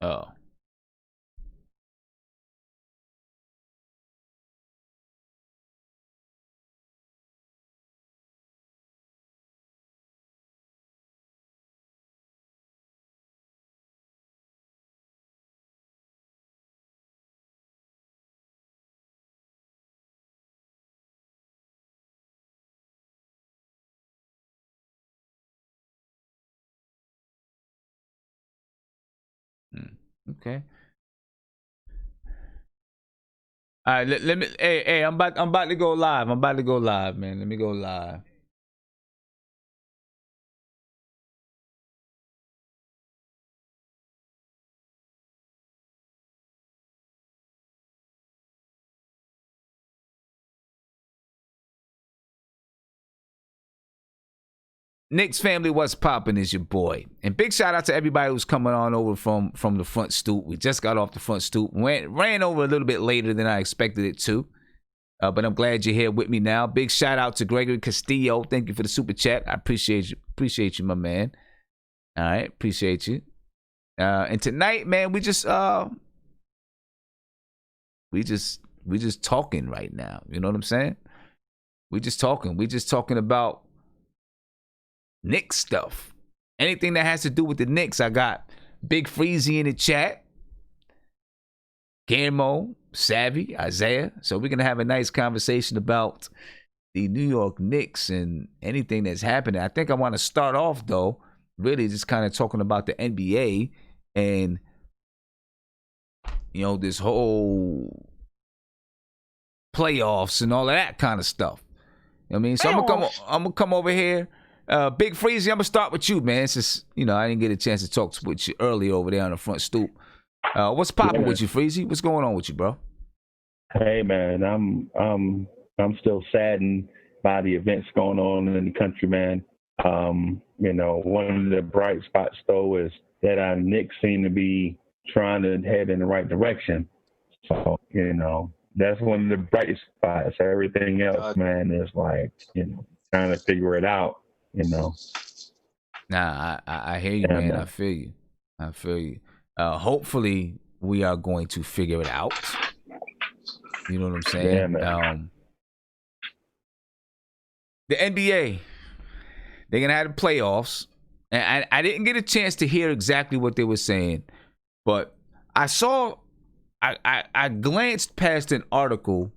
Oh. Okay. All right, let me. Hey, I'm about to go live. I'm about to go live, man. Let me go live. Knicks family, what's popping is your boy. And big shout out to everybody who's coming on over from the front stoop. We just got off the front stoop. Ran over a little bit later than I expected it to. But I'm glad you're here with me now. Big shout out to Gregory Castillo. Thank you for the super chat. I appreciate you. Appreciate you, my man. All right, appreciate you. And tonight, man, we just talking right now. You know what I'm saying? We just talking. We just talking about Knicks stuff. Anything that has to do with the Knicks. I got Big Freezy in the chat. Guillermo, Savvy, Isaiah. So we're going to have a nice conversation about the New York Knicks and anything that's happening. I think I want to start off, though, really just kind of talking about the NBA and, you know, this whole playoffs and all of that kind of stuff. You know what I mean? So I'm gonna come over here. Big Freezy, I'm gonna start with you, man. Since you know I didn't get a chance to talk with you earlier over there on the front stoop. What's popping with you, Freezy? What's going on with you, bro? Hey, man, I'm still saddened by the events going on in the country, man. You know, one of the bright spots though is that our Knicks seem to be trying to head in the right direction. So, you know, that's one of the bright spots. Everything else, man, is like, you know, trying to figure it out, you know. Nah, I hear you, man. I feel you. I feel you. Hopefully, we are going to figure it out. You know what I'm saying? Yeah, man. The NBA, they're gonna have the playoffs, and I didn't get a chance to hear exactly what they were saying, but I saw, I glanced past an article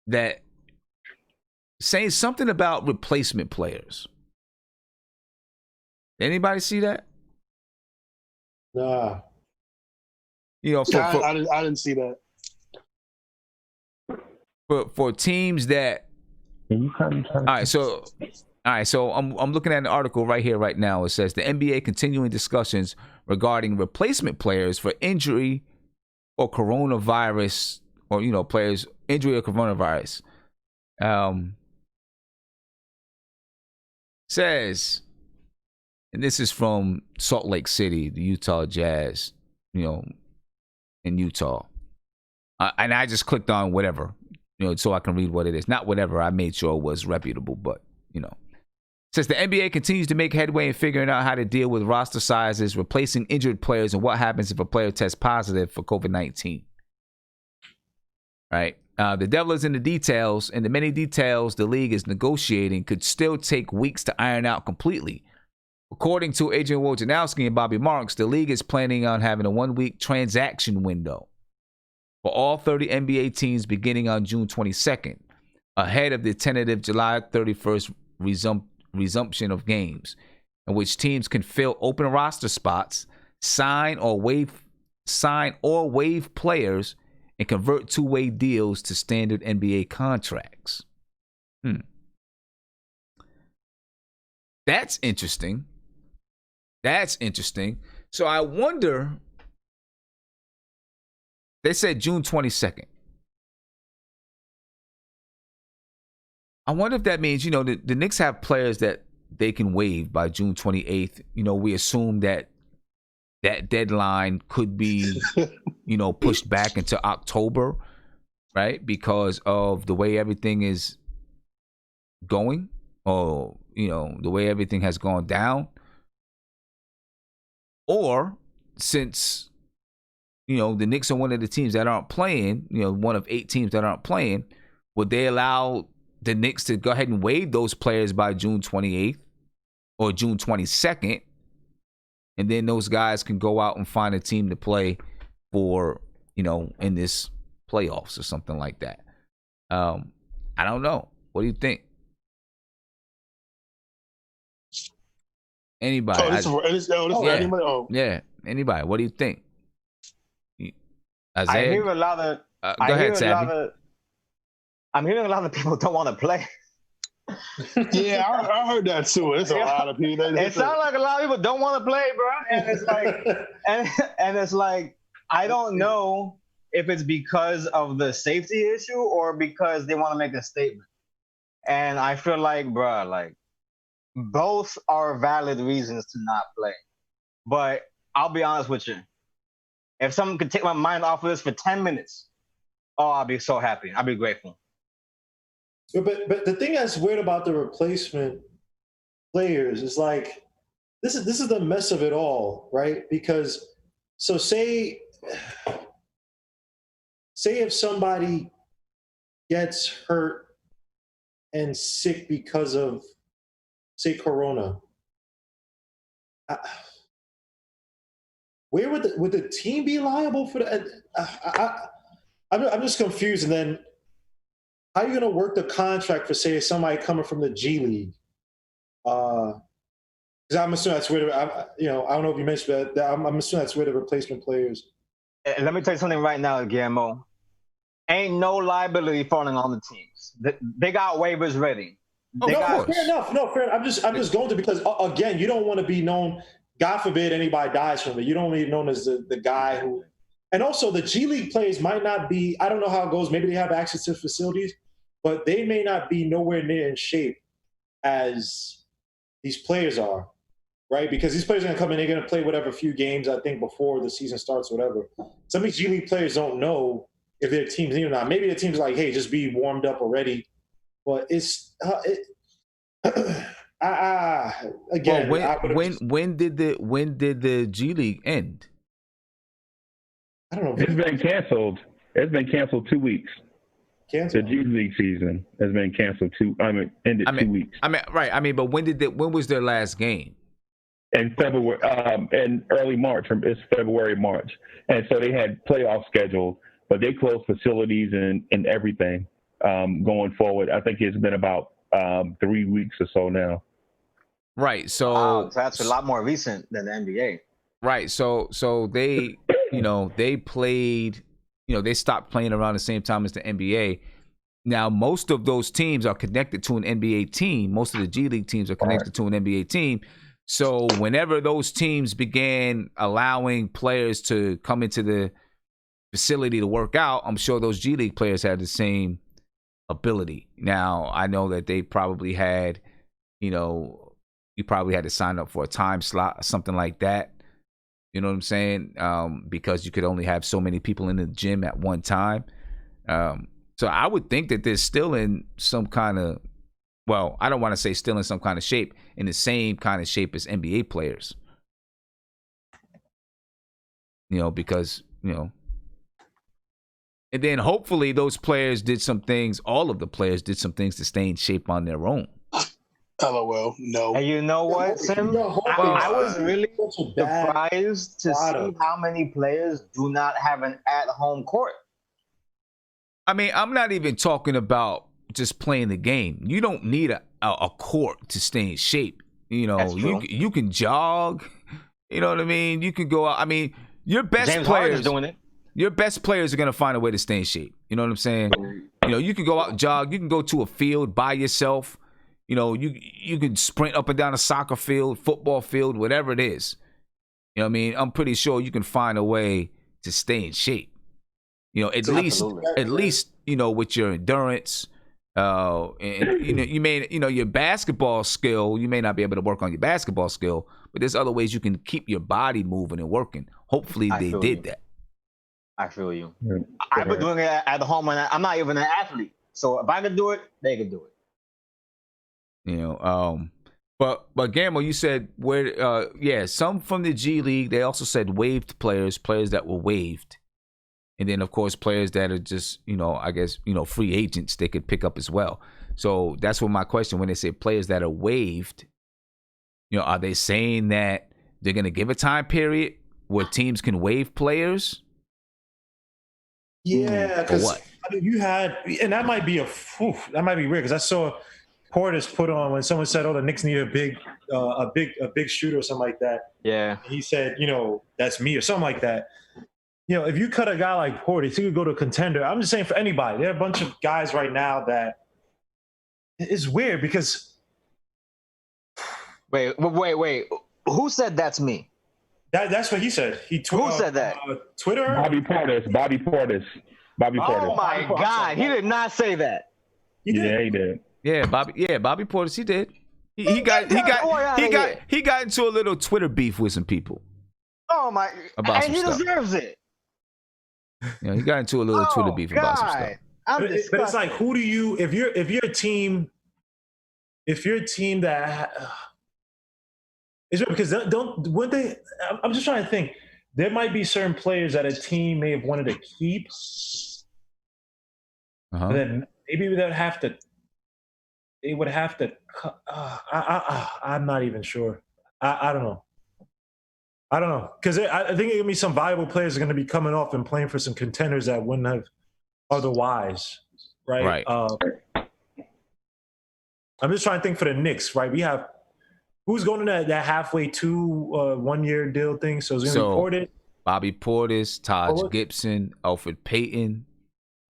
that saying something about replacement players. Anybody see that? Nah. You know, I didn't see that. For teams that. All right, so I'm looking at an article right here, right now. It says the NBA continuing discussions regarding replacement players for injury or coronavirus, or you know, players injury or coronavirus. Says, and this is from Salt Lake City, the Utah Jazz, you know, in Utah. And I just clicked on whatever, you know, so I can read what it is. Not whatever, I made sure it was reputable, but, you know. It says the NBA continues to make headway in figuring out how to deal with roster sizes, replacing injured players, and what happens if a player tests positive for COVID-19. Right? The devil is in the details, and the many details the league is negotiating could still take weeks to iron out completely. According to Adrian Wojnarowski and Bobby Marks, the league is planning on having a 1-week transaction window for all 30 NBA teams beginning on June 22nd, ahead of the tentative July 31st resumption of games, in which teams can fill open roster spots, sign or waive players, and convert two-way deals to standard NBA contracts. That's interesting. So I wonder, they said June 22nd. I wonder if that means, you know, the Knicks have players that they can waive by June 28th. You know, we assume that deadline could be, you know, pushed back into October, right? Because of the way everything is going, or, you know, the way everything has gone down. Or since the Knicks are one of the teams that aren't playing, one of 8 teams that aren't playing, would they allow the Knicks to go ahead and waive those players by June 28th or June 22nd, and then those guys can go out and find a team to play for, in this playoffs or something like that? I don't know. What do you think? Anybody? Yeah, anybody. What do you think? Isaiah? I hear a lot of. Go ahead, Savvy. I'm hearing a lot of people don't want to play. Yeah, I heard that too. It's a lot of people. It sounds like a lot of people don't want to play, bro. And it's like, and it's like, I don't know if it's because of the safety issue or because they want to make a statement. And I feel like, bro, like both are valid reasons to not play. But I'll be honest with you. If someone could take my mind off of this for 10 minutes, I'll be so happy. I'll be grateful. But the thing that's weird about the replacement players is like this is the mess of it all, right? Because say if somebody gets hurt and sick because of, say, Corona, where would the team be liable for that? I'm just confused. And then how are you going to work the contract for, say, somebody coming from the G League? Because I'm assuming that's where I don't know if you mentioned that. I'm assuming that's where the replacement players. Let me tell you something right now, Guillermo. Ain't no liability falling on the teams. They got waivers ready. Fair enough. No, fair enough. I'm just going to, because again, you don't want to be known. God forbid anybody dies from it. You don't want to be known as the guy who. And also, the G League players might not be. I don't know how it goes. Maybe they have access to facilities, but they may not be nowhere near in shape as these players are, right? Because these players are going to come in. They're going to play whatever few games, I think, before the season starts, whatever. Some of these G League players don't know if their team's in or not. Maybe their team's like, hey, just be warmed up already. But it's again. Well, when did the G League end? I don't know. It's been canceled. It's been canceled 2 weeks. Canceled. The G League season has been canceled ended 2 weeks. But when was their last game? In February, in early March. It's February, March, and so they had playoffs scheduled, but they closed facilities and everything going forward. I think it's been about 3 weeks or so now. Right. So, wow, so that's a lot more recent than the NBA. Right. So they, they played, they stopped playing around the same time as the NBA. Now, most of those teams are connected to an NBA team. Most of the G League teams are connected to an NBA team. So whenever those teams began allowing players to come into the facility to work out, I'm sure those G League players had the same ability. Now, I know that they probably had, you probably had to sign up for a time slot or something like that. You know what I'm saying? Because you could only have so many people in the gym at one time. So I would think that they're still in some kind of, well, I don't want to say still in some kind of shape, in the same kind of shape as NBA players. Because, and then hopefully those players did some things, all of the players did some things to stay in shape on their own. LOL, no. And you know what, Sim? I was really surprised to see how many players do not have an at-home court. I mean, I'm not even talking about just playing the game. You don't need a court to stay in shape. You can jog. You know what I mean? You can go out. I mean, your best James players Harden's doing it. Your best players are going to find a way to stay in shape. You know what I'm saying? You can go out and jog. You can go to a field by yourself. You can sprint up and down a soccer field, football field, whatever it is. You know what I mean? I'm pretty sure you can find a way to stay in shape. At least with your endurance. And you may, your basketball skill, you may not be able to work on your basketball skill, but there's other ways you can keep your body moving and working. Hopefully they did that. I feel you. I've been doing it at home, and I'm not even an athlete. So if I could do it, they could do it. But Gamble, you said some from the G League. They also said waived players that were waived, and then of course players that are just I guess free agents they could pick up as well. So that's what my question when they say players that are waived. Are they saying that they're going to give a time period where teams can waive players? Yeah, because you had, and that might be that might be weird because I saw Portis put on when someone said, "Oh, the Knicks need a big shooter or something like that." Yeah, and he said, "That's me" or something like that. If you cut a guy like Portis, he could go to a contender. I'm just saying for anybody. There are a bunch of guys right now that it's weird because. Wait. Who said that's me? That's what he said. Who said that? Twitter. Bobby Portis. Oh my God, he did not say that. Yeah, he did. Yeah, Bobby Portis, he did. He got into a little Twitter beef with some people. Oh my! About and he stuff. Deserves it. He got into a little Twitter beef about some stuff. But it's like, who do you? If you're a team that. It's right because wouldn't they? I'm just trying to think. There might be certain players that a team may have wanted to keep, but then maybe they would have to. They would have to. I'm not even sure. I don't know. I don't know because I think it gonna be some viable players are going to be coming off and playing for some contenders that wouldn't have otherwise, right? I'm just trying to think for the Knicks, right? We have. Who's going to that halfway to 1 year deal thing? So it's going to be Portis. Bobby Portis, Taj Gibson, Alfred Payton.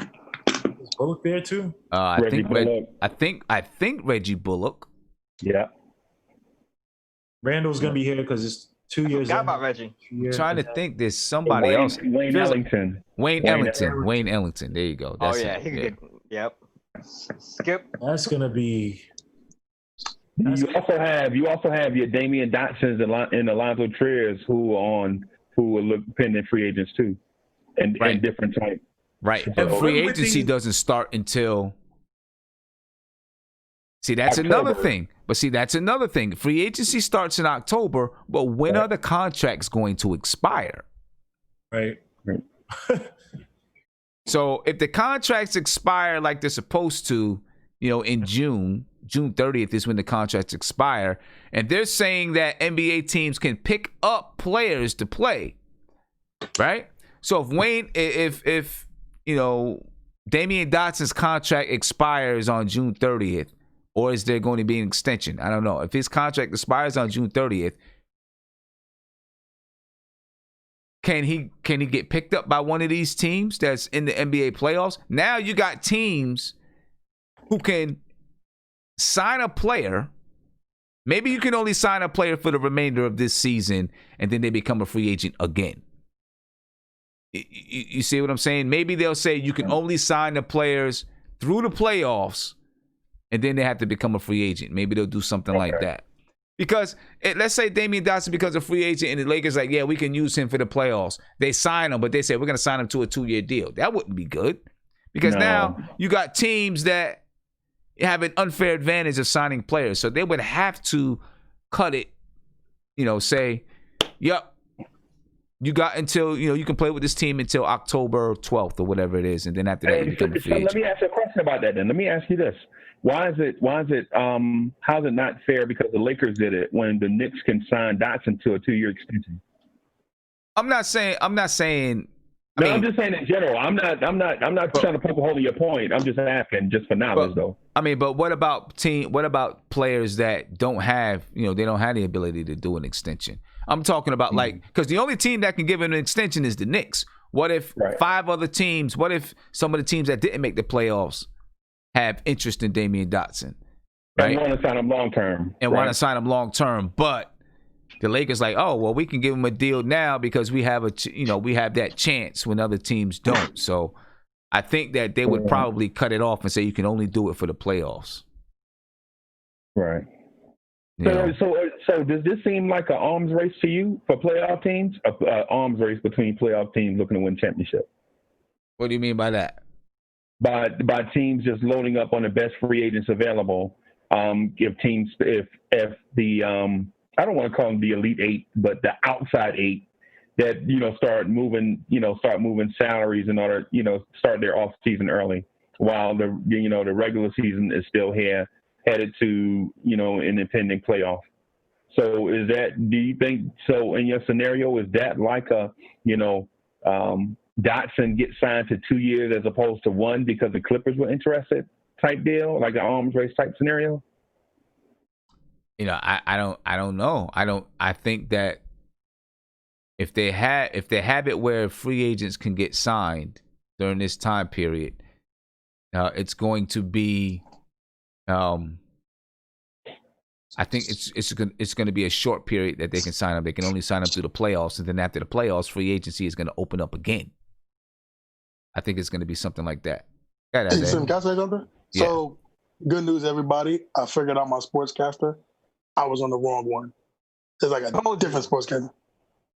Is Bullock there too? I think Reggie Bullock. Yeah. Randall's going to be here because it's 2 years. How about Reggie? I'm trying to think. There's somebody else. Wayne Ellington. Wayne Ellington. There you go. That's he could get. Yep. Skip. That's going to be. You also have your Damian Dotsons and Alonzo Triers who are pending free agents too, and different type. Right, and free agency doesn't start until. See, that's October. another thing. But see, that's another thing. Free agency starts in October, but when are the contracts going to expire? Right. So if the contracts expire like they're supposed to, in June 30th is when the contracts expire, and they're saying that NBA teams can pick up players to play, right? So if Damian Dotson's contract expires on June 30th, or is there going to be an extension? I don't know. If his contract expires on June 30th, can he get picked up by one of these teams that's in the NBA playoffs? Now you got teams who can sign a player. Maybe you can only sign a player for the remainder of this season, and then they become a free agent again. You see what I'm saying? Maybe they'll say you can only sign the players through the playoffs, and then they have to become a free agent. Maybe they'll do something like that. Because let's say Damian Dotson becomes a free agent, and the Lakers like, yeah, we can use him for the playoffs. They sign him, but they say we're going to sign him to a 2-year deal. That wouldn't be good, because now you got teams that have an unfair advantage of signing players. So they would have to cut it, say, yep, you got until, you can play with this team until October 12th or whatever it is. And then after that, you become a free agent. Let me ask you a question about that then. Let me ask you this. How's it not fair because the Lakers did it when the Knicks can sign Dotson to a 2-year extension? I'm not saying I'm just saying in general. I'm not trying to poke a hole in your point. I'm just asking, just for knowledge, though. But what about players that don't have, they don't have the ability to do an extension? I'm talking about because the only team that can give him an extension is the Knicks. What if 5 other teams? What if some of the teams that didn't make the playoffs have interest in Damian Dotson, right? And want to sign him long term, but the Lakers like, oh well, we can give him a deal now because we have we have that chance when other teams don't. So I think that they would probably cut it off and say you can only do it for the playoffs. Right. So does this seem like an arms race to you for playoff teams? Arms race between playoff teams looking to win championship? What do you mean by that? By teams just loading up on the best free agents available if teams, if the I don't want to call them the Elite Eight, but the outside eight that start moving salaries in order start their off season early, while the regular season is still here, headed to an impending playoff. So do you think so in your scenario, is that like a Dotson get signed to 2 years as opposed to 1 because the Clippers were interested type deal, like an arms race type scenario? I don't know. I think that if they have it where free agents can get signed during this time period, it's going to be I think it's going to be a short period that they can sign up. They can only sign up through the playoffs, and then after the playoffs, free agency is going to open up again. I think it's going to be something like that. Hey, Sim, can I say something? Yeah. So, good news, everybody. I figured out my sportscaster. I was on the wrong one. It's like a different sportscaster.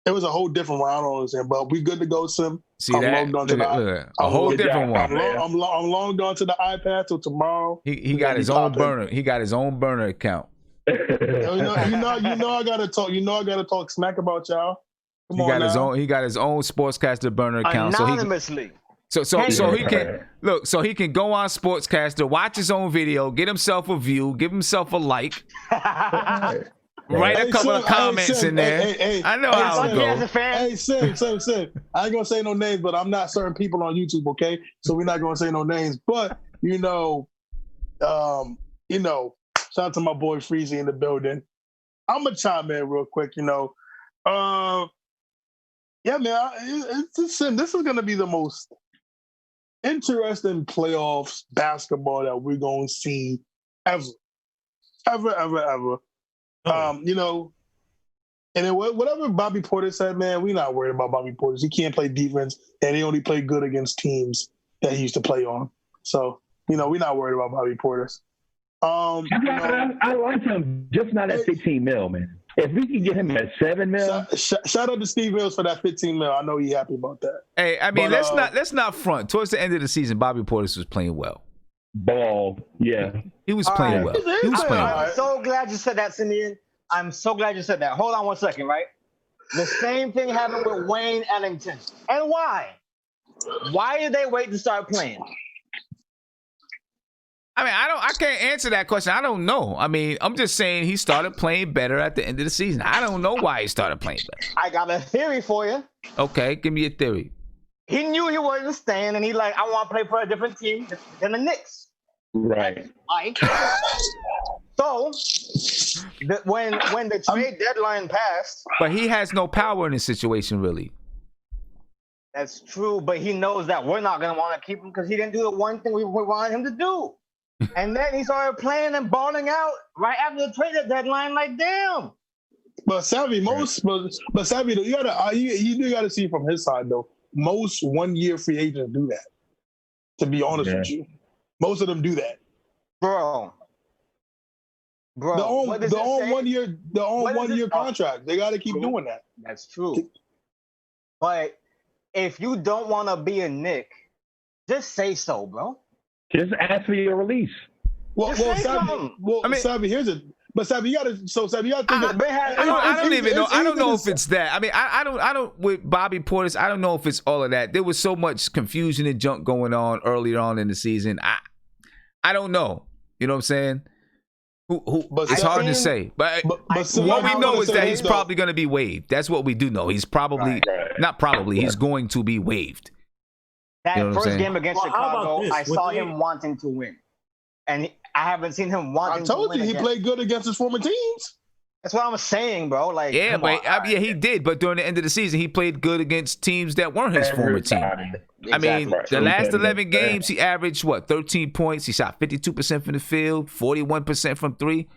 It was a whole different one. I don't understand, but we good to go, Sim. See that? A whole different one. I'm logged on to the iPad till tomorrow. He got his own burner. He got his own burner account. you know I gotta talk. I gotta talk smack about y'all. He got his own sportscaster burner account. Anonymously. So he can go on Sportscaster, watch his own video, get himself a view, give himself a like, write a couple of comments in there. I know how it goes. Hey, Sim. I ain't gonna say no names, but I'm not certain people on YouTube, okay? So we're not gonna say no names. But shout out to my boy Freezy in the building. I'm gonna chime in real quick. Yeah, man. This is gonna be the most interesting playoffs basketball that we're going to see ever. And then whatever Bobby Portis said, man, we're not worried about Bobby Portis. He can't play defense, and he only played good against teams that he used to play on. So, we're not worried about Bobby Portis. I like him, just not at 15 mil, man. If we can get him at 7 mil. Shout out to Steve Mills for that 15 mil. I know he's happy about that. Hey, I mean, let's not front. Towards the end of the season, Bobby Portis was playing well. Ball, yeah. He was playing well. He was playing well. I'm so glad you said that, Simeon. I'm so glad you said that. Hold on one second, right? The same thing happened with Wayne Ellington. And why? Why did they wait to start playing? I mean, I can't answer that question. I don't know. I mean, I'm just saying he started playing better at the end of the season. I don't know why he started playing better. I got a theory for you. Okay, give me a theory. He knew he wasn't staying, and I want to play for a different team than the Knicks. Right. So, when the trade deadline passed. But he has no power in this situation, really. That's true, but he knows that we're not going to want to keep him because he didn't do the one thing we wanted him to do. And then he started playing and balling out right after the trade deadline. Like, damn. But Savvy, but Savvy, you gotta see from his side though. Most 1 year free agents do that. To be honest with you, most of them do that. Bro. The own 1 year contract. They got to keep doing that. That's true. But if you don't want to be a Knick, just say so, bro. Just ask for your release. Savvy, here's it. But Savvy, you gotta think. I don't even know. I don't know if it's that. I mean, I don't. With Bobby Portis, I don't know if it's all of that. There was so much confusion and junk going on earlier on in the season. I don't know. You know what I'm saying? It's hard to say. But what we know is that he's probably going to be waived. That's what we do know. He's probably not probably. He's going to be waived. That first game against Chicago, I saw him wanting to win. And I haven't seen him wanting to win. I told you he played good against his former teams. That's what I'm saying, bro. Like, he did. But during the end of the season, he played good against teams that weren't his former team. I mean, the last 11 games, he averaged, 13 points. He shot 52% from the field, 41% from three.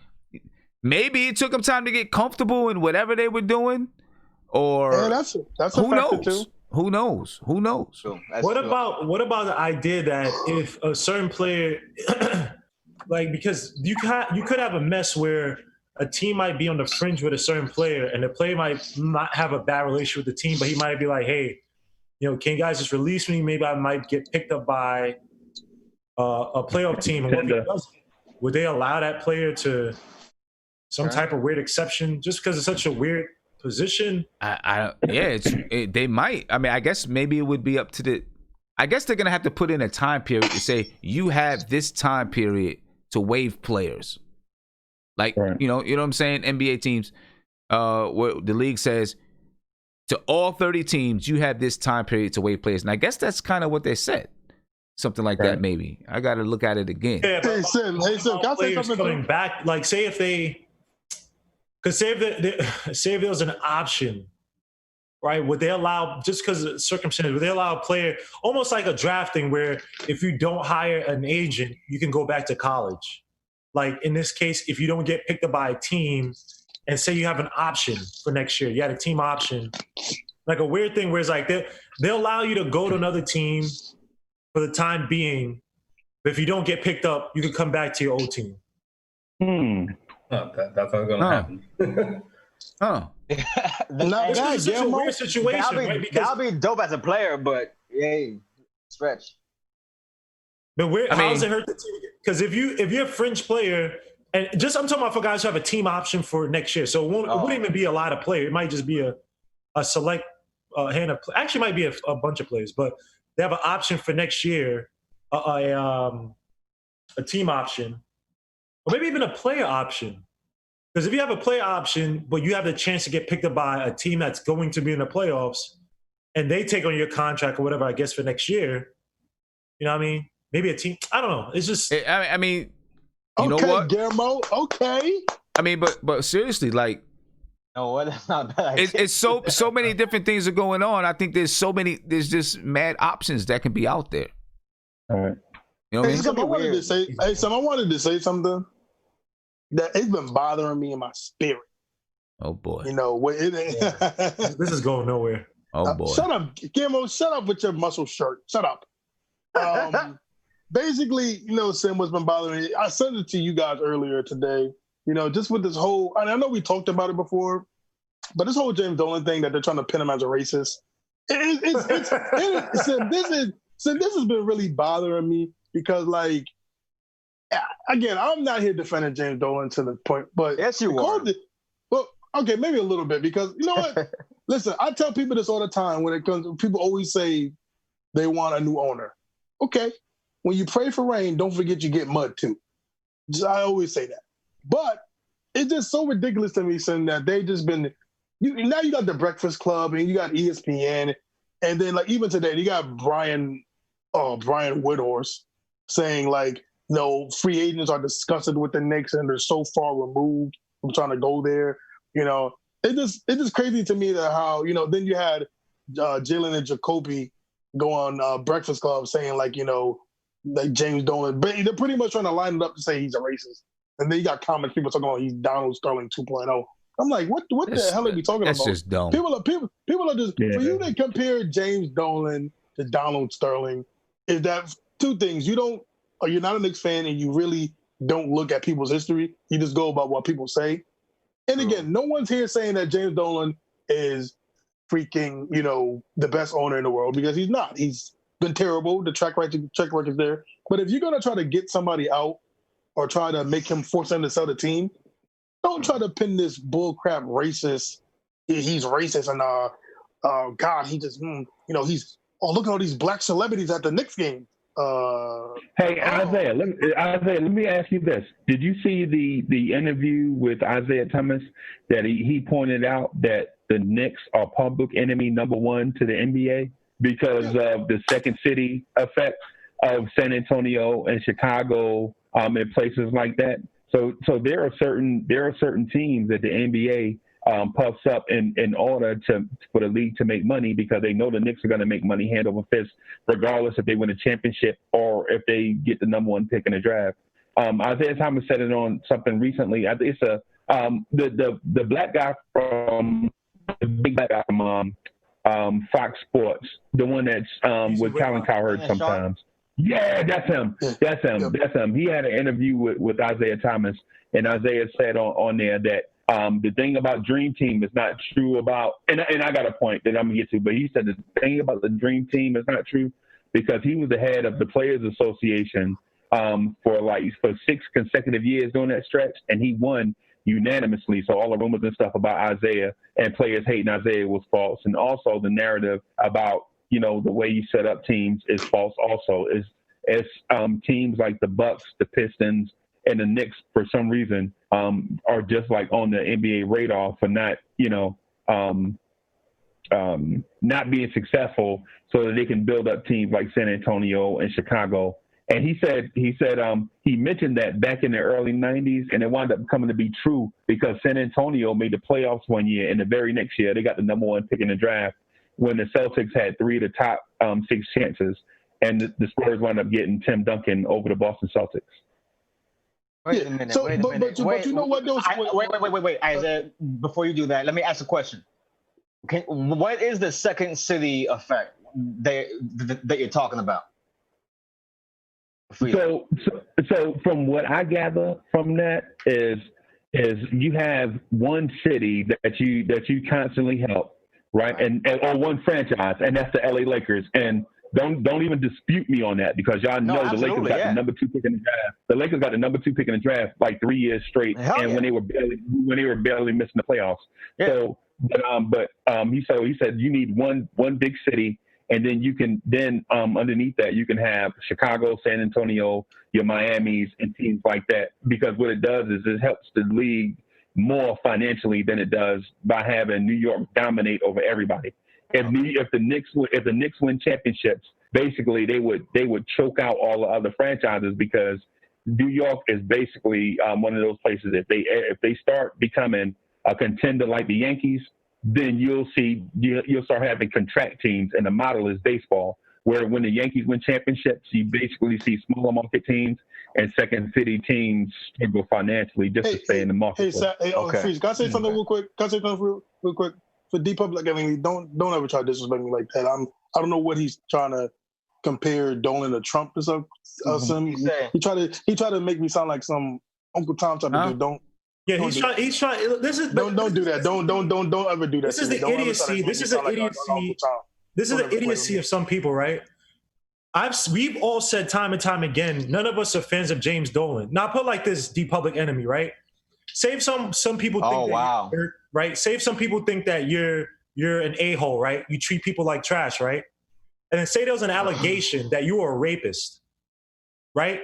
Maybe it took him time to get comfortable in whatever they were doing. Or that's who knows? Too. Who knows? What about the idea that if a certain player, because you could have a mess where a team might be on the fringe with a certain player, and the player might not have a bad relationship with the team, but he might be like, hey, can you guys just release me? Maybe I might get picked up by a playoff team. And would they allow that player to some type of weird exception just because it's such a weird position? They might. I mean, I guess maybe it would be up to the. I guess they're gonna have to put in a time period to say you have this time period to waive players. Like you know what I'm saying? NBA teams, where the league says to all 30 teams, you have this time period to waive players, and I guess that's kind of what they said. Something like that, maybe. I got to look at it again. Yeah, Hey, Sim, can I say something? Coming back, like say if they, because say if there was an option, right? Would they allow, just because of circumstances, would they allow a player, almost like a drafting where if you don't hire an agent, you can go back to college? Like in this case, if you don't get picked up by a team and say you have an option for next year, you had a team option, like a weird thing where it's like they'll allow you to go to another team for the time being, but if you don't get picked up, you can come back to your old team. That's not going to happen. This is such a weird situation, right? That'll be dope as a player, but yay, stretch. But how does it hurt the team? Because if you're a fringe player, and just I'm talking about for guys who have a team option for next year, so it wouldn't even be a lot of players. It might just be a select hand of. Actually, it might be a bunch of players, but they have an option for next year, a team option, or maybe even a player option. Because if you have a player option, but you have the chance to get picked up by a team that's going to be in the playoffs, and they take on your contract or whatever, I guess, for next year, you know what I mean? Maybe a team. I don't know. It's just. I mean, you know what, Guillermo? Okay. I mean, but seriously, like. No, that's not bad. It's so many different things are going on. I think there's just mad options that can be out there. All right. You know what I mean? I wanted to say something that it's been bothering me in my spirit. Oh boy. You know, this is going nowhere. Oh boy. Shut up, Guillermo. Shut up with your muscle shirt. Shut up. Basically, you know, Sim, what's been bothering me. I sent it to you guys earlier today. You know, just with this whole, I know we talked about it before, but this whole James Dolan thing that they're trying to pin him as a racist, this has been really bothering me because, like, again, I'm not here defending James Dolan to the point, but yes, you are. Well, okay, maybe a little bit because you know what? Listen, I tell people this all the time when it comes. People always say they want a new owner. Okay, when you pray for rain, don't forget you get mud too. I always say that. But it's just so ridiculous to me saying that they just been now you got the Breakfast Club and you got ESPN, and then like even today you got Brian Woodhorse saying like no free agents are disgusted with the Knicks and they're so far removed from trying to go there. You know, it's just crazy to me that how you know then you had Jalen and Jacoby go on Breakfast Club saying like you know like James Dolan, but they're pretty much trying to line it up to say he's a racist. And then you got comments, people talking about he's Donald Sterling 2.0. I'm like, what the hell are we talking about? That's just dumb. People are just, for you to compare James Dolan to Donald Sterling, is that two things. You're not a Knicks fan and you really don't look at people's history. You just go about what people say. And again, no one's here saying that James Dolan is freaking, you know, the best owner in the world because he's not. He's been terrible. The track record is there. But if you're going to try to get somebody out, or try to make him force him to sell the team, don't try to pin this bullcrap racist. He's racist and God, he just you know look at all these black celebrities at the Knicks game. Hey Isaiah, let me ask you this: did you see the interview with Isaiah Thomas that he pointed out that the Knicks are public enemy number one to the NBA because of the second city effect of San Antonio and Chicago? In places like that, so there are certain teams that the NBA puffs up in order for the league to make money because they know the Knicks are going to make money hand over fist, regardless if they win a championship or if they get the number one pick in the draft. Isaiah Thomas said it on something recently. It's the black guy from the big black guy from Fox Sports, the one that's with Colin Cowherd sometimes. Yeah, that's him. That's him. He had an interview with Isaiah Thomas, and Isaiah said on there that the thing about Dream Team is not true about, and I got a point that I'm going to get to, but he said the thing about the Dream Team is not true because he was the head of the Players Association for 6 consecutive years during that stretch, and he won unanimously. So all the rumors and stuff about Isaiah and players hating Isaiah was false, and also the narrative about the way you set up teams is false. Also, it's teams like the Bucks, the Pistons, and the Knicks for some reason are just like on the NBA radar for not not being successful, so that they can build up teams like San Antonio and Chicago. And he mentioned that back in the early 90s, and it wound up coming to be true because San Antonio made the playoffs one year, and the very next year they got the number 1 pick in the draft when the Celtics had 3 of the top 6 chances, and the Spurs wound up getting Tim Duncan over the Boston Celtics. Wait a minute. But you know what? Wait. Isaiah, before you do that, let me ask a question. What is the second city effect that you're talking about? So from what I gather from that is you have one city that you constantly help, right? Or one franchise, and that's the LA Lakers. And don't even dispute me on that, because y'all know the Lakers got the number 2 pick in the draft. The Lakers got the number 2 pick in the draft like 3 years straight, when they were barely missing the playoffs. Yeah. So, he said you need one big city. And then you can underneath that you can have Chicago, San Antonio, your Miamis, and teams like that. Because what it does is it helps the league more financially than it does by having New York dominate over everybody. If the Knicks win championships, basically they would choke out all the other franchises, because New York is basically one of those places. If they start becoming a contender like the Yankees, then you'll start having contract teams, and the model is baseball, where when the Yankees win championships, you basically see smaller market teams and second city teams struggle financially just to stay in the market. Freeze, can I say something real quick? Real quick? For D-Public, I mean, don't ever try to disrespect me like that. I don't know what he's trying to compare Dolan to Trump or something. He tried to make me sound like some Uncle Tom type of dude. Yeah, he's trying. This is don't do that. Don't ever do that. This is the idiocy. This is the idiocy. This is the idiocy of some people, right? We've all said time and time again, none of us are fans of James Dolan. Now, put like this, D-Public enemy, right? Save some people think right? Save some people think that you're an a-hole, right? You treat people like trash, right? And then say there was an allegation that you were a rapist, right?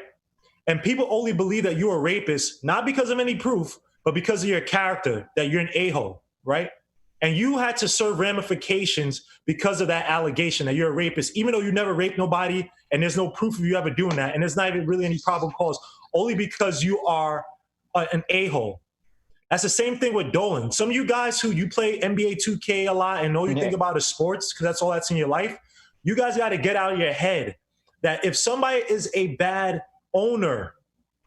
And people only believe that you're a rapist, not because of any proof, but because of your character, that you're an a-hole, right? And you had to serve ramifications because of that allegation that you're a rapist, even though you never raped nobody and there's no proof of you ever doing that. And there's not even really any probable cause, only because you are an a-hole. That's the same thing with Dolan. Some of you guys who you play NBA 2K a lot and all you think about is sports, because that's all that's in your life, you guys got to get out of your head that if somebody is a bad owner,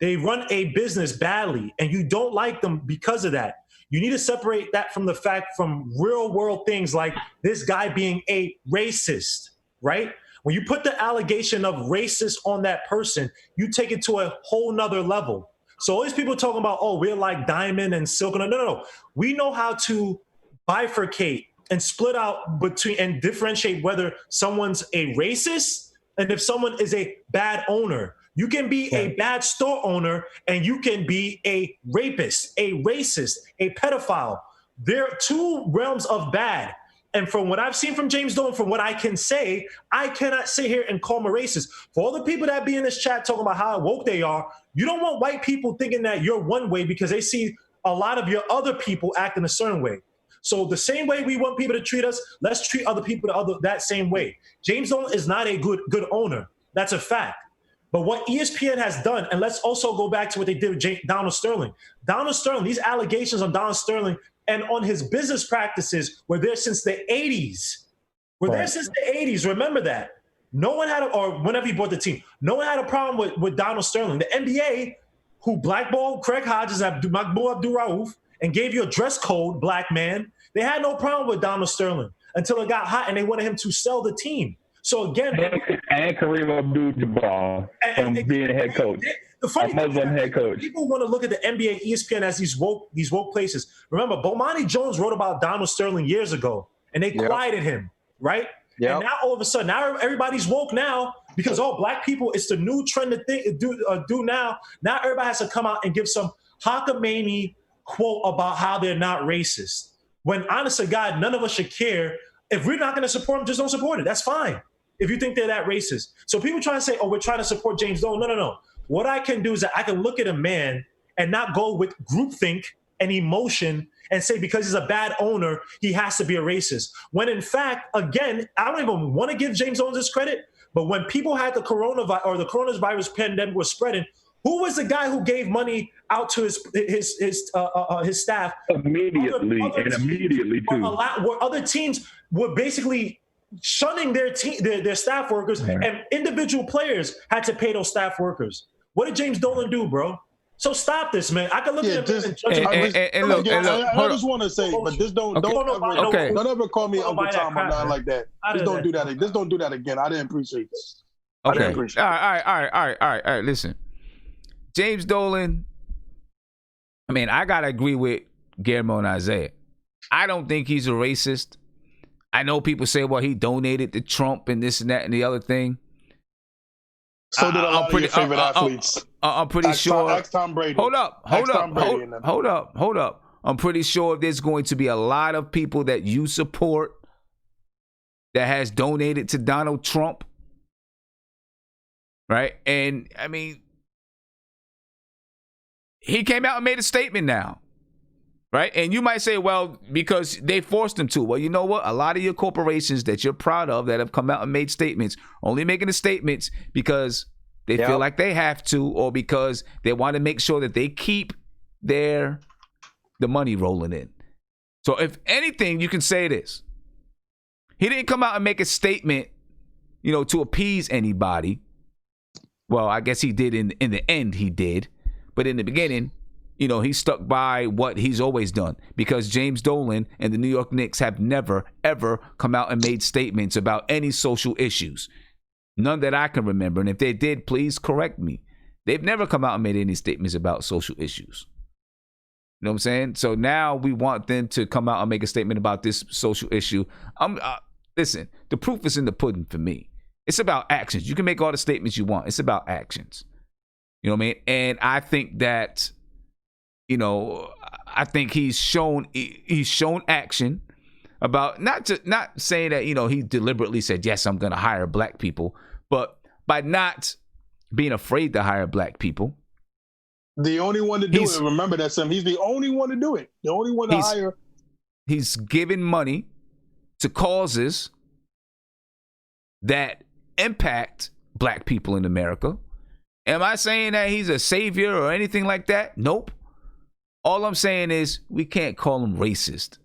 they run a business badly, and you don't like them because of that, you need to separate that from the fact from real world things like this guy being a racist, right? When you put the allegation of racist on that person, you take it to a whole nother level. So all these people talking about, oh, we're like Diamond and Silk. No. We know how to bifurcate and split out between and differentiate whether someone's a racist and if someone is a bad owner. You can be a bad store owner and you can be a rapist, a racist, a pedophile. There are two realms of bad. And from what I've seen from James Dolan, from what I can say, I cannot sit here and call him a racist. For all the people that be in this chat talking about how woke they are, you don't want white people thinking that you're one way because they see a lot of your other people acting a certain way. So the same way we want people to treat us, let's treat other people that same way. James Dolan is not a good owner. That's a fact. But what ESPN has done, and let's also go back to what they did with Donald Sterling. Donald Sterling, these allegations on Donald Sterling and on his business practices were there since the 80s. Remember that. No one had, or whenever he bought the team, no one had a problem with Donald Sterling. The NBA, who blackballed Craig Hodges, Mahmoud Abdul-Rauf, and gave you a dress code, black man, they had no problem with Donald Sterling until it got hot and they wanted him to sell the team. So again, and Kareem Abdul-Jabbar from being a head coach, a Muslim head coach. People want to look at the NBA, ESPN as these woke places. Remember, Bomani Jones wrote about Donald Sterling years ago, and they quieted him, right? Yep. And now all of a sudden, now everybody's woke now, because black people, it's the new trend to do now. Now everybody has to come out and give some cockamamie quote about how they're not racist. When honest to God, none of us should care. If we're not going to support them, just don't support it. That's fine. If you think they're that racist. So people try to say, oh, we're trying to support James Dolan. No. What I can do is that I can look at a man and not go with groupthink and emotion and say because he's a bad owner, he has to be a racist. When in fact, again, I don't even want to give James Dolan this credit, but when people had the coronavirus pandemic was spreading, who was the guy who gave money out to his staff? Immediately too. Where other teams were basically shunning their staff workers, and individual players had to pay those staff workers. What did James Dolan do, bro? So stop this, man. I can look at it and judge I just want to say, but just don't ever call me Uncle Tom or nothing like that. Just don't do that. Just don't do that again. I didn't appreciate this. Okay. All right. Listen, James Dolan. I mean, I gotta agree with Guillermo and Isaiah. I don't think he's a racist. I know people say, well, he donated to Trump and this and that and the other thing. So did a lot of your favorite athletes. I'm pretty sure. Ask Tom Brady. Hold up. I'm pretty sure there's going to be a lot of people that you support that has donated to Donald Trump. Right? And, I mean, he came out and made a statement now. Right? And you might say, well, because they forced him to. Well, you know what? A lot of your corporations that you're proud of that have come out and made statements, only making the statements because they feel like they have to, or because they want to make sure that they keep the money rolling in. So if anything, you can say this. He didn't come out and make a statement, to appease anybody. Well, I guess he did in the end, he did. But in the beginning, he stuck by what he's always done, because James Dolan and the New York Knicks have never, ever come out and made statements about any social issues. None that I can remember. And if they did, please correct me. They've never come out and made any statements about social issues. You know what I'm saying? So now we want them to come out and make a statement about this social issue. Listen, the proof is in the pudding for me. It's about actions. You can make all the statements you want. It's about actions. You know what I mean? And I think that, I think he's shown action about not saying that, he deliberately said, yes, I'm going to hire black people, but by not being afraid to hire black people. The only one to do it. Remember that, Sam. He's the only one to do it. The only one to hire. He's giving money to causes that impact black people in America. Am I saying that he's a savior or anything like that? Nope. All I'm saying is we can't call him racist.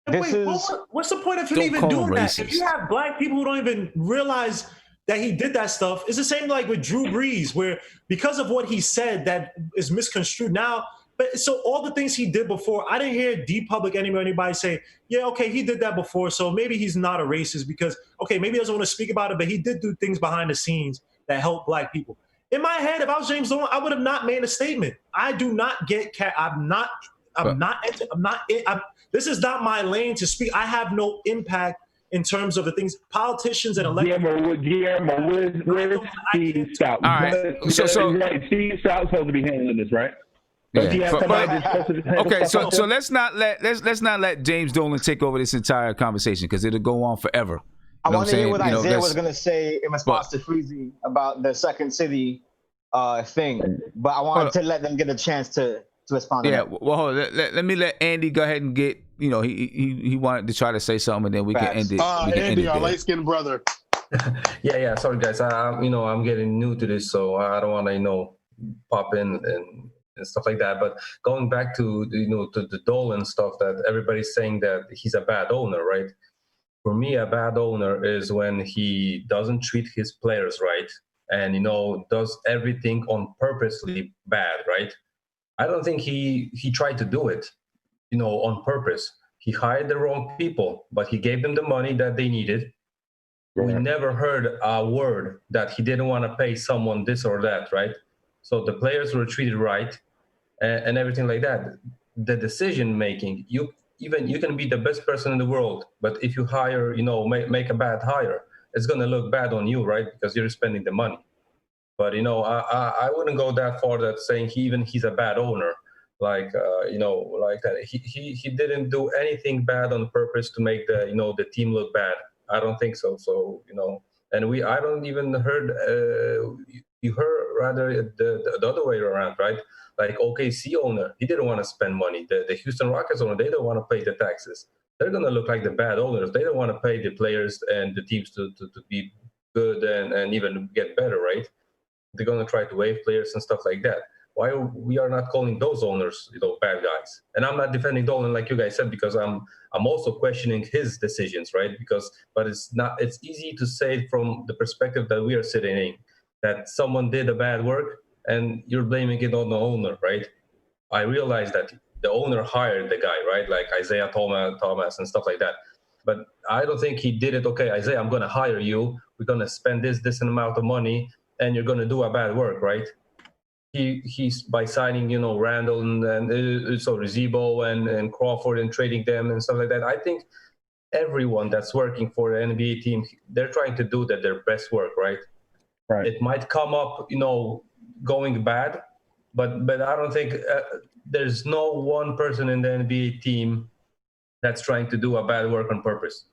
What's the point of him even doing that? If you have black people who don't even realize that he did that stuff, it's the same like with Drew Brees, where because of what he said that is misconstrued now. But so all the things he did before, I didn't hear D-Public anybody say, yeah, okay, he did that before, so maybe he's not a racist because, okay, maybe he doesn't want to speak about it, but he did do things behind the scenes that helped black people. In my head, if I was James Dolan, I would have not made a statement. I do not get this is not my lane to speak. I have no impact in terms of the things politicians and elected. Guillermo, where's Steve Stout? All right. So Steve Stout's supposed to be handling this, right? Yeah. Okay, so let's not let James Dolan take over this entire conversation because it'll go on forever. I want to hear what Isaiah was going to say in response to Freezy about the second city thing, but I wanted to let them get a chance to respond. Yeah, well, hold on. Let me let Andy go ahead and get. He wanted to try to say something, and then we can end it. Andy, our light-skinned brother. Yeah. Sorry, guys. I'm getting new to this, so I don't want to, pop in and stuff like that. But going back to to the Dolan stuff, that everybody's saying that he's a bad owner, right? For me, a bad owner is when he doesn't treat his players right and, does everything on purposely bad, right? I don't think he tried to do it, on purpose. He hired the wrong people, but he gave them the money that they needed. Right. We never heard a word that he didn't want to pay someone this or that, right? So the players were treated right and everything like that. The decision making, you can be the best person in the world, but if you hire, make a bad hire, it's going to look bad on you, right? Because you're spending the money. But, I wouldn't go that far that saying he's a bad owner. Like, like that. He didn't do anything bad on purpose to make the team look bad. I don't think so. So, and I don't even heard, you heard rather the other way around, right? Like OKC owner, he didn't want to spend money. The Houston Rockets owner, they don't want to pay the taxes. They're going to look like the bad owners. They don't want to pay the players and the teams to be good and even get better, right? They're going to try to waive players and stuff like that. Why we are not calling those owners, bad guys? And I'm not defending Dolan like you guys said, because I'm also questioning his decisions, right? But it's easy to say from the perspective that we are sitting in, that someone did a bad work and you're blaming it on the owner, right? I realize that the owner hired the guy, right? Like Isaiah Thomas and stuff like that. But I don't think he did it. Okay, Isaiah, I'm going to hire you. We're going to spend this amount of money, and you're going to do a bad work, right? He's by signing, Randall and so Rizzibo and Crawford and trading them and stuff like that. I think everyone that's working for the NBA team, they're trying to do their best work, right? Right. It might come up, going bad, but I don't think there's no one person in the NBA team that's trying to do a bad work on purpose.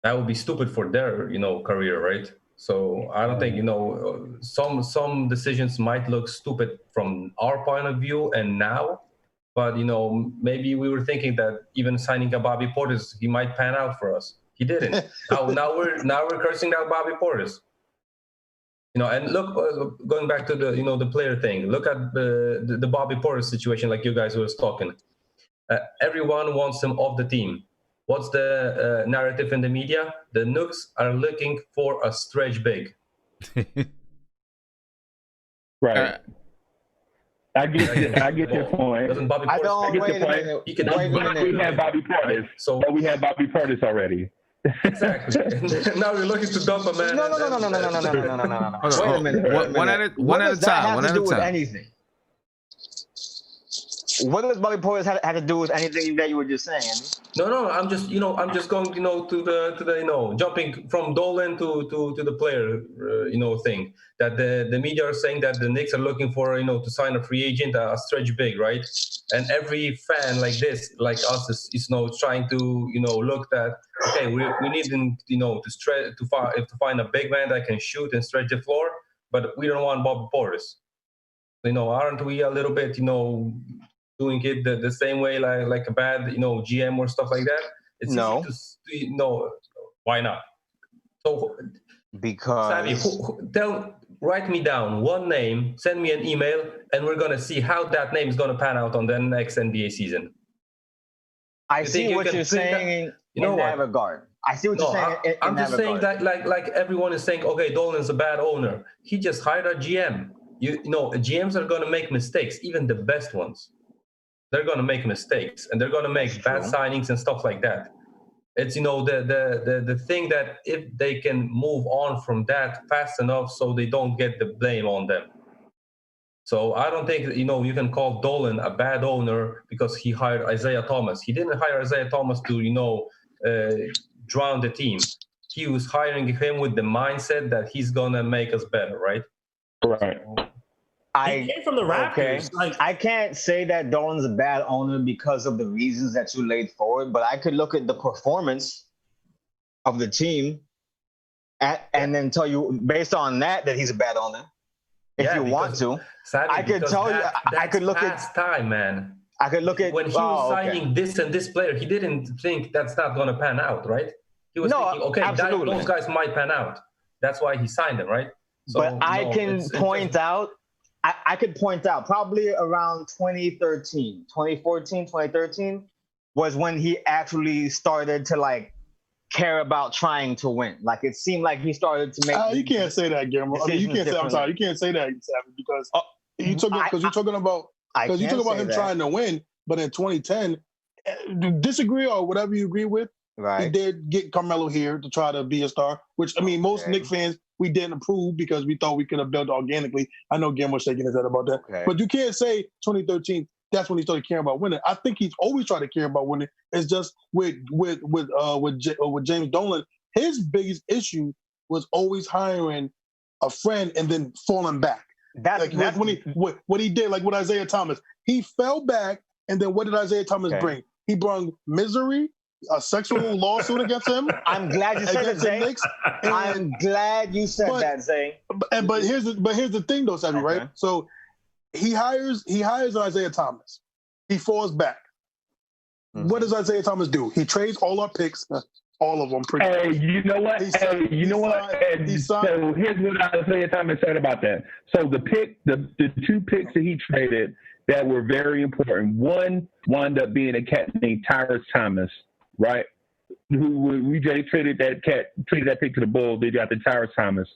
That would be stupid for their, career, right? So I don't think, some decisions might look stupid from our point of view and now, but, maybe we were thinking that even signing a Bobby Portis, he might pan out for us. He didn't. now we're cursing out Bobby Portis. And look, going back to the, the player thing, look at the Bobby Portis situation, like you guys were talking. Everyone wants him off the team. What's the narrative in the media? The Knicks are looking for a stretch big. Right. I get your point. Doesn't Bobby Portis? Wait a minute. We have Bobby Portis, but we have Bobby Portis already. Exactly. Now you're looking to dump a man. No. Wait a minute. One at a time. One at a time. Anything. What does Bobby Portis have to do with anything that you were just saying, Andy? No. I'm just going, to the, jumping from Dolan to the player, thing. That the media are saying that the Knicks are looking for, to sign a free agent, a stretch big, right? And every fan like us is trying to, look at, okay, we need them, to find a big man that can shoot and stretch the floor, but we don't want Bobby Portis. Aren't we a little bit, doing it the same way like a bad, GM or stuff like that? It's no. Easy to, why not? So because Sammy, write me down one name, send me an email, and we're gonna see how that name is gonna pan out on the next NBA season. I see what you're saying in that regard. I see what you're saying. I'm just saying that like everyone is saying, okay, Dolan's a bad owner. He just hired a GM. GMs are gonna make mistakes, even the best ones. They're going to make mistakes and they're going to make bad signings and stuff like that. It's, the thing that if they can move on from that fast enough so they don't get the blame on them. So I don't think, you can call Dolan a bad owner because he hired Isaiah Thomas. He didn't hire Isaiah Thomas to, drown the team. He was hiring him with the mindset that he's going to make us better, right? Right. He came from the Raptors. Okay. I can't say that Dolan's a bad owner because of the reasons that you laid forward, but I could look at the performance of the team and then tell you based on that he's a bad owner. If you want to, sadly, I could tell you. I could look at time, man. I could look at when he was signing this and this player. He didn't think that's not going to pan out, right? He was thinking, okay, those guys might pan out. That's why he signed them, right? So, but I can point out. I could point out probably around 2013, 2014, 2013 was when he actually started to care about trying to win. Like it seemed like he started to make. You can't say that, Guillermo. I mean, you can't say. I'm sorry. You can't say that, Savage, because you're talking about him trying to win. But in 2010, disagree or whatever you agree with. Right. He did get Carmelo here to try to be a star, which I mean, most Knicks fans. We didn't approve because we thought we could have built organically. I know Guillermo's shaking his head about that. Okay. But you can't say 2013, that's when he started caring about winning. I think he's always tried to care about winning. It's just with James Dolan, his biggest issue was always hiring a friend and then falling back. That's what he did, like with Isaiah Thomas. He fell back, and then what did Isaiah Thomas bring? He brought misery, a sexual lawsuit against him. I'm glad you said that, Zay. I'm glad you said that, Zay. But here's the thing, though, Savvy, right? So he hires Isaiah Thomas. He falls back. What does Isaiah Thomas do? He trades all our picks, all of them. Hey, you know what? So here's what Isaiah Thomas said about that. So the two picks that he traded that were very important. One wound up being a cat named Tyrus Thomas, right? We just traded that pick to the Bulls. They got the Tyrus Thomas,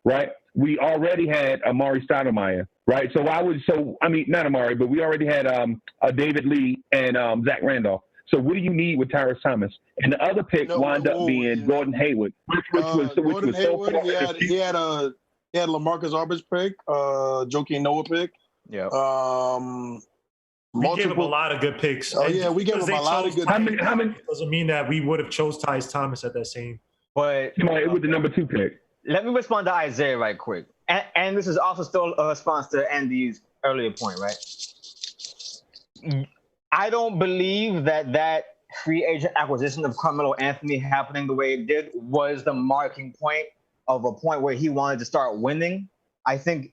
right? We already had Amari Stoudemire, right? Not Amari, but we already had David Lee and Zach Randolph. So what do you need with Tyrus Thomas? And the other pick wound up being Gordon Hayward, which was he had LaMarcus Aldridge pick, Joakim Noah pick. Yeah. We gave him a lot of good picks. Oh yeah, we gave him a lot of good. How many doesn't mean that we would have chose Tyrus Thomas at that same. But it was the number 2 pick. Let me respond to Isaiah right quick, and this is also still a response to Andy's earlier point, right? I don't believe that free agent acquisition of Carmelo Anthony happening the way it did was the marking point of a point where he wanted to start winning. I think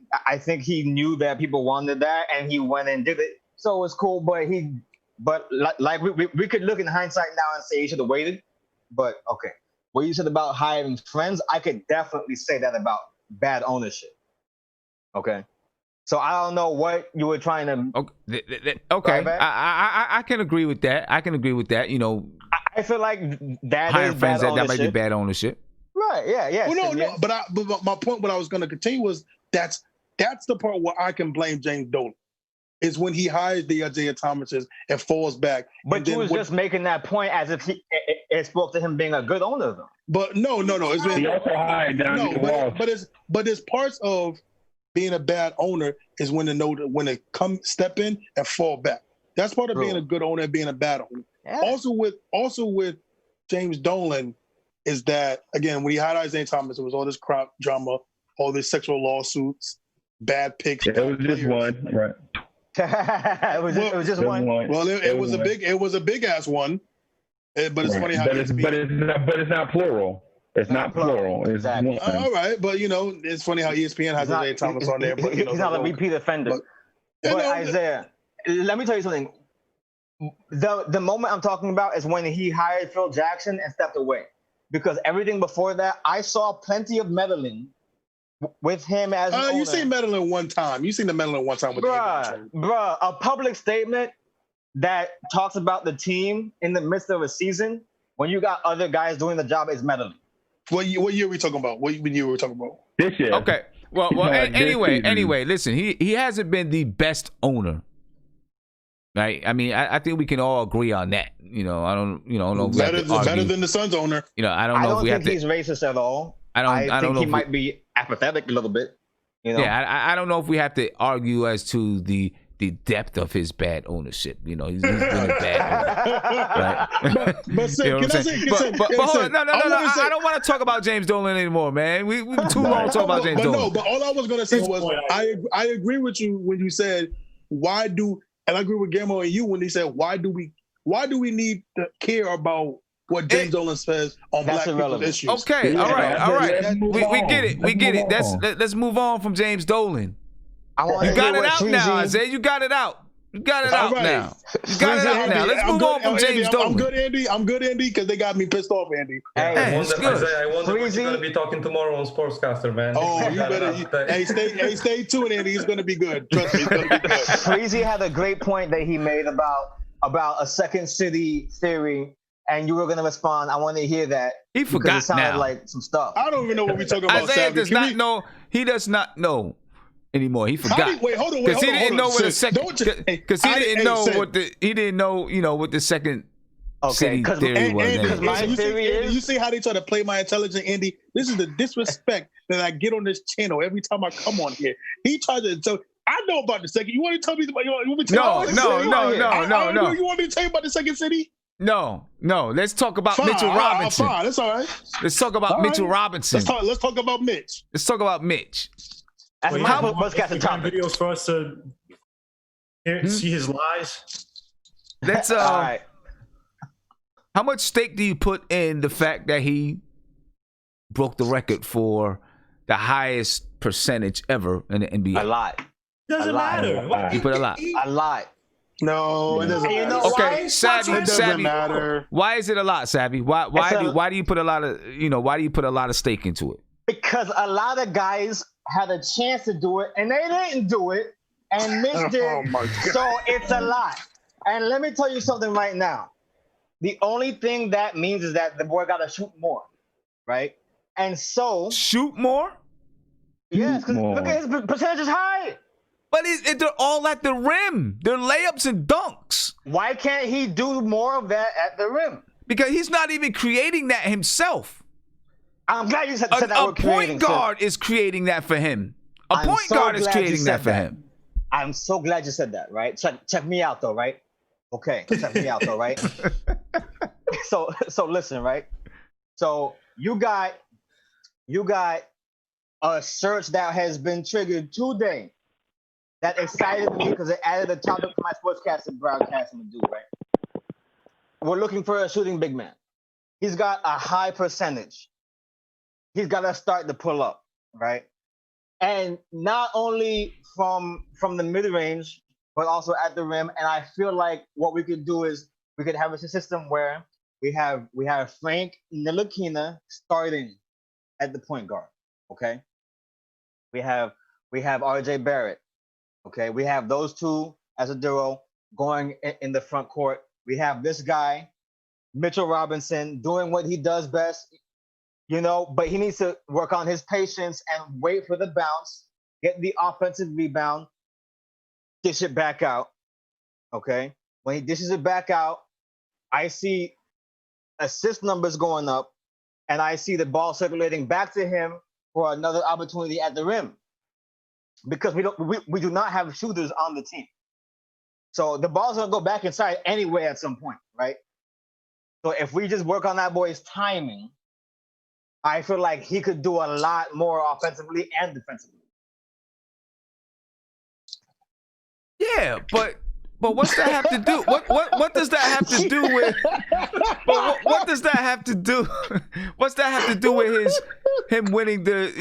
he knew that people wanted that, and he went and did it. So it was cool, but we could look in hindsight now and say he should have waited. But okay, what you said about hiring friends, I could definitely say that about bad ownership. Okay. So I don't know what you were trying to. Okay, I can agree with that. You know, I feel like that hiring is friends bad that might be bad ownership. Right? Yeah. Well, no. But my point, what I was going to continue was that's the part where I can blame James Dolan is when he hires the Isaiah Thomases and falls back. But you was just making that point as if it spoke to him being a good owner, though. But no. It's been, he also hired down but it's parts of being a bad owner is when to come step in and fall back. That's part of being a good owner and being a bad owner. Yeah. Also with James Dolan is that, again, when he hired Isaiah Thomas, it was all this crop drama, all these sexual lawsuits, bad picks. It was just one, right? it was just one. Well, it was a big ass one. But it's funny how it's not plural. It's not plural. It's one. All right, but it's funny how ESPN has Isaiah Thomas on there. But he's not a repeat offender. But Isaiah, let me tell you something. The moment I'm talking about is when he hired Phil Jackson and stepped away, because everything before that, I saw plenty of meddling with him as an owner. You seen meddling one time. You seen the meddling one time with bruh, a public statement that talks about the team in the midst of a season when you got other guys doing the job is meddling. What year are we talking about? What year were we talking about? This year. Okay. Well. Anyway. Listen, he hasn't been the best owner, right? I mean, I think we can all agree on that. I don't know. Better than the Suns owner. I don't know if we have to. I don't think he's racist at all. I don't know. He might be apathetic a little bit. Yeah, I don't know if we have to argue as to the depth of his bad ownership. He's been a bad owner, right? But hold on, no. I don't want to talk about James Dolan anymore, man. We too long to talk about James Dolan. No, but all I was going to say was I agree with you when you said and I agree with Guillermo and you when he said why do we need to care about what James Dolan says on black people's issues? Okay, all right. We get it. Let's move on from James Dolan. You got it out now, Isaiah. You got it out. You got it out now. You got it out now. Let's move on from James Dolan. I'm good, Andy, because they got me pissed off, Andy. I wonder what you're going to be talking tomorrow on Sportscaster, man. Oh, you better. Stay tuned, Andy. It's going to be good. Trust me, it's going to be good. Freezy had a great point that he made about a second city theory, and you were going to respond. I want to hear that. He forgot it sounded like some stuff. I don't even know what we're talking about. Isaiah does not know. He does not know anymore. He forgot. Wait, hold on. Because he didn't know what the second. Because he didn't know what the. He didn't know, what the second city theory was. Because my theory is. You see how they try to play my intelligence, Andy? This is the disrespect that I get on this channel every time I come on here. He tries to. So I know about the second. You want to tell me about? No. You want me to tell you about the second city? No. Let's talk about Fine, Mitchell Robinson. Fine, that's all right. Let's talk about All Mitchell right. Robinson. Let's talk about Mitch. Let's talk about Mitch. That's my podcast topic. Videos for us to see his lies. Let's All right. How much stake do you put in the fact that he broke the record for the highest percentage ever in the NBA? A lot. Doesn't matter. You put a lot. A lot. No, it doesn't You matter. know Okay, why? Savvy. It doesn't matter. Why is it a lot, Savvy? Why do you put a lot of why do you put a lot of stake into it? Because a lot of guys had a chance to do it and they didn't do it, and Mitch did. Oh my God. So it's a lot. And let me tell you something right now. The only thing that means is that the boy got to shoot more, right? And so Shoot more? yes, because look at his percentage is high. But they're all at the rim. They're layups and dunks. Why can't he do more of that at the rim? Because he's not even creating that himself. I'm glad you said that A word creating. point guard is creating that for him. A I'm point so guard is glad you creating that said for that. him. I'm so glad you said that, right? Check me out though, right? Okay, check me out though, right? So listen, right? So you got a search that has been triggered today that excited me because it added a topic to my sportscasting broadcast I'm gonna do, right? We're looking for a shooting big man. He's got a high percentage. He's got to start to pull up, right? And not only from the mid range, but also at the rim. And I feel like what we could do is we could have a system where we have Frank Ntilikina starting at the point guard. Okay, we have RJ Barrett. Okay, we have those two as a duo going in the front court. We have this guy, Mitchell Robinson, doing what he does best, but he needs to work on his patience and wait for the bounce, get the offensive rebound, dish it back out. Okay, when he dishes it back out, I see assist numbers going up, and I see the ball circulating back to him for another opportunity at the rim. Because we do not have shooters on the team. So the ball's gonna go back inside anyway at some point, right? So if we just work on that boy's timing, I feel like he could do a lot more offensively and defensively. Yeah, but what's that have to do? What does that have to do with? But what does that have to do? What's that have to do with him winning the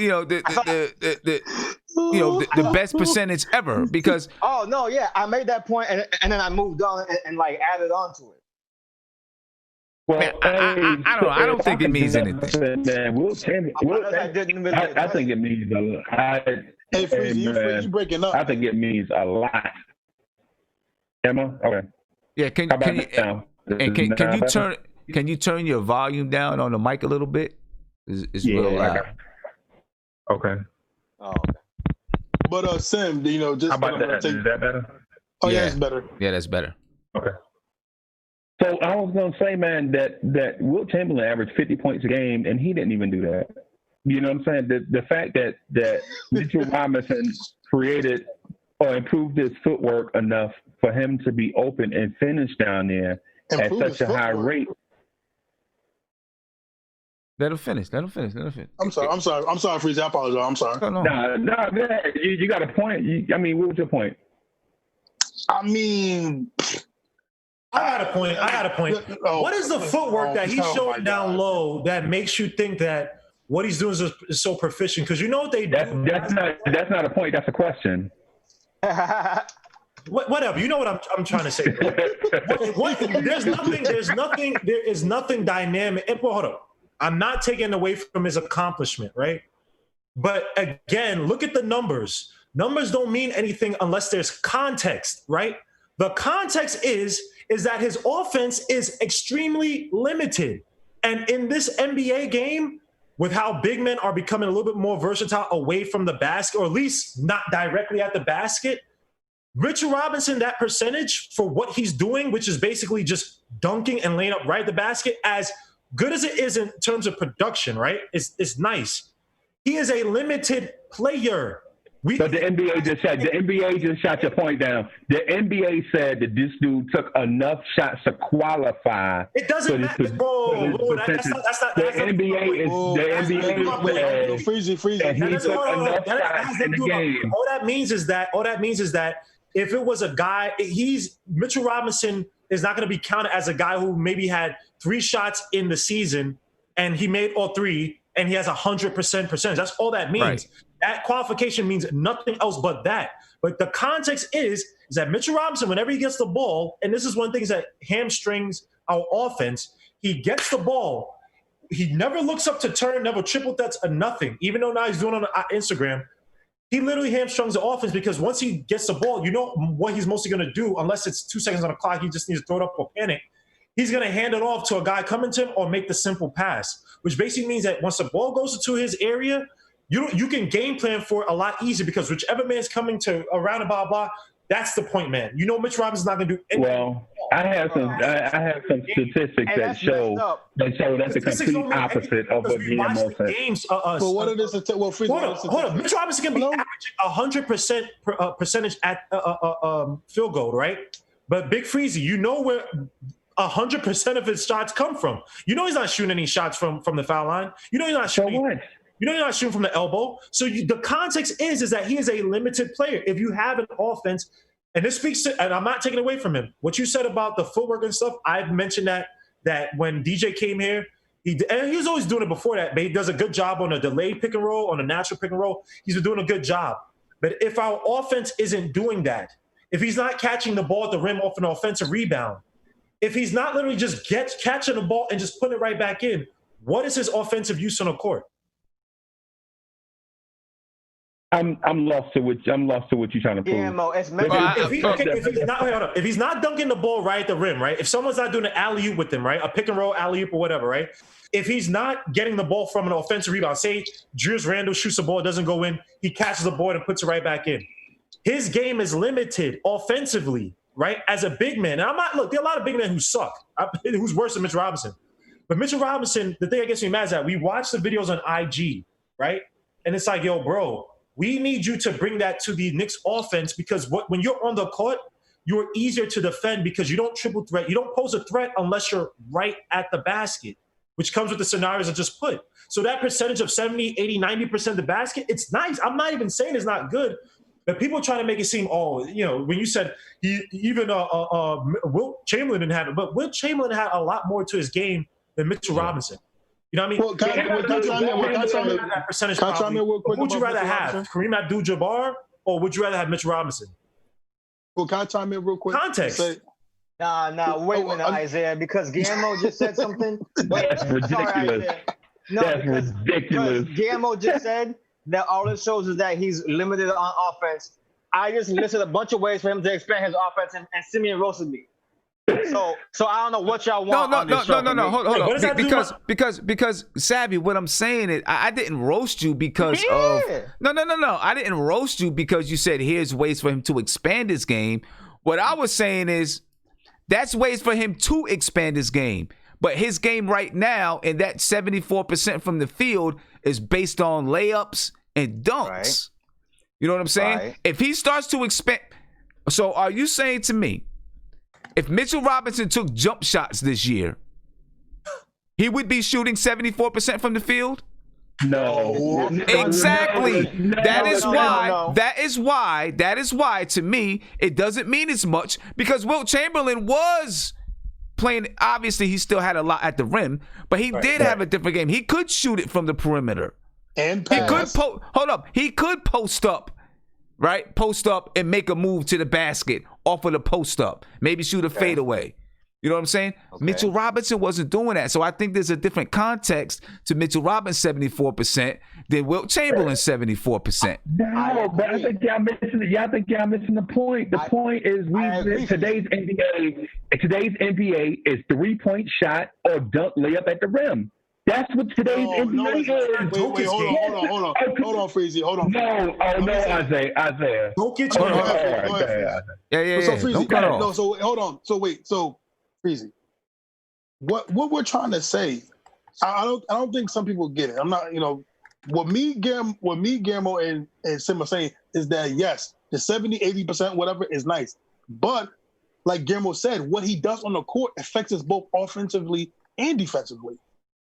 best percentage ever? Because oh no, yeah, I made that point and then I moved on and like added on to it. Well, man, I don't know. I don't think it means anything. Man, I think it means a lot. Hey, Freezy, you breaking up? I think it means a lot. Emma, okay. Yeah, can you turn your volume down on the mic a little bit? It's real loud. Okay. Oh, okay. But Sim, just how about that? Is that better? Oh yeah, it's better. Yeah, that's better. Okay. So I was gonna say, man, that Wilt Chamberlain averaged 50 points a game, and he didn't even do that. You know what I'm saying? The fact that Mitchell Robinson created or improved his footwork enough for him to be open and finish down there at such a high rate. Let him finish. I'm sorry, Freezy. I apologize. I'm sorry. No. No, you got a point. What was your point? I got a point. What is the footwork that he's showing down low that makes you think that what he's doing is so proficient? Because you know what they do. That's not a point. That's a question. Whatever. You know what I'm trying to say. There is nothing dynamic. Well, hold on. I'm not taking away from his accomplishment, right? But again, look at the numbers. Numbers don't mean anything unless there's context, right? The context is that his offense is extremely limited. And in this NBA game, with how big men are becoming a little bit more versatile away from the basket, or at least not directly at the basket, Mitchell Robinson, that percentage for what he's doing, which is basically just dunking and laying up right at the basket, as good as it is in terms of production, right? It's nice. He is a limited player. But the NBA just shot your point down. The NBA said that this dude took enough shots to qualify. It doesn't matter, bro. That's not. The NBA is freezy. And he took enough shots in the game. All that means is that if it was a guy, Mitchell Robinson is not going to be counted as a guy who maybe had 3 shots in the season and he made all 3 and he has 100% percentage. That's all that means. Right. That qualification means nothing else but that. But the context is that Mitchell Robinson, whenever he gets the ball, and this is one thing that hamstrings our offense, he gets the ball. He never looks up to turn, never triple threats or nothing. Even though now he's doing it on Instagram, he literally hamstrings the offense because once he gets the ball, you know what he's mostly going to do, unless it's 2 seconds on the clock, he just needs to throw it up or panic. He's going to hand it off to a guy coming to him or make the simple pass, which basically means that once the ball goes into his area, you can game plan for it a lot easier because whichever man's coming to around and blah, that's the point man. You know Mitch Robinson's not going to do anything. Well, I have some statistics that show that's the complete opposite of what GMO said. Games, but what it is, hold on. Mitch Robinson can be averaging 100% percentage at field goal, right? But Big Freezy, you know where 100% of his shots come from. You know he's not shooting any shots from the foul line. You know he's not shooting. So what? You know you're not shooting from the elbow. So the context is that he is a limited player. If you have an offense, and this speaks to, and I'm not taking away from him, what you said about the footwork and stuff, I've mentioned that when DJ came here, he was always doing it before that, but he does a good job on a delayed pick and roll, on a natural pick and roll. He's been doing a good job. But if our offense isn't doing that, if he's not catching the ball at the rim off an offensive rebound, if he's not literally just catching the ball and just putting it right back in, what is his offensive use on the court? I'm lost to what you're trying to prove. If he's not dunking the ball right at the rim, right? If someone's not doing an alley-oop with him, right? A pick and roll alley-oop or whatever, right? If he's not getting the ball from an offensive rebound, say Julius Randle shoots the ball, it doesn't go in, he catches the ball and puts it right back in. His game is limited offensively, right? As a big man. And there are a lot of big men who suck, who's worse than Mitchell Robinson. But Mitchell Robinson, the thing that gets me mad is that we watch the videos on IG, right? And it's like, yo, bro, we need you to bring that to the Knicks offense because when you're on the court, you're easier to defend because you don't triple threat. You don't pose a threat unless you're right at the basket, which comes with the scenarios I just put. So that percentage of 70, 80, 90% of the basket, it's nice. I'm not even saying it's not good, but people are trying to make it seem, when you said Wilt Chamberlain didn't have it, but Wilt Chamberlain had a lot more to his game than Mitchell Robinson. You know what I mean? Well, can I chime in real quick? Who would you rather have, Kareem Abdul-Jabbar, or would you rather have Mitchell Robinson? Well, can I chime in real quick? Context. Wait a minute, Isaiah, because Guillermo just said something. That's ridiculous. That's ridiculous. Guillermo just said that all it shows is that he's limited on offense. I just listed a bunch of ways for him to expand his offense, and Simeon roasted me. So I don't know what y'all want. No. Hold on. Because Savvy, what I'm saying is I didn't roast you because of no. I didn't roast you because you said here's ways for him to expand his game. What I was saying is that's ways for him to expand his game. But his game right now, and that 74% from the field is based on layups and dunks. Right. You know what I'm saying? Right. If he starts to expand, so are you saying to me, if Mitchell Robinson took jump shots this year, he would be shooting 74% from the field? No. Exactly. That is why to me it doesn't mean as much because Wilt Chamberlain was playing. Obviously, he still had a lot at the rim, but he did have a different game. He could shoot it from the perimeter. And pass. He could post up. Right? Post up and make a move to the basket off of the post up. Maybe shoot a fadeaway. You know what I'm saying? Okay. Mitchell Robinson wasn't doing that. So I think there's a different context to Mitchell Robinson 74% than Wilt Chamberlain 74%. No, but I think y'all missing the point. The point is today's NBA is 3-point shot or dunk layup at the rim. That's what today's NBA is. Wait, hold on, Freezy. Hold on. No, Isaiah. Don't get you. Yeah. So Freezy, so hold on. So Freezy. What we're trying to say, I don't think some people get it. I'm not, what me, Guillermo, and Sim are saying, is that, yes, the 70, 80%, whatever is nice. But like Guillermo said, what he does on the court affects us both offensively and defensively.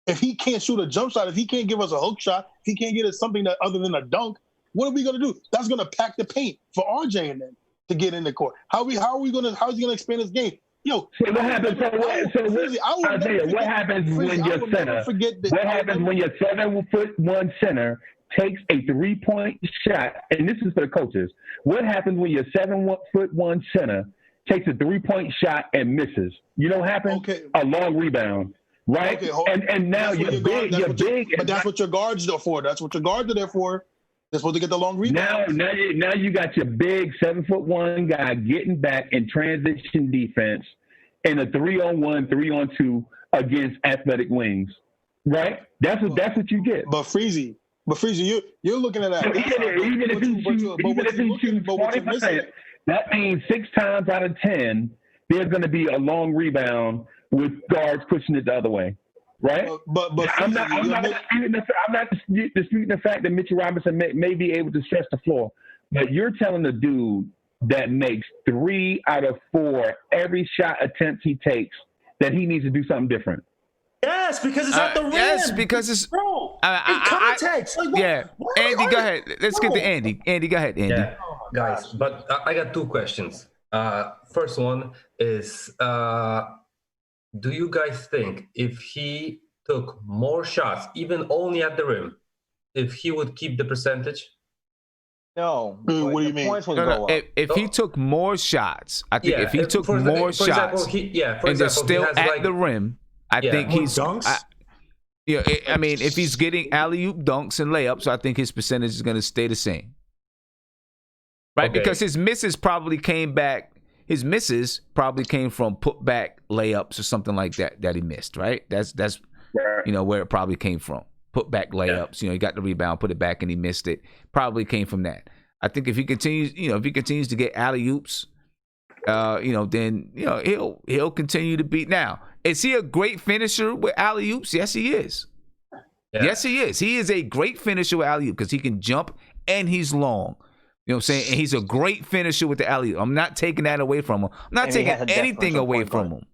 If he can't shoot a jump shot, if he can't give us a hook shot, if he can't get us something that other than a dunk, what are we going to do? That's going to pack the paint for RJ and them to get in the court. How's he going to expand his game? Yo, so what happens? What happens when your center? What happens when your 7'1" center takes a 3-point shot? And this is for the coaches. What happens when your 7'1" center takes a 3-point shot and misses? You know what happens? Okay. A long rebound, right? Okay, and now you're big. But that's what your guards are for. That's what your guards are there for. They're supposed to get the long rebound. Now you got your big 7'1" guy getting back in transition defense in a 3-on-1, 3-on-2 against athletic wings, right? That's what you get. But Freezy, you're looking at that. So even if he shoots 40%, that means 6 times out of 10 there's going to be a long rebound with guards pushing it the other way. Right, but I'm not disputing the fact that Mitchell Robinson may be able to stretch the floor, but you're telling the dude that makes 3 out of 4 every shot attempt he takes that he needs to do something different. Yes, because it's at the rim. Yes, because it's bro. In context. Yeah, Andy, go ahead. Let's get to Andy. Andy, go ahead, Andy. Yeah, guys, but I got 2 questions. First one is. Do you guys think if he took more shots, even only at the rim, if he would keep the percentage? No. What do you mean? If he took more shots, I think if he took more shots and they're still at the rim, I think he's dunks. I mean, if he's getting alley-oop dunks and layups, I think his percentage is going to stay the same. Right? Okay. Because his misses probably came from putback layups or something like that he missed, right? That's where it probably came from. Putback layups. He got the rebound, put it back, and he missed it. Probably came from that. I think if he continues to get alley-oops, then he'll continue to beat. Now, is he a great finisher with alley-oops? Yes, he is. Yeah. Yes, he is. He is a great finisher with alley-oop because he can jump and he's long. You know what I'm saying? And he's a great finisher with the alley-oop. I'm not taking that away from him. I'm not taking anything away from him.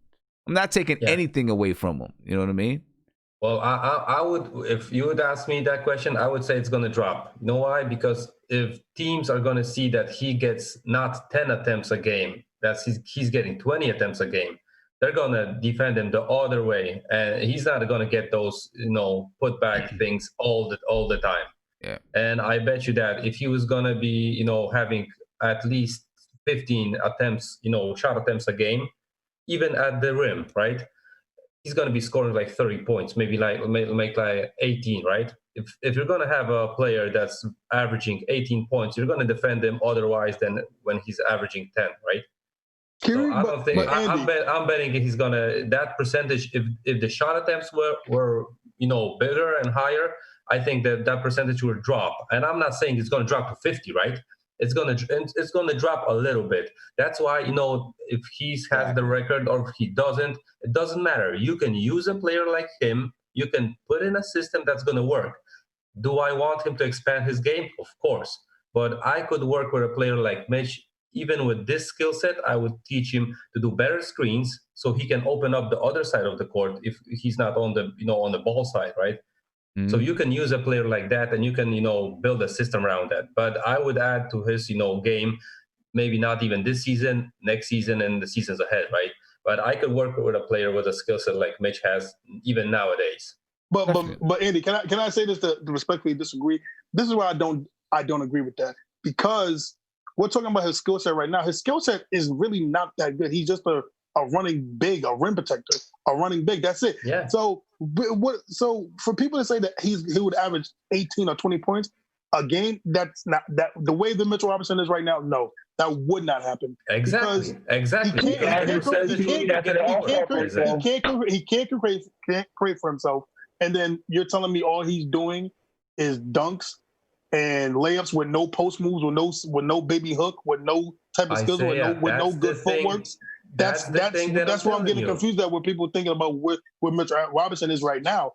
I'm not taking anything away from him. You know what I mean? Well, I would, if you would ask me that question, I would say it's going to drop. You know why? Because if teams are going to see that he gets not 10 attempts a game, that he's getting 20 attempts a game, they're going to defend him the other way. And he's not going to get those, put back things all the time. Yeah. And I bet you that if he was going to be, having at least 15 attempts, shot attempts a game, even at the rim, right? He's going to be scoring like 30 points, maybe make like 18, right? If you're going to have a player that's averaging 18 points, you're going to defend him otherwise than when he's averaging 10, right? So I don't think I'm betting he's going to that percentage. If the shot attempts were bigger and higher, I think that percentage will drop. And I'm not saying it's going to drop to 50, right? It's going to drop a little bit. That's why, if he has the record or if he doesn't, it doesn't matter. You can use a player like him. You can put in a system that's going to work. Do I want him to expand his game? Of course. But I could work with a player like Mitch. Even with this skill set, I would teach him to do better screens so he can open up the other side of the court if he's not on the on the ball side, right? Mm-hmm. So you can use a player like that and you can, build a system around that. But I would add to his, game, maybe not even this season, next season and the seasons ahead, right? But I could work with a player with a skill set like Mitch has even nowadays. But Andy, can I say this to respectfully disagree? This is why I don't agree with that, because we're talking about his skill set right now. His skill set is really not that good. He's just a running big, a rim protector, a running big. That's it. Yeah. So for people to say that he would average 18 or 20 points a game, that's not that the way that Mitchell Robinson is right now. No, that would not happen. Exactly. He can't create for himself. And then you're telling me all he's doing is dunks and layups with no post moves, with no baby hook, with no type of skills, with no good footwork. That's why I'm getting confused at what people thinking about where Mitchell Robinson is right now.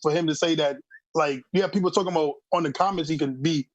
For him to say that, like, you have people talking about on the comments he can be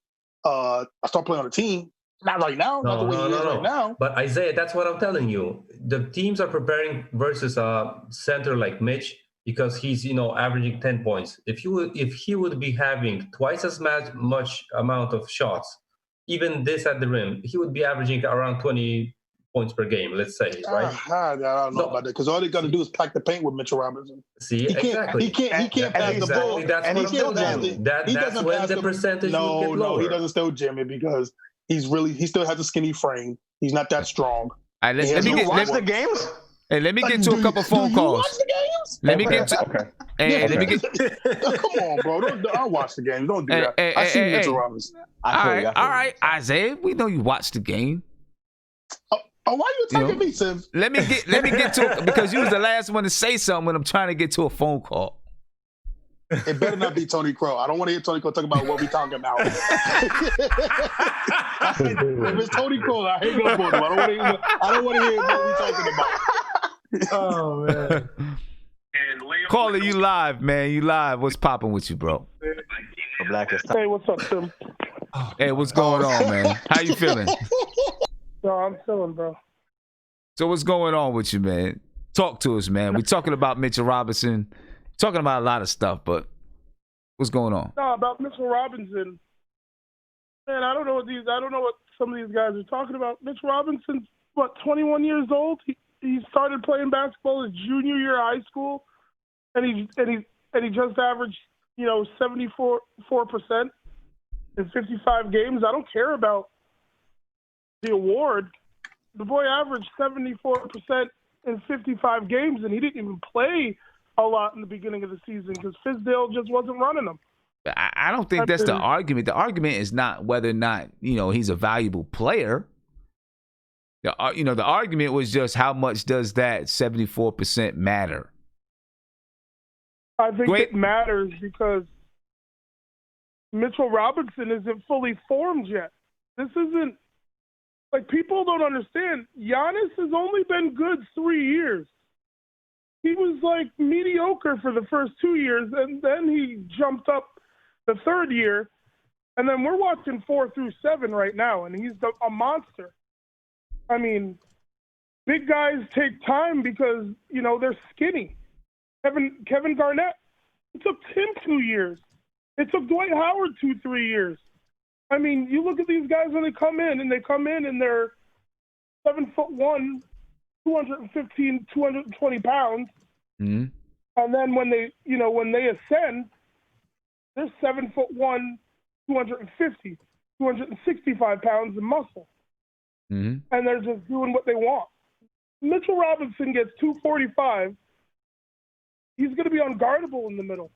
I start playing on a team. Not right now. Not the way he is right now. But Isaiah, that's what I'm telling you. The teams are preparing versus a center like Mitch because he's averaging 10 points. If he would be having twice as much amount of shots, even this at the rim, he would be averaging around 20 points per game, let's say, right? I don't know about that because all they got to do is pack the paint with Mitchell Robinson. See, exactly. He can't pass the ball. That's and what he can't pass it. That's when the percentage will get lower. No, he doesn't still jam it because he still has a skinny frame. He's not that strong. All right, let me watch the games. Hey, let me get to a couple phone calls. Watch the games? Let me get to. Okay. Hey, let me get. Come on, bro. I'll watch the games. Don't do that. I see Mitchell Robinson. All right, Isaiah. We know you watched the game. Why are you attacking me, Sim? Let me get to it because you was the last one to say something when I'm trying to get to a phone call. It better not be Tony Crow. I don't want to hear Tony Crow talk about what we talking about. If it's Tony Crow, I hang up on him. I don't want to hear what we talking about. Oh man. Caller, you live, man. You live. What's popping with you, bro? Hey, what's up, Tim? Hey, what's going on, man? How you feeling? No, I'm chilling, bro. So what's going on with you, man? Talk to us, man. We're talking about Mitchell Robinson, talking about a lot of stuff, but what's going on? No, about Mitchell Robinson. Man, I don't know what some of these guys are talking about. Mitchell Robinson's 21 years old. He started playing basketball his junior year of high school, and he just averaged 74% in 55 games. I don't care about the award. The boy averaged 74% in 55 games, and he didn't even play a lot in the beginning of the season because Fizdale just wasn't running them. I don't think that's the argument. The argument is not whether or not he's a valuable player. The argument was just how much does that 74% matter? I think it matters because Mitchell Robinson isn't fully formed yet. This isn't like people don't understand. Giannis has only been good 3 years. He was like mediocre for the first 2 years, and then he jumped up the third year, and then we're watching 4 through 7 right now, and he's a monster. I mean, big guys take time because they're skinny. Kevin Garnett, it took him 2 years. It took Dwight Howard 2-3 years. I mean, you look at these guys when they come in, and they're 7'1", 215, 220 pounds. Mm-hmm. And then when they ascend, they're 7'1", 250, 265 pounds of muscle. Mm-hmm. And they're just doing what they want. Mitchell Robinson gets 245. He's going to be unguardable in the middle.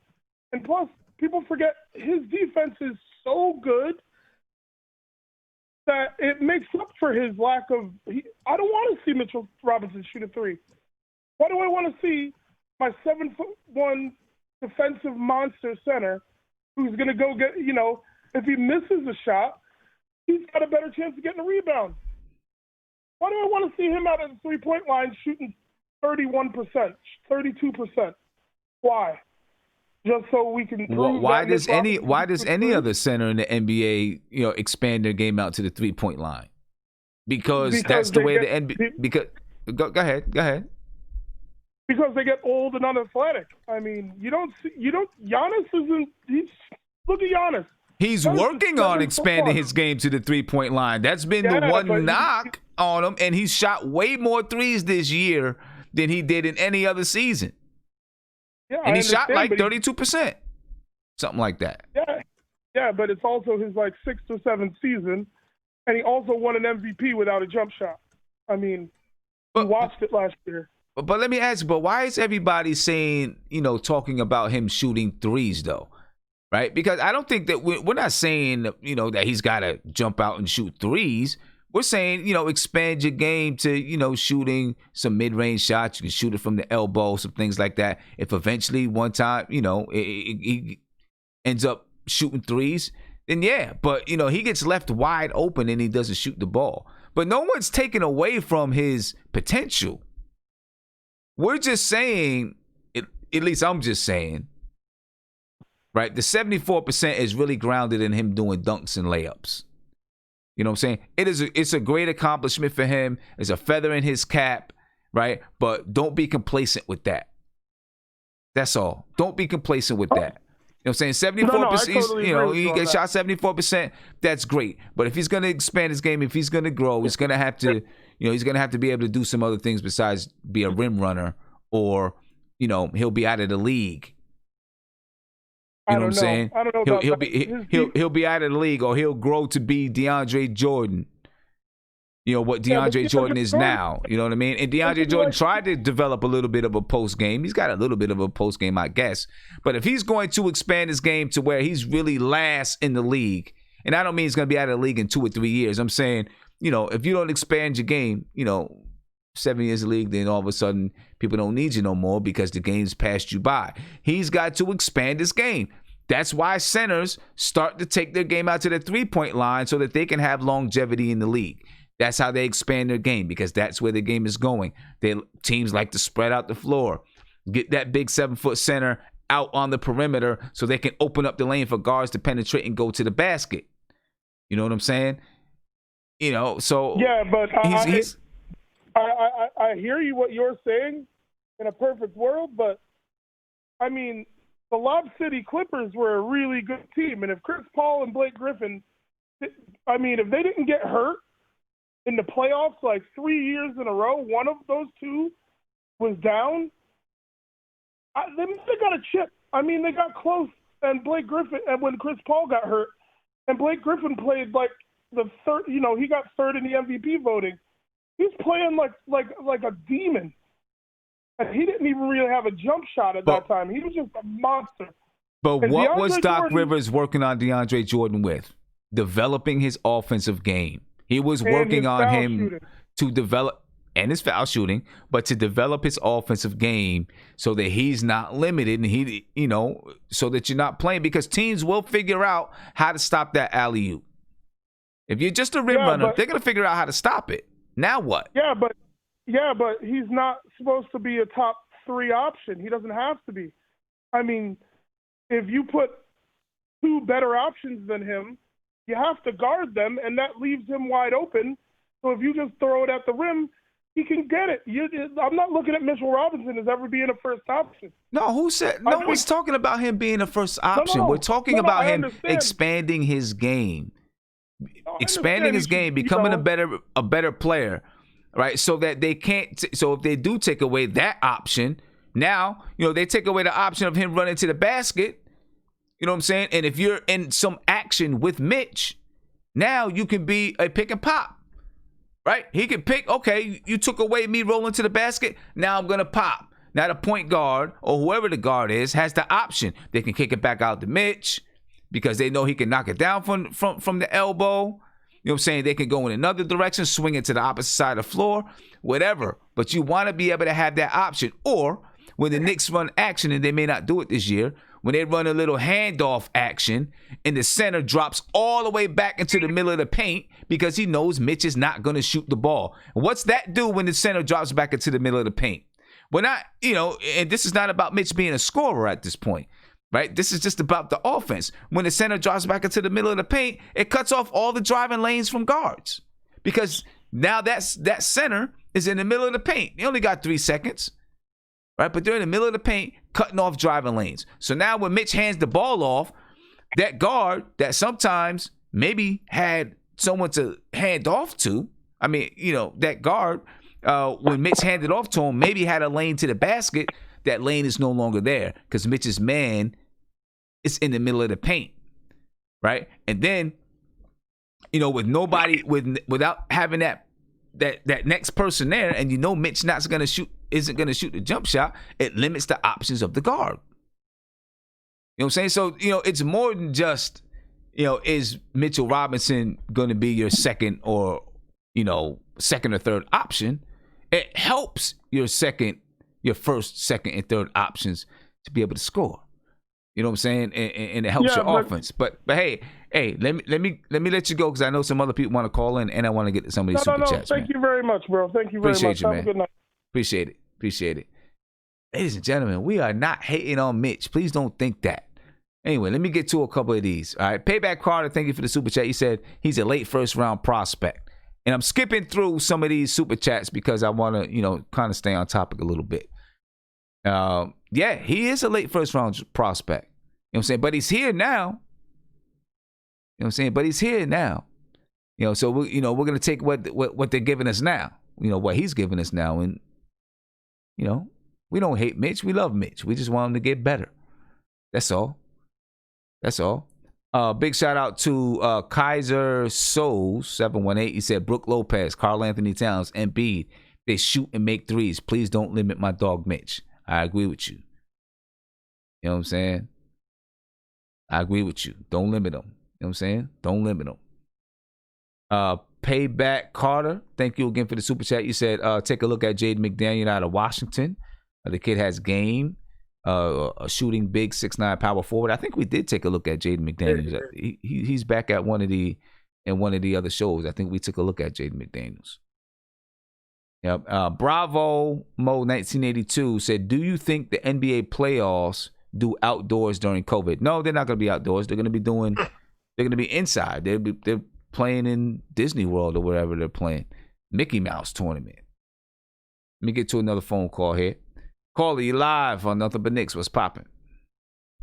And plus, people forget his defense is so good that it makes up for his lack of. I don't want to see Mitchell Robinson shoot a three. Why do I want to see my 7'1" defensive monster center who's going to go get, if he misses a shot, he's got a better chance of getting a rebound? Why do I want to see him out of the three-point line shooting 31%, 32%? Why? Just so we can prove why does any other center in the NBA expand their game out to the 3-point line? Because that's the way the NBA. Go ahead. Because they get old and unathletic. I mean, Giannis isn't. Look at Giannis. He's working on expanding his game to the 3-point line. That's been the one knock on him, and he's shot way more threes this year than he did in any other season. Yeah, and he shot like 32%, something like that. Yeah, but it's also his 6th or 7th season, and he also won an MVP without a jump shot. I mean, we watched it last year. But let me ask you, why is everybody saying, talking about him shooting threes though? Right? Because I don't think that we're not saying, that he's got to jump out and shoot threes. We're saying, expand your game to, shooting some mid-range shots. You can shoot it from the elbow, some things like that. If eventually one time, he ends up shooting threes, then yeah. But, he gets left wide open and he doesn't shoot the ball. But no one's taken away from his potential. We're just saying, at least I'm just saying, right? The 74% is really grounded in him doing dunks and layups. You know what I'm saying? It's a great accomplishment for him. It's a feather in his cap, right? But don't be complacent with that. That's all. Don't be complacent with that. You know what I'm saying? 74%, he gets shot 74%, that's great. But if he's going to expand his game, if he's going to grow, he's going to have to, he's going to have to be able to do some other things besides be a rim runner, or, he'll be out of the league. You know what I'm saying? I don't know he'll be out of the league, or he'll grow to be DeAndre Jordan. What DeAndre Jordan is now. You know what I mean? And DeAndre Jordan tried to develop a little bit of a post game. He's got a little bit of a post game, I guess. But if he's going to expand his game to where he's really last in the league, and I don't mean he's going to be out of the league in 2 or 3 years. I'm saying, if you don't expand your game, 7 years in the league, then all of a sudden people don't need you no more because the game's passed you by. He's got to expand his game. That's why centers start to take their game out to the 3-point line so that they can have longevity in the league. That's how they expand their game, because that's where the game is going. Teams like to spread out the floor, get that big 7-foot center out on the perimeter so they can open up the lane for guards to penetrate and go to the basket. You know what I'm saying? So yeah, but I hear you what you're saying in a perfect world, but I mean, the Lob City Clippers were a really good team, and if Chris Paul and Blake Griffin, if they didn't get hurt in the playoffs like 3 years in a row, one of those two was down, they got a chip. They got close, and Blake Griffin, and when Chris Paul got hurt, and Blake Griffin played like the third, he got third in the MVP voting. He's playing like a demon. And he didn't even really have a jump shot at that time. He was just a monster. But what was Doc Rivers working on DeAndre Jordan with? Developing his offensive game. He was working on him to develop, and his foul shooting, but to develop his offensive game so that he's not limited, and so that you're not playing, because teams will figure out how to stop that alley-oop. If you're just a rim runner, they're going to figure out how to stop it. Now what? Yeah, but he's not supposed to be a top 3 option. He doesn't have to be. If you put 2 better options than him, you have to guard them, and that leaves him wide open. So if you just throw it at the rim, he can get it. I'm not looking at Mitchell Robinson as ever being a first option. No, who said? No one's talking about him being a first option. We're talking about him expanding his game, expanding his game, becoming a better player, right? So that they can't. So if they do take away that option, now they take away the option of him running to the basket. You know what I'm saying? And if you're in some action with Mitch, now you can be a pick and pop, right? He can pick, okay, you took away me rolling to the basket, now I'm going to pop. Now the point guard, or whoever the guard is, has the option. They can kick it back out to Mitch because they know he can knock it down from the elbow. You know what I'm saying? They can go in another direction, swing it to the opposite side of the floor, whatever. But you want to be able to have that option. Or when the Knicks run action, and they may not do it this year, when they run a little handoff action and the center drops all the way back into the middle of the paint because he knows Mitch is not going to shoot the ball. What's that do when the center drops back into the middle of the paint? We're not, and this is not about Mitch being a scorer at this point, right? This is just about the offense. When the center drops back into the middle of the paint, it cuts off all the driving lanes from guards because now that center is in the middle of the paint. They only got 3 seconds. Right, but they're in the middle of the paint, cutting off driving lanes. So now when Mitch hands the ball off, that guard that sometimes maybe had someone to hand off to, that guard, when Mitch handed off to him, maybe had a lane to the basket. That lane is no longer there because Mitch's man is in the middle of the paint, right? And then, with nobody, without having that next person there, and Mitch isn't going to shoot the jump shot, it limits the options of the guard. You know what I'm saying? So, it's more than just, is Mitchell Robinson going to be your second or third option? It helps your first, second, and third options to be able to score. You know what I'm saying? And it helps your offense. But hey, let me let you go because I know some other people want to call in, and I want to get to some of these super chats. Thank you very much, bro. Thank you very much. Appreciate you, man. Have a good night. Appreciate it. Ladies and gentlemen, we are not hating on Mitch. Please don't think that. Anyway, let me get to a couple of these. All right, Payback Carter, thank you for the super chat. He said he's a late first round prospect. And I'm skipping through some of these super chats because I want to, kind of stay on topic a little bit. Yeah, he is a late first round prospect. You know what I'm saying? But he's here now. You know what I'm saying? But he's here now. So we're going to take what they're giving us now. What he's giving us now. And, we don't hate Mitch. We love Mitch. We just want him to get better. That's all. Big shout out to Kaiser Souls 718. He said Brook Lopez, Karl Anthony Towns, Embiid. They shoot and make threes. Please don't limit my dog Mitch. I agree with you. You know what I'm saying? I agree with you. Don't limit him. You know what I'm saying? Don't limit him. Payback Carter, thank you again for the super chat. You said take a look at Jaden McDaniel out of Washington. The kid has game. A shooting big 6'9" power forward. I think we did take a look at Jaden McDaniels. He's back at one of the other shows. I think we took a look at Jaden McDaniels. Yep. Bravo Mo 1982 said, "Do you think the NBA playoffs do outdoors during COVID?" No, they're not going to be outdoors. They're going to be inside. They're playing in Disney World or wherever they're playing. Mickey Mouse tournament. Let me get to another phone call here. Caller, you live on Nothing But Knicks. What's popping?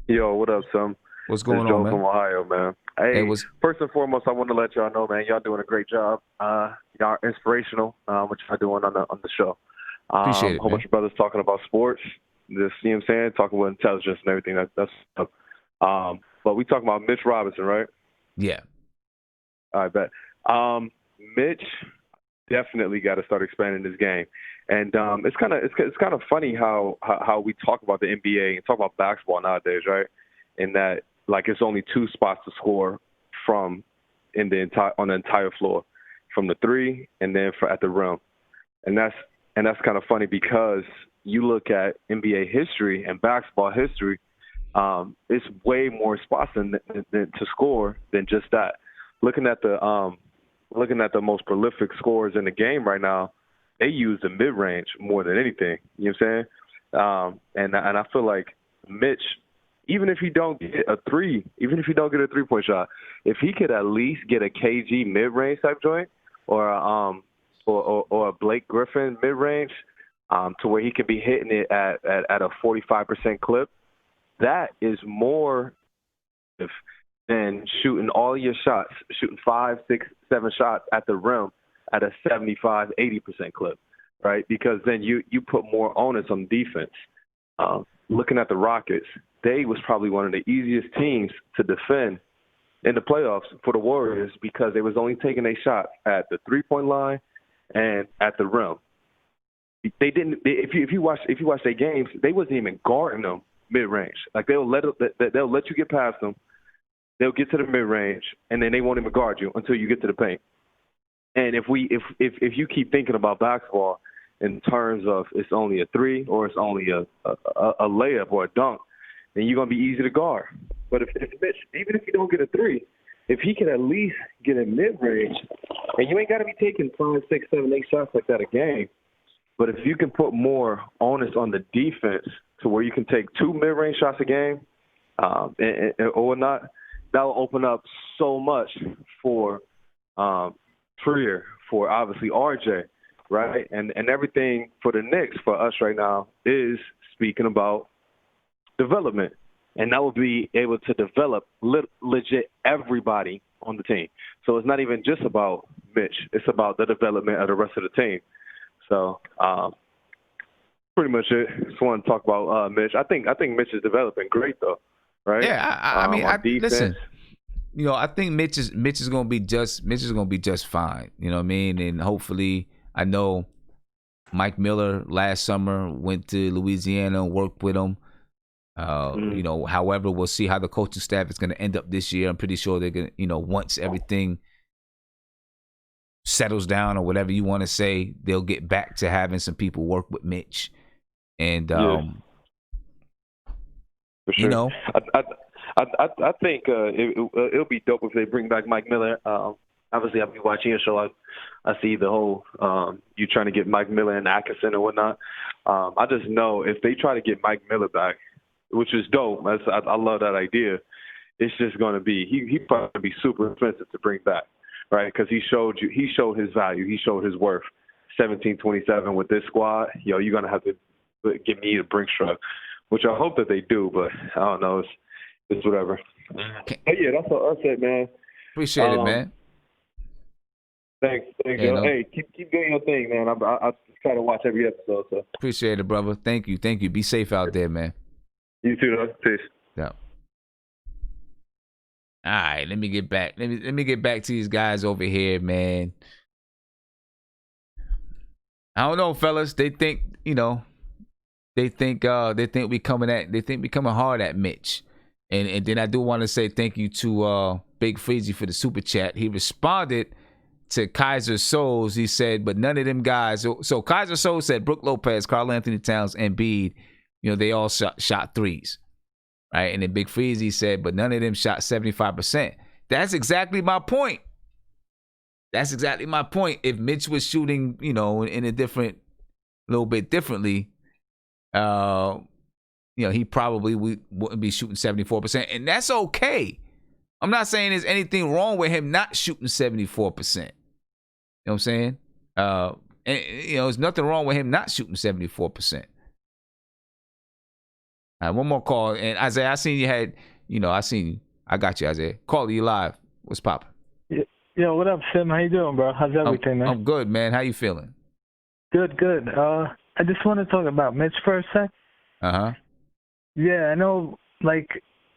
Yo, what up, son? What's going Joe on, man? from Ohio, man. Hey, first and foremost, I want to let y'all know, man, y'all doing a great job. Y'all are inspirational, what y'all doing on the show. Appreciate it, a whole man. bunch of brothers talking about sports. Just, you know what I'm saying? Talking about intelligence and everything. That's stuff. But we talking about Mitch Robinson, right? Yeah. I bet. Mitch definitely got to start expanding his game. And it's kind of funny how we talk about the NBA and talk about basketball nowadays, right? In that, like, it's only two spots to score from on the entire floor, from the three and then at the rim, and that's kind of funny because you look at NBA history and basketball history, it's way more spots than to score than just that. Looking at the most prolific scorers in the game right now, they use the mid-range more than anything. You know what I'm saying? And I feel like Mitch, even if he don't get a three-point shot, if he could at least get a KG mid-range type joint or a Blake Griffin mid-range, to where he could be hitting it at a 45% clip, that is more than shooting all your shots, shooting 5, 6, 7 shots at the rim at a 75, 80% clip, right? Because then you put more onus on defense. Looking at the Rockets, they was probably one of the easiest teams to defend in the playoffs for the Warriors because they was only taking a shot at the three-point line and at the rim. They didn't. If you watch their games, they wasn't even guarding them mid-range. Like they'll let you get past them. They'll get to the mid-range, and then they won't even guard you until you get to the paint. And if you keep thinking about basketball in terms of it's only a three or it's only a layup or a dunk, then you're gonna be easy to guard. But if Mitch, even if you don't get a three, if he can at least get a mid-range, and you ain't got to be taking 5, 6, 7, 8 shots like that a game, but if you can put more onus on the defense to where you can take 2 mid-range shots a game, or not, that'll open up so much for Trier, for obviously RJ, right? And everything for the Knicks, for us right now, is speaking about development. And that will be able to develop legit everybody on the team. So it's not even just about Mitch. It's about the development of the rest of the team. So pretty much it. Just want to talk about Mitch. I think Mitch is developing great, though, right? Yeah, I mean, listen. I think Mitch is gonna be just fine. You know what I mean? And hopefully, I know Mike Miller last summer went to Louisiana and worked with him. However, we'll see how the coaching staff is gonna end up this year. I'm pretty sure they're gonna, once everything settles down or whatever you want to say, they'll get back to having some people work with Mitch. And for sure. I think it'll be dope if they bring back Mike Miller. Obviously, I'll be watching your show. I see the whole you trying to get Mike Miller and Atkinson and whatnot. I just know if they try to get Mike Miller back, which is dope. I love that idea. It's just going to be he probably gonna be super expensive to bring back, right? Because he showed his value, he showed his worth. 17-27 with this squad, you're gonna have to give me the Brinks truck, which I hope that they do, but I don't know. It's whatever. But yeah, that's it, man. Appreciate it, man. Thanks. Yeah, no. Hey, keep doing your thing, man. I try to watch every episode. So appreciate it, brother. Thank you. Be safe out there, man. You too, though. Peace. Yeah. All right, let me get back. Let me get back to these guys over here, man. I don't know, fellas. They think we coming hard at Mitch. And then I do want to say thank you to Big Freezy for the super chat. He responded to Kaiser Souls. He said, but none of them guys. So Kaiser Souls said Brook Lopez, Karl Anthony Towns, and Embiid, they all shot threes. Right? And then Big Freezy said, but none of them shot 75%. That's exactly my point. If Mitch was shooting, in a little bit differently, he probably wouldn't be shooting 74%. And that's okay. I'm not saying there's anything wrong with him not shooting 74%. You know what I'm saying? And there's nothing wrong with him not shooting 74%. All right, one more call. And Isaiah, I seen you had, I got you, Isaiah. Call you live. What's poppin'? Yo, what up, Sim? How you doing, bro? How's everything, man? I'm good, man. How you feeling? Good. I just want to talk about Mitch for a sec. Uh-huh. Yeah, I know,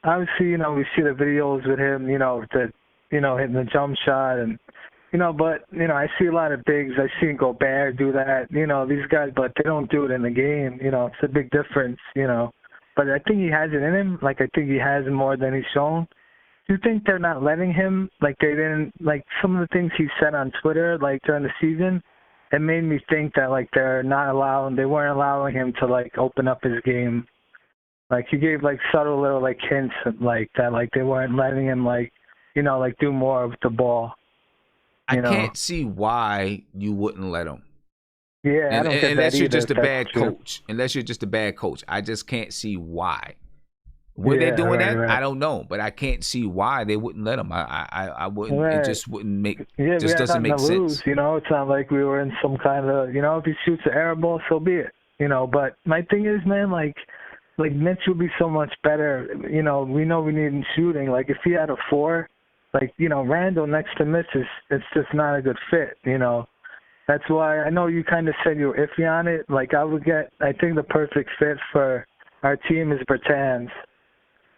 obviously, we see the videos with him, hitting the jump shot and, but, I see a lot of bigs. I seen Gobert do that, these guys, but they don't do it in the game. It's a big difference, But I think he has it in him. I think he has more than he's shown. Do you think they're not letting him? They didn't, some of the things he said on Twitter, during the season, it made me think that, they weren't allowing him to, open up his game. He gave, subtle little, hints, that, they weren't letting him, do more with the ball. I can't see why you wouldn't let him. Yeah, I don't get unless that you're either, just a bad coach. Unless you're just a bad coach. I just can't see why. Were they doing that? Right. I don't know, but I can't see why they wouldn't let him. I wouldn't. Right. It just wouldn't make. Yeah, just doesn't make sense. Lose, it's not like we were in some kind of. If he shoots an air ball, so be it. But my thing is, man, Mitch would be so much better. We know we need him shooting. If he had a 4, Randall next to Mitch it's just not a good fit. That's why I know you kind of said you were iffy on it. I think the perfect fit for our team is Bertans.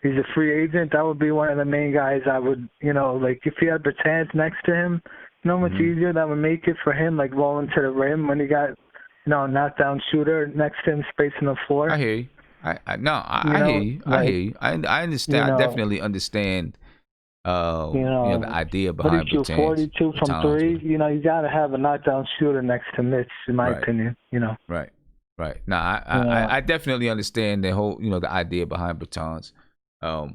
He's a free agent. That would be one of the main guys I would, if he had Bertans next to him, much easier that would make it for him, rolling to the rim when he got, knockdown shooter next to him, spacing the floor. I hear you. I hear you. I hear you. I understand. I definitely understand. The idea behind Bertans. 42 from 3. You got to have a knockdown shooter next to Mitch, in my opinion. Right. No, I definitely understand the whole, the idea behind Bertans. But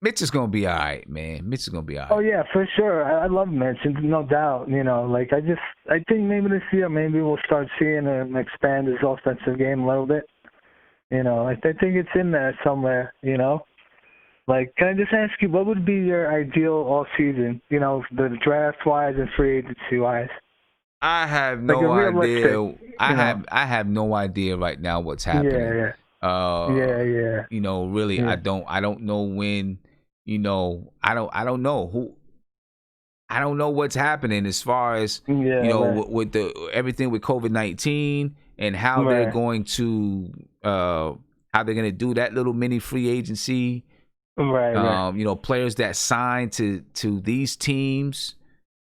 Mitch is gonna be all right, man. Mitch is gonna be all right. Oh yeah, for sure. I love Mitch, no doubt. I think maybe this year, we'll start seeing him expand his offensive game a little bit. I think it's in there somewhere. Can I just ask you, what would be your ideal all season? The draft wise and free agency wise. I have no idea. I have no idea right now what's happening. Yeah. Really, I don't know when. I don't know who. I don't know what's happening as far as with the everything with COVID-19 and how they're going to do that little mini free agency. Right. Players that sign to these teams.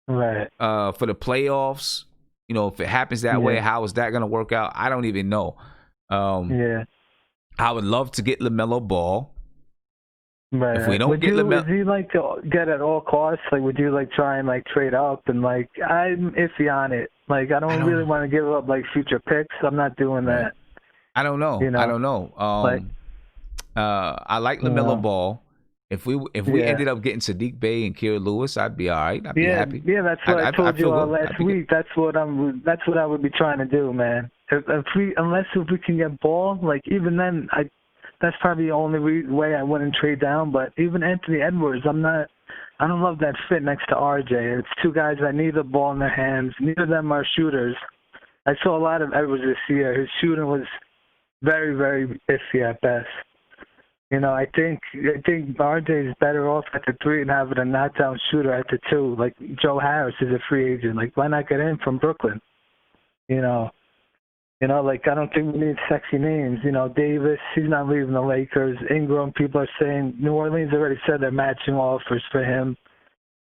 Right. For the playoffs, if it happens that way, how is that going to work out? I don't even know. I would love to get LaMelo Ball. Right. If we don't get LaMelo, would you to get at all costs? Would you try and trade up? And I'm iffy on it. I don't really want to give up future picks. I'm not doing that. I don't know. I don't know. I like LaMelo Ball. If we ended up getting Sadiq Bey and Kira Lewis, I'd be all right. I'd be happy. Yeah, that's what I told you last week. That's what I would be trying to do, man. Unless we can get Ball, like even then, that's probably the only way I wouldn't trade down. But even Anthony Edwards, I don't love that fit next to RJ. It's two guys that need the ball in their hands. Neither of them are shooters. I saw a lot of Edwards this year. His shooting was very, very iffy at best. You know, I think RJ is better off at the 3 and having a knockdown shooter at the 2. Like Joe Harris is a free agent. Like why not get him from Brooklyn? You know, like I don't think we need sexy names. You know, Davis, he's not leaving the Lakers. Ingram, people are saying New Orleans already said they're matching offers for him.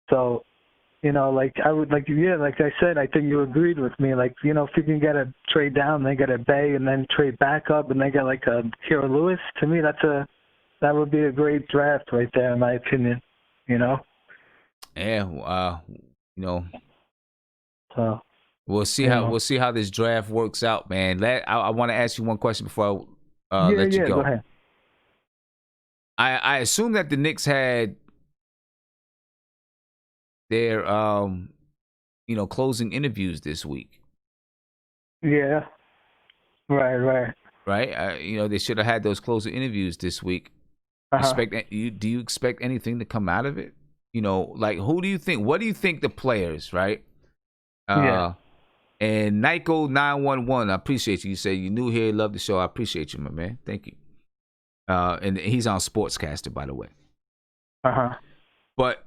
So, you know, like I would like I said, I think you agreed with me. Like, you know, if you can get a trade down, they get a Bay, and then trade back up, and they get like a Kira Lewis. To me, that would be a great draft right there, in my opinion. You know. Yeah. You know. So. We'll see how this draft works out, man. I want to ask you one question before I let you go. Go ahead. I assume that the Knicks had their closing interviews this week. Yeah. Right. Right. They should have had those closing interviews this week. Do you expect anything to come out of it? You know, like who do you think? What do you think the players, right? Yeah. And Nyko 911, I appreciate you. You say you new here, love the show. I appreciate you, my man. Thank you. And he's on Sportscaster, by the way. But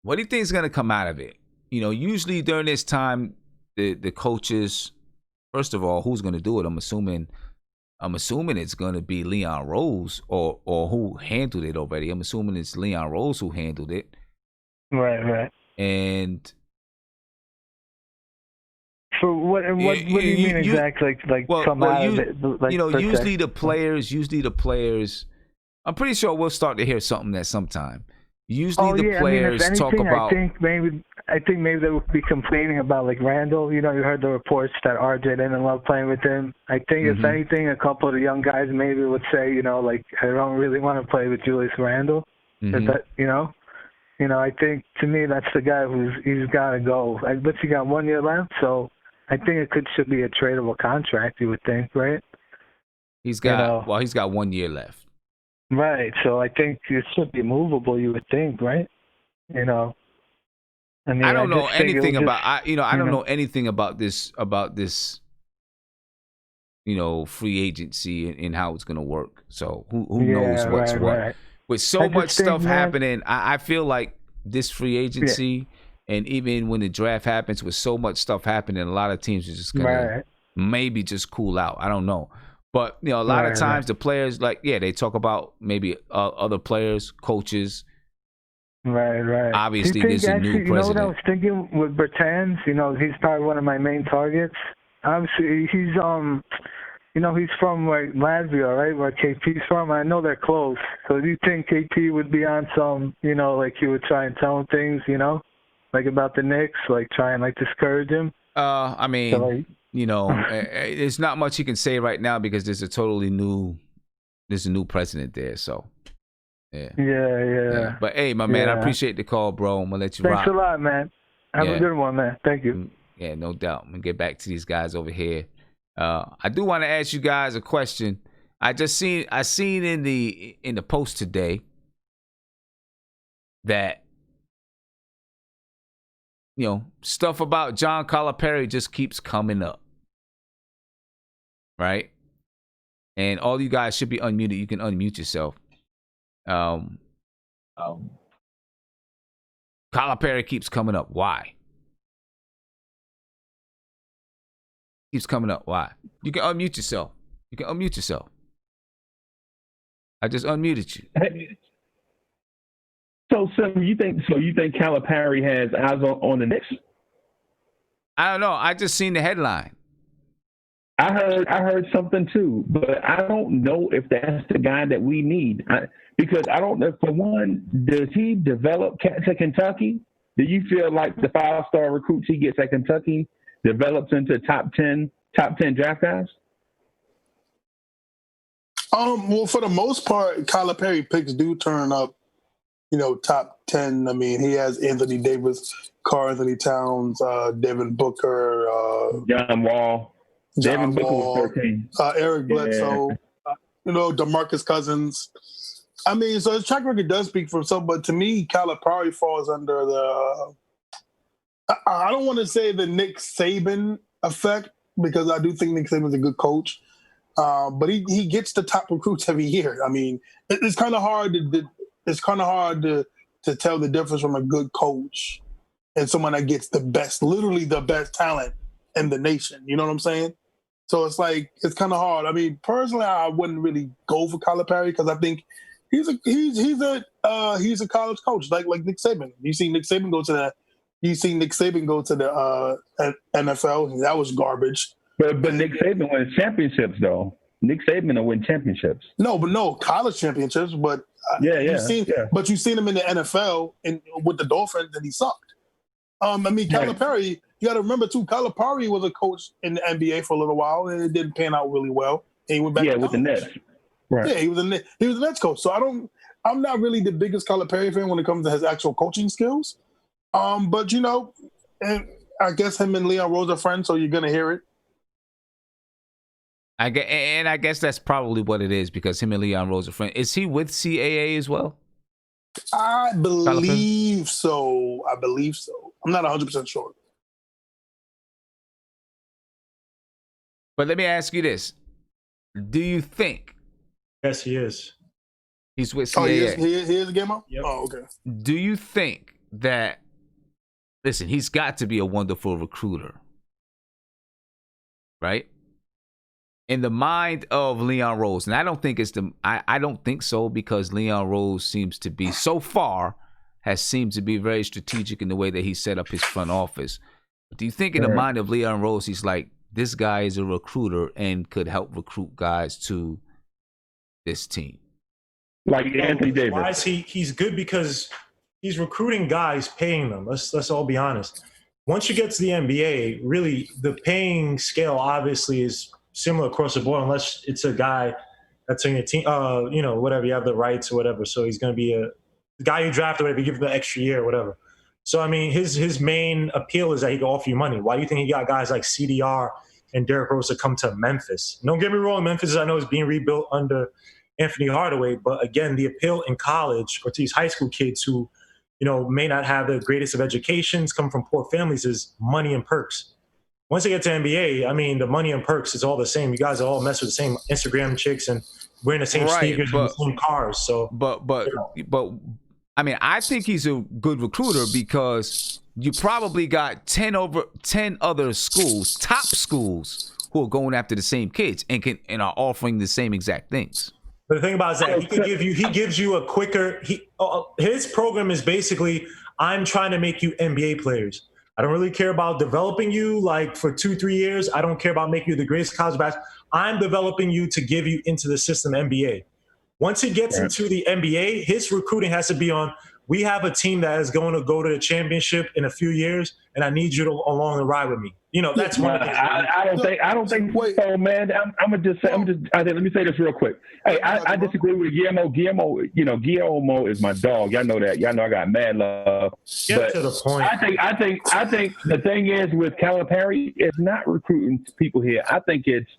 what do you think is going to come out of it? You know, usually during this time, the coaches, first of all, who's going to do it? I'm assuming it's going to be Leon Rose or who handled it already. I'm assuming it's Leon Rose who handled it. Right. And so what do you mean exactly? Come out of it? Like, usually the players. I'm pretty sure we'll start to hear something at some time. Usually the players talk about. I think maybe they would be complaining about like Randall. You know, you heard the reports that RJ didn't love playing with him. I think if anything, a couple of the young guys maybe would say, like I don't really want to play with Julius Randle. I think to me that's the guy he's got to go. But he got 1 year left, so I think it should be a tradable contract. You would think, right? He's got 1 year left. Right, so I think it should be movable. You would think, right? I mean, I don't know anything about. I don't know anything about this. Free agency and how it's going to work. So who knows what's what? Right. With so much stuff happening, I feel like this free agency, and even when the draft happens, with so much stuff happening, a lot of teams are just gonna maybe just cool out. I don't know. But, a lot of times the players, they talk about maybe other players, coaches. Right. Obviously, there's a new president. You know what I was thinking with Bertans? He's probably one of my main targets. Obviously, he's from Latvia, right, where KP's from. I know they're close. So do you think KP would be on some, like he would try and tell him things, like about the Knicks, like try and discourage him? I mean... there's not much he can say right now because there's a new president there. So, yeah. But hey, my man, I appreciate the call, bro. I'm gonna let you rock. Thanks a lot, man. Have a good one, man. Thank you. Yeah, no doubt. I'm gonna get back to these guys over here. I do want to ask you guys a question. I seen in the post today that stuff about John Calipari just keeps coming up. Right? And all you guys should be unmuted. You can unmute yourself. Calipari keeps coming up. Why? Keeps coming up. Why? You can unmute yourself. I just unmuted you. So you think Calipari has eyes on the Knicks? I don't know. I just seen the headline. I heard something too, but I don't know if that's the guy that we need. Because I don't know. For one, does he develop cats at Kentucky? Do you feel like the 5-star recruits he gets at Kentucky develops into top 10 draft guys? Well, for the most part, Calipari picks do turn up, top 10. I mean, he has Anthony Davis Karl Anthony Towns, Devin Booker, John Wall. Devin Booker was 13. Eric Bledsoe, DeMarcus Cousins. I mean, so his track record does speak for himself, but to me, Calipari falls under the. I don't want to say the Nick Saban effect because I do think Nick Saban's a good coach, but he gets the top recruits every year. I mean, it's kind of hard to tell the difference from a good coach and someone that gets literally the best talent in the nation. You know what I'm saying? So it's kind of hard. I mean, personally, I wouldn't really go for Calipari because I think he's a college coach like Nick Saban. You see Nick Saban go to the NFL. That was garbage. But Nick Saban wins championships though. Nick Saban will win championships. No college championships. But But you've seen him in the NFL and with the Dolphins, and he sucked. I mean, Calipari. You got to remember too. Calipari was a coach in the NBA for a little while, and it didn't pan out really well. And he went back. With the Nets. Right. Yeah, he was a Nets coach. So I'm not really the biggest Calipari fan when it comes to his actual coaching skills. But and I guess him and Leon Rose are friends, so you're gonna hear it. I guess that's probably what it is because him and Leon Rose are friends. Is he with CAA as well? I believe so. I'm not 100% sure. But let me ask you this: do you think? Yes, he is. He's with CAA. Oh, he is a gamer? Yep. Oh, okay. Do you think that? Listen, he's got to be a wonderful recruiter, right? In the mind of Leon Rose, and I don't think I don't think so because Leon Rose seems to be has seemed to be very strategic in the way that he set up his front office. But do you think in the mind of Leon Rose, he's like, this guy is a recruiter and could help recruit guys to this team? Like Anthony Davis. Why is he's good because he's recruiting guys, paying them. Let's all be honest. Once you get to the NBA, really the paying scale obviously is similar across the board, unless it's a guy that's in your team, whatever, you have the rights or whatever. So he's going to be the guy you draft or whatever, you give him the extra year or whatever. So, I mean, his main appeal is that he can offer you money. Why do you think he got guys like CDR and Derrick Rose to come to Memphis? Don't get me wrong, Memphis, I know, is being rebuilt under Anthony Hardaway, but again, the appeal in college or to these high school kids who, may not have the greatest of educations, come from poor families, is money and perks. Once they get to NBA, I mean, the money and perks is all the same. You guys all mess with the same Instagram chicks and wearing the same sneakers and the same cars. So, but I mean, I think he's a good recruiter because you probably got 10 other schools, top schools, who are going after the same kids and are offering the same exact things. But the thing about it is that he gives you a quicker. His program is basically, I'm trying to make you NBA players. I don't really care about developing you like for 2-3 years. I don't care about making you the greatest college basketball. I'm developing you to give you into the system NBA. Once he gets into the NBA, his recruiting has to be on, we have a team that is going to go to the championship in a few years, and I need you to along the ride with me. That's one of the things. I don't think so, man. I'm gonna just say, let me say this real quick. Hey, I disagree with Guillermo. Guillermo is my dog. Y'all know that. Y'all know I got mad love. Get to the point. I think the thing is with Calipari, it's not recruiting people here. I think it's,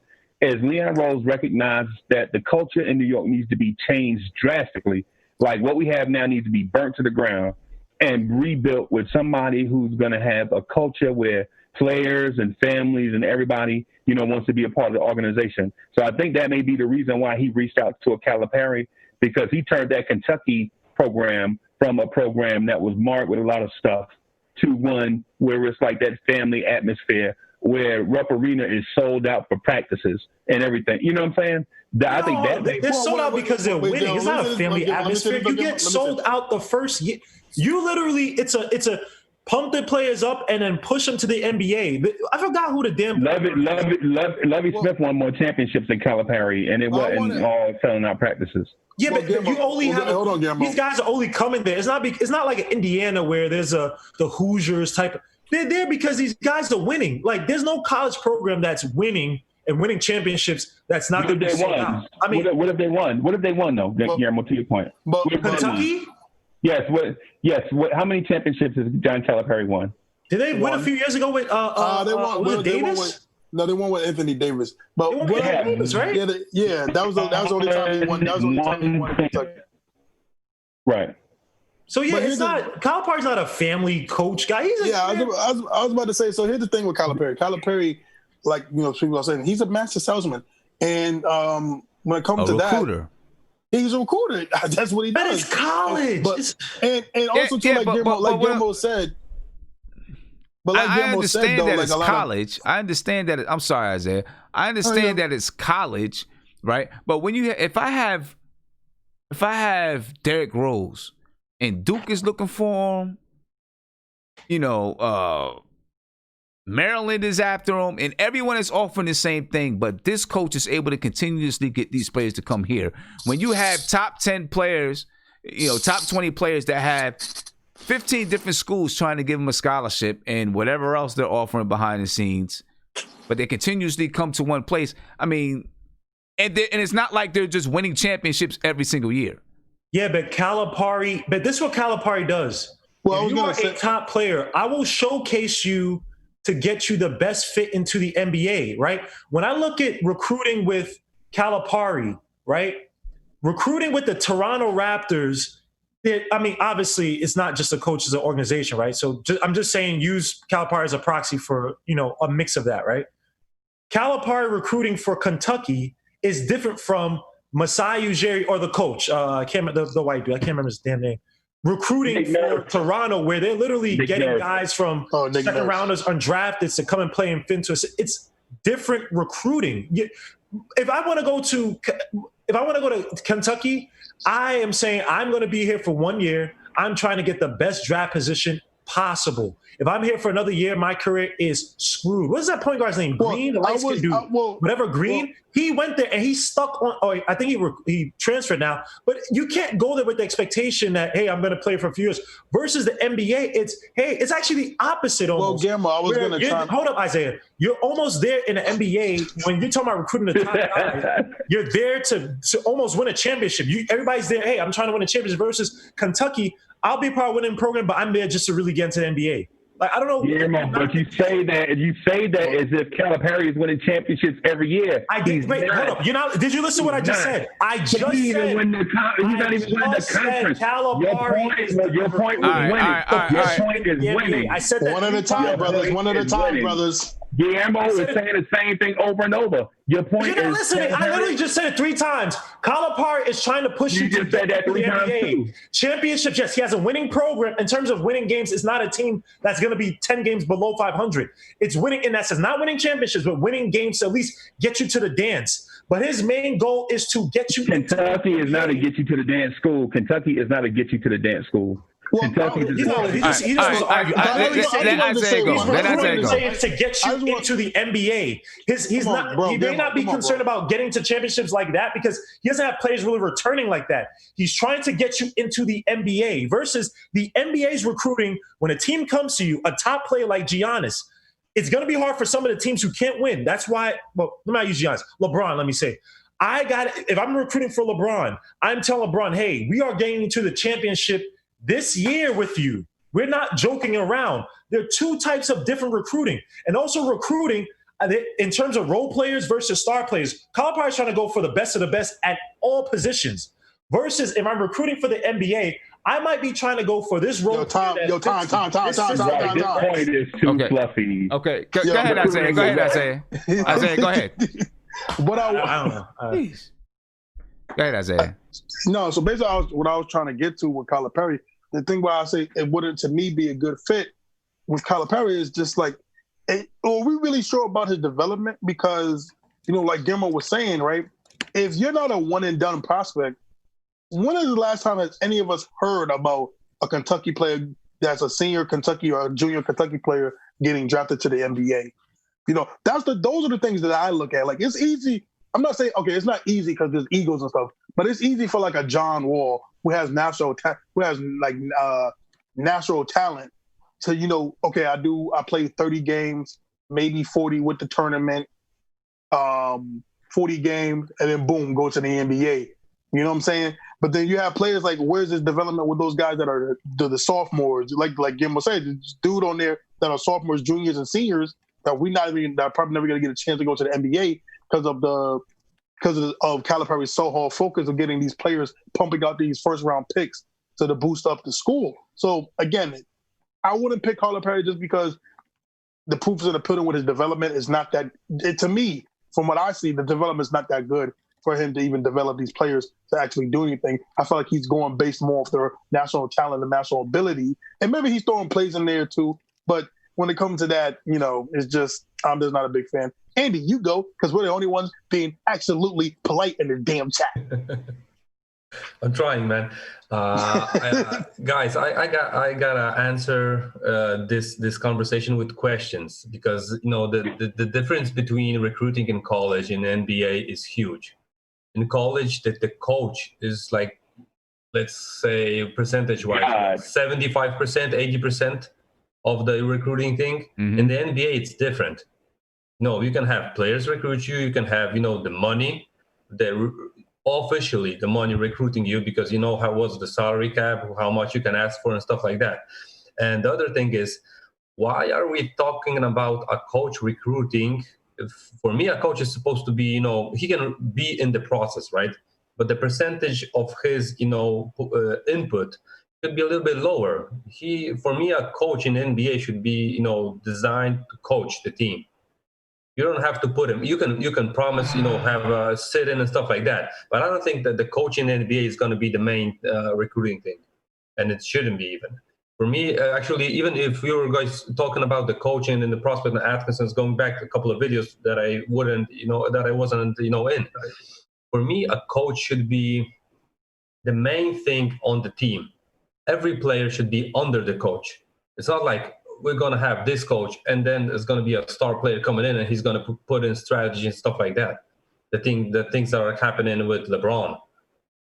as Leon Rose recognized that the culture in New York needs to be changed drastically. Like what we have now needs to be burnt to the ground and rebuilt with somebody who's going to have a culture where players and families and everybody, wants to be a part of the organization. So I think that may be the reason why he reached out to a Calipari, because he turned that Kentucky program from a program that was marked with a lot of stuff to one where it's like that family atmosphere where Rupp Arena is sold out for practices and everything. You know what I'm saying? I think they're sold out because they're winning. It's not a family atmosphere. You get sold out the first year. You literally, it's a pump the players up and then push them to the NBA. I forgot who the damn. Lovey Smith won more championships than Calipari, and it wasn't all selling out practices. Yeah, but you only have these guys are only coming there. It's not like Indiana where there's the Hoosiers type. They're there because these guys are winning. Like there's no college program that's winning and winning championships that's not going to be sold out. I mean, what if they won? What if they won though? Guillermo, to your point. Kentucky. Yes. How many championships has John Calipari won? Did they win a few years ago with they won. Davis? No, they won with Anthony Davis. But They won with Anthony Davis, right? That was the only time he won. That was the only time he won in Kentucky. Right. So it's not Calipari's not a family coach guy. I was about to say. So here's the thing with Calipari. Calipari, like people are saying, he's a master salesman, and when it comes to recruiter. He's a recruiter. That's what he does. But it's college. And also too, like Guillermo said. But like I understand that it's like college. I understand that. I'm sorry, Isaiah. I understand that it's college, right? But when if I have Derrick Rose and Duke is looking for him, Maryland is after him, and everyone is offering the same thing, but this coach is able to continuously get these players to come here. When you have top 10 players, top 20 players that have 15 different schools trying to give them a scholarship and whatever else they're offering behind the scenes, but they continuously come to one place. I mean, and it's not like they're just winning championships every single year. Yeah, but this is what Calipari does. Well, if you are a top player, I will showcase you to get you the best fit into the NBA, right? When I look at recruiting with Calipari, right? Recruiting with the Toronto Raptors, obviously it's not just a coach, it's an organization, right? So I'm just saying use Calipari as a proxy for, a mix of that, right? Calipari recruiting for Kentucky is different from Masai Ujiri or the coach. I can't remember the white dude. I can't remember his damn name. Recruiting for Toronto, where they're literally getting guys from second rounders undrafted to come and play and fit into us. It's different recruiting. If I want to go to Kentucky, I am saying I'm going to be here for 1 year. I'm trying to get the best draft position possible. If I'm here for another year, my career is screwed. What's that point guard's name? Green, the light-skinned dude. Whatever, Green. He went there and he stuck on. Oh, I think he transferred now. But you can't go there with the expectation that, hey, I'm going to play for a few years. Versus the NBA, it's actually the opposite almost. Well, Gamma, I was going to try. Hold up, Isaiah. You're almost there in the NBA when you're talking about recruiting the top guys. You're there to almost win a championship. Everybody's there. Hey, I'm trying to win a championship. Versus Kentucky, I'll be a part of winning program, but I'm there just to really get into the NBA. Like, I don't know. Yeah, man, but you say that as if Calipari is winning championships every year. Wait, hold up. Did you listen to what I just said? I just said he's not even winning the conference. Your point was winning. Your point is winning. I said that one at a time, brothers. One at a time, brothers. Guillermo is saying the same thing over and over. Your point You're not listening. I literally just said it 3 times. Calipari is trying to push you to said that 3 times too. Championships, yes. He has a winning program. In terms of winning games, it's not a team that's going to be 10 games below 500. It's winning, and that's not winning championships, but winning games to at least get you to the dance. But his main goal is to get you. Kentucky is not a get you to the dance school. Kentucky is not a get you to the dance school. Kentucky he just wants to argue. Let to get you into the NBA. He may not be concerned about getting to championships like that because he doesn't have players really returning like that. He's trying to get you into the NBA versus the NBA's recruiting. When a team comes to you, a top player like Giannis, it's going to be hard for some of the teams who can't win. That's why. Well, let me not use Giannis. LeBron. Let me say. If I'm recruiting for LeBron, I'm telling LeBron, hey, we are getting to the championship this year with you. We're not joking around. There are 2 types of different recruiting. And also recruiting in terms of role players versus star players. Calipari is trying to go for the best of the best at all positions. Versus if I'm recruiting for the NBA, I might be trying to go for this role. Time. This point is too fluffy. Okay. Go ahead, Isaiah. Isaiah, go ahead. But I don't know. Go ahead, Isaiah. No, so basically what I was trying to get to with Calipari, the thing where I say it wouldn't, to me, be a good fit with Calipari is just like, are we really sure about his development? Because, like Guillermo was saying, right, if you're not a one-and-done prospect, when is the last time has any of us heard about a Kentucky player that's a senior Kentucky or a junior Kentucky player getting drafted to the NBA? Those are the things that I look at. Like, it's easy. I'm not saying, okay, it's not easy because there's egos and stuff, but it's easy for like a John Wall who has natural talent to, okay, I play 30 games, maybe 40 with the tournament, 40 games, and then boom, go to the NBA. You know what I'm saying? But then you have players like, where's his development with those guys that are the sophomores? Like Gimmo said, this dude on there that are sophomores, juniors, and seniors that that are probably never going to get a chance to go to the NBA because of Calipari's so-hard focus of getting these players pumping out these first-round picks to boost up the school. So, again, I wouldn't pick Calipari just because the proof is in the pudding with his development is not that – to me, from what I see, the development is not that good for him to even develop these players to actually do anything. I feel like he's going based more off their national talent and national ability. And maybe he's throwing plays in there too. But when it comes to that, it's just – I'm just not a big fan. Andy, you go, because we're the only ones being absolutely polite in the damn chat. I'm trying, man. Guys, I gotta answer this conversation with questions because the difference between recruiting in college and NBA is huge. In college, the coach is like, let's say percentage-wise, 75%, 80% of the recruiting thing. Mm-hmm. In the NBA, it's different. No, you can have players recruit you. You can have, the money, officially the money recruiting you because how was the salary cap, how much you can ask for and stuff like that. And the other thing is, why are we talking about a coach recruiting? For me, a coach is supposed to be, he can be in the process, right? But the percentage of his, input could be a little bit lower. For me, a coach in NBA should be, designed to coach the team. You don't have to put him. You can promise, have a sit-in and stuff like that. But I don't think that the coach in the NBA is going to be the main recruiting thing, and it shouldn't be even. For me, actually, even if we were guys talking about the coaching and the prospect and Atkinson's going back a couple of videos that I wasn't, in. For me, a coach should be the main thing on the team. Every player should be under the coach. It's not like we're going to have this coach and then there's going to be a star player coming in and he's going to put in strategy and stuff like that. The things that are happening with LeBron.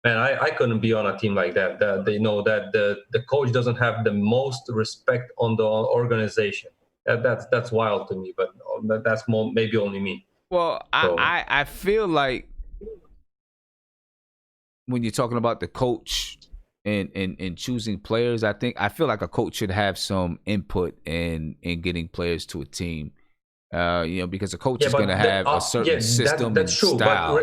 Man, I couldn't be on a team like that. They know that the coach doesn't have the most respect on the organization. That's wild to me, but that's maybe only me. Well, so. I feel like when you're talking about the coach and choosing players, I feel like a coach should have some input in getting players to a team. Because a coach is going to have a certain system that's and true, style.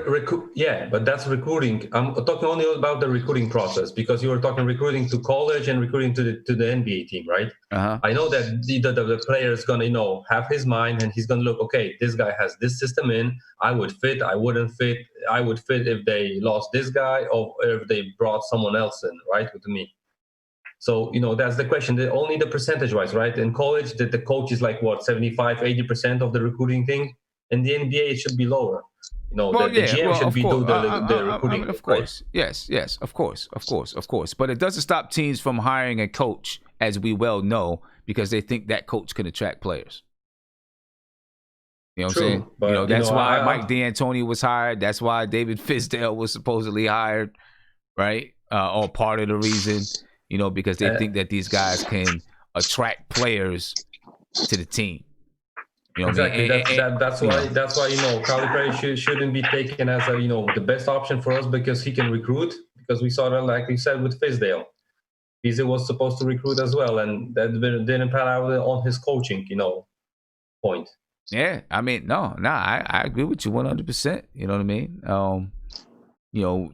But that's recruiting. I'm talking only about the recruiting process because you were talking recruiting to college and recruiting to the NBA team, right? Uh-huh. I know that the player is going to have his mind and he's going to look, okay, this guy has this system in. I would fit. I wouldn't fit. I would fit if they lost this guy or if they brought someone else in, right, with me. So, that's the question. Only the percentage-wise, right? In college, the coach is like, 75, 80% of the recruiting thing. In the NBA, it should be lower. The GM should be doing the recruiting. Of course. Right? Yes. Of course. But it doesn't stop teams from hiring a coach, as we well know, because they think that coach can attract players. You know what I'm saying? But, that's why Mike D'Antoni was hired. That's why David Fizdale was supposedly hired, right? Or part of the reason. Because they think that these guys can attract players to the team. Exactly. That's why Calipari shouldn't be taken as the best option for us because he can recruit. Because we saw that, like we said, with Fizdale. Fizdale was supposed to recruit as well, and that didn't pan out on his coaching, point. Yeah, I mean, I agree with you 100%. You know what I mean?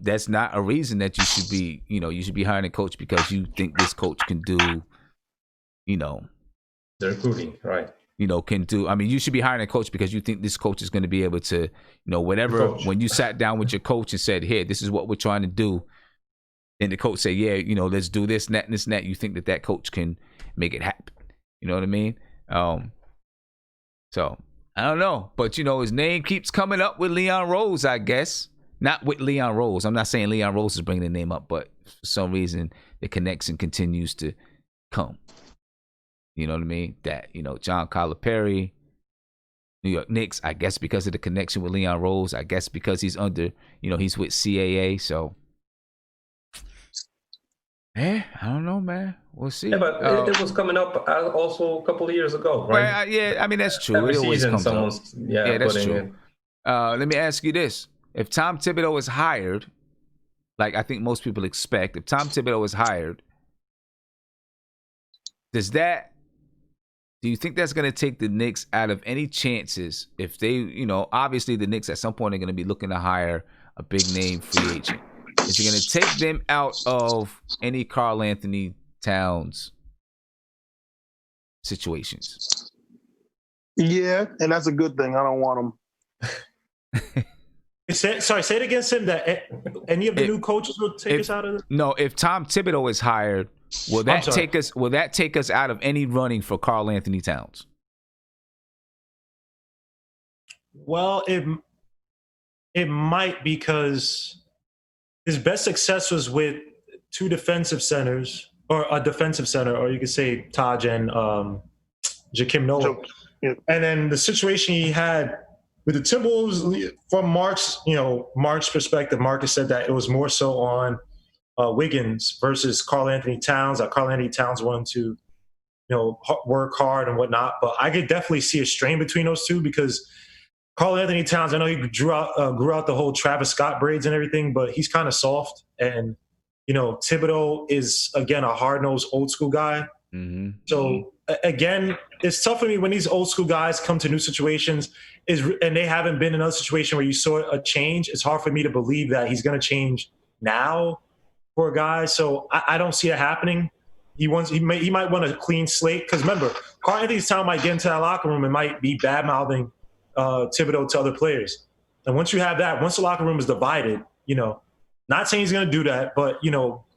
That's not a reason that you should be hiring a coach because you think this coach can do, the recruiting, right? Can do. I mean, you should be hiring a coach because you think this coach is going to be able to, whatever. When you sat down with your coach and said, "Here, this is what we're trying to do," and the coach said, "Yeah, let's do this, and this, and that." You think that coach can make it happen. You know what I mean? So I don't know, but his name keeps coming up with Leon Rose, I guess. Not with Leon Rose. I'm not saying Leon Rose is bringing the name up, but for some reason the connection continues to come. You know what I mean? That, John Calipari, New York Knicks, I guess because of the connection with Leon Rose, I guess because he's under, he's with CAA. So, I don't know, man. We'll see. Yeah, but it was coming up also a couple of years ago, right? Well, I mean, that's true. Every it always season comes up. Yeah, that's true. Let me ask you this. If Tom Thibodeau is hired, like I think most people expect, if Tom Thibodeau is hired, do you think that's going to take the Knicks out of any chances if they, obviously the Knicks at some point are going to be looking to hire a big name free agent? Is it going to take them out of any Karl Anthony Towns situations? Yeah, and that's a good thing. I don't want them. Say it again, Sim. That any of the new coaches will take us out of it? No, if Tom Thibodeau is hired, will that take us out of any running for Karl Anthony Towns? Well, it might, because his best success was with two defensive centers, or a defensive center, or you could say Taj and Jakim Noah. Yeah. And then the situation he had with the Timberwolves, from Mark's perspective, Marcus said that it was more so on Wiggins versus Karl Anthony Towns. Karl Anthony Towns wanted to, work hard and whatnot. But I could definitely see a strain between those two, because Karl Anthony Towns, I know he grew out the whole Travis Scott braids and everything, but he's kind of soft. And Thibodeau is, again, a hard-nosed old school guy. Mm-hmm. So again, it's tough for me when these old school guys come to new situations and they haven't been in another situation where you saw a change. It's hard for me to believe that he's going to change now for a guy. So I don't see it happening. He might want a clean slate, because remember, Karl Anthony Towns might get into that locker room and might be bad-mouthing Thibodeau to other players. And once you have that, once the locker room is divided, not saying he's going to do that, but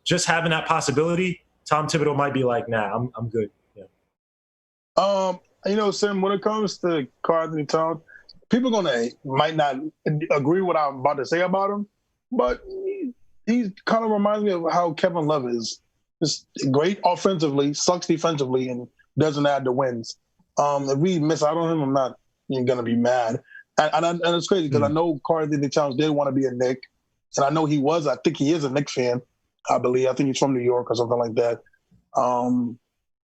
just having that possibility, Tom Thibodeau might be like, nah, I'm good. Yeah. Sim, when it comes to Karl Anthony Towns, people might not agree what I'm about to say about him, but he kind of reminds me of how Kevin Love is. Just great offensively, sucks defensively, and doesn't add the wins. If we miss out on him, I'm not going to be mad. And it's crazy, because I know Karl Anthony Towns did want to be a Knick, and I know I think he is a Knicks fan, I believe. I think he's from New York or something like that.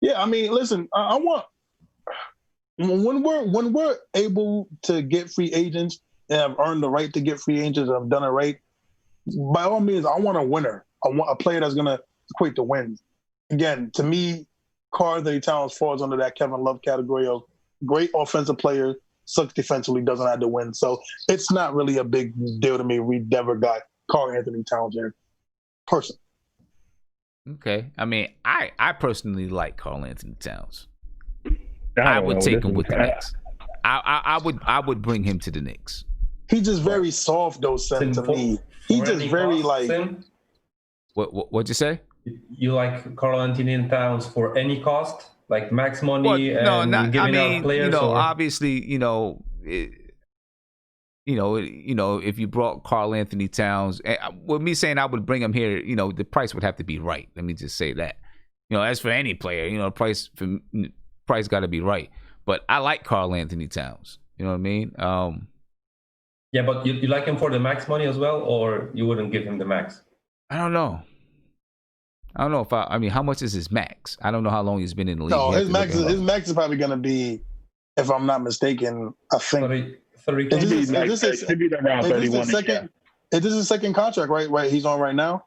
Yeah, I mean, listen, I want, when we're able to get free agents and have earned the right to get free agents and have done it right, by all means, I want a winner. I want a player that's going to equate to wins. Again, to me, Karl Anthony Towns falls under that Kevin Love category of great offensive player, sucks defensively, doesn't have to win. So it's not really a big deal to me. We never got Karl Anthony Towns here, personally. Okay. I mean, I personally like Karl Anthony Towns. I would take him with the Knicks. I would bring him to the Knicks. He's just very soft, though, Sam, to me. He's just very like. What'd you say? You like Karl Anthony Towns for any cost, like max money, well, and giving out players? Obviously, if you brought Karl Anthony Towns, with me saying I would bring him here, the price would have to be right. Let me just say that. As for any player, the price got to be right. But I like Karl Anthony Towns. You know what I mean? Yeah, but you like him for the max money as well, or you wouldn't give him the max? I don't know if how much is his max? I don't know how long he's been in the league. No, his max is probably going to be, if I'm not mistaken, I think. 30. Is this his second contract, right? He's on right now?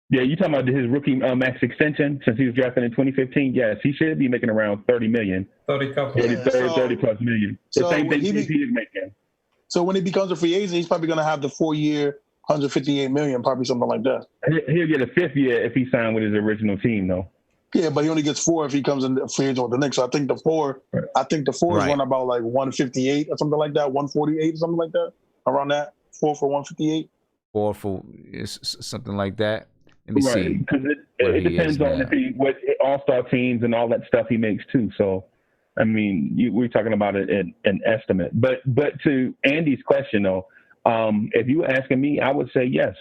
Yeah, you talking about his rookie max extension since he was drafted in 2015? Yes, he should be making around $30 million. 30 plus million. The same thing he is making. So when he becomes a free agent, he's probably going to have the 4-year, $158 million, probably something like that. He'll get a 5th year if he signed with his original team, though. Yeah, but he only gets 4 if he comes in free agent with the Knicks. So I think the 4 is one about like 158 or something like that, 148 or something like that, around that. 4 for 158. 4 for something like that. Let me see. Because it depends on what all-star teams and all that stuff he makes too. So, I mean, we're talking about an estimate. But to Andy's question though, if you were asking me, I would say yes.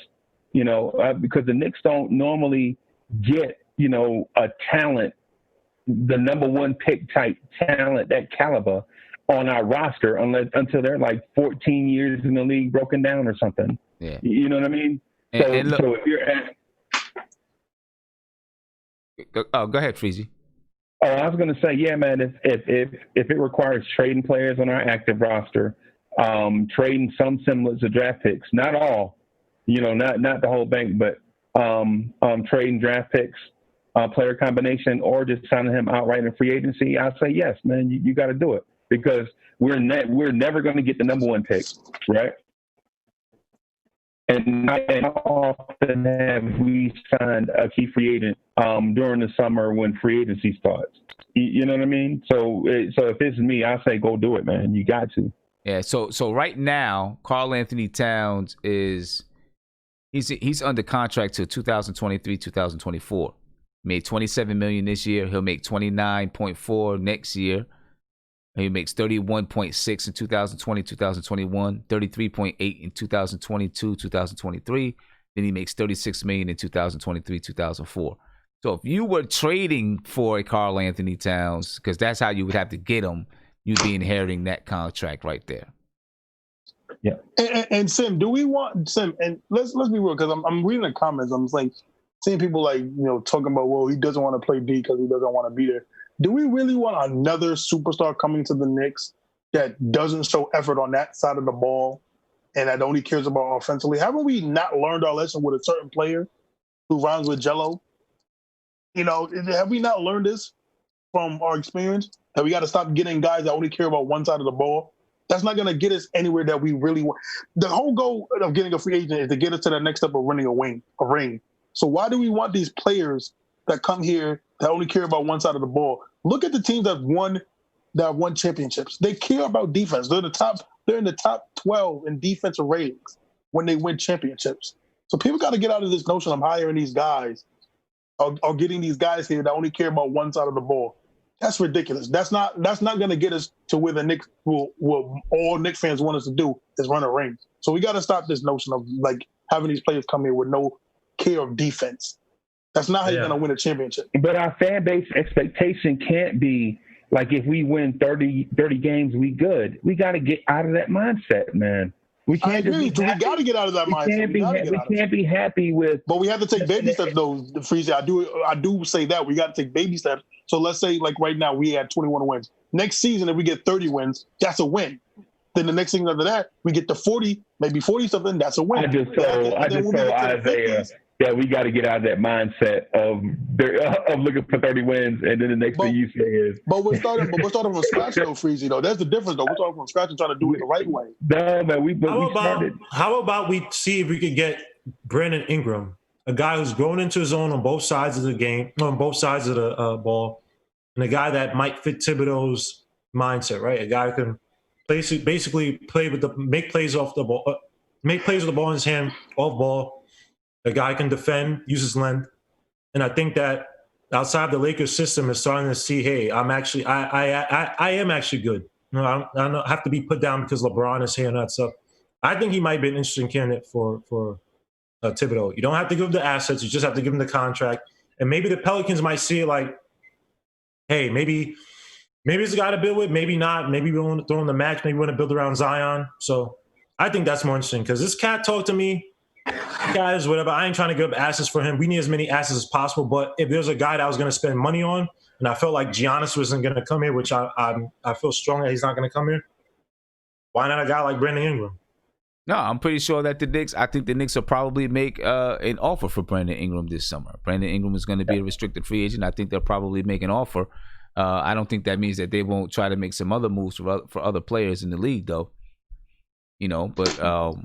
Because the Knicks don't normally get a talent, the number 1 pick type talent, that caliber on our roster until they're like 14 years in the league broken down or something. Yeah. You know what I mean? So if you're asking. Oh, go ahead, Freezy. Oh, I was going to say, yeah, man, if it requires trading players on our active roster, trading some semblance of draft picks, not all, not the whole bank, but trading draft picks, player combination, or just signing him outright in free agency, I'd say yes, man. You got to do it because we're never going to get the number one pick, right? And not often have we signed a key free agent during the summer when free agency starts. You know what I mean? So if it's me, I say go do it, man. You got to. Yeah. So right now, Karl Anthony Towns he's under contract till 2023, 2024. Made $27 million this year. He'll make $29.4 next year. He makes 31.6 in 2020, 2021, 33.8 in 2022, 2023. Then he makes $36 million in 2023, 2004. So if you were trading for a Karl Anthony Towns, because that's how you would have to get him, you'd be inheriting that contract right there. Yeah. And Sim, do we want Sim? And let's be real, because I'm reading the comments. I'm like seeing people talking about, well, he doesn't want to play D because he doesn't want to be there. Do we really want another superstar coming to the Knicks that doesn't show effort on that side of the ball and that only cares about offensively? Haven't we not learned our lesson with a certain player who rhymes with Jello? Have we not learned this from our experience? That we got to stop getting guys that only care about one side of the ball? That's not going to get us anywhere that we really want. The whole goal of getting a free agent is to get us to the next step of winning a ring. So why do we want these players that come here that only care about one side of the ball? Look at the teams that won championships. They care about defense. They're in the top 12 in defensive ratings when they win championships. So people got to get out of this notion of hiring these guys or getting these guys here that only care about one side of the ball. That's ridiculous. That's not going to get us to where the Knicks will all Knicks fans want us to do is run a ring. So we got to stop this notion of having these players come here with no care of defense. That's not how you're going to win a championship. But our fan base expectation can't be if we win 30 games, we good. We got to get out of that mindset, man. We can't. We got to get out of that mindset. We can't be happy with. But we have to take baby steps, though. Freezy, I do say that we got to take baby steps. So let's say right now we had 21 wins. Next season, if we get 30 wins, that's a win. Then the next season after that, we get to 40, maybe 40 something. That's a win. I just told Isaiah that we got to get out of that mindset of looking for 30 wins, and then the next thing you say is. But we're starting from scratch, though, Freezy. Though that's the difference, though. We're starting from scratch and trying to do it the right way. No, man. How about we see if we could get Brandon Ingram, a guy who's grown into his own on both sides of the game, on both sides of the ball, and a guy that might fit Thibodeau's mindset, right? A guy who can basically make plays off the ball, make plays with the ball in his hand, off ball. A guy can defend, use his length. And I think that outside the Lakers system is starting to see, hey, I am actually good. I don't have to be put down because LeBron is here and that stuff. I think he might be an interesting candidate for Thibodeau. You don't have to give him the assets. You just have to give him the contract. And maybe the Pelicans might see it hey, maybe it's a guy to build with, maybe not. Maybe we want to throw in the max. Maybe we want to build around Zion. So I think that's more interesting because this cat talked to me. Guys, whatever. I ain't trying to give up assets for him. We need as many assets as possible. But if there's a guy that I was going to spend money on, and I felt like Giannis wasn't going to come here, which I feel strong that he's not going to come here, why not a guy like Brandon Ingram? No, I'm pretty sure that I think the Knicks will probably make an offer for Brandon Ingram this summer. Brandon Ingram is going to be a restricted free agent. I think they'll probably make an offer. I don't think that means that they won't try to make some other moves for other players in the league, though. But.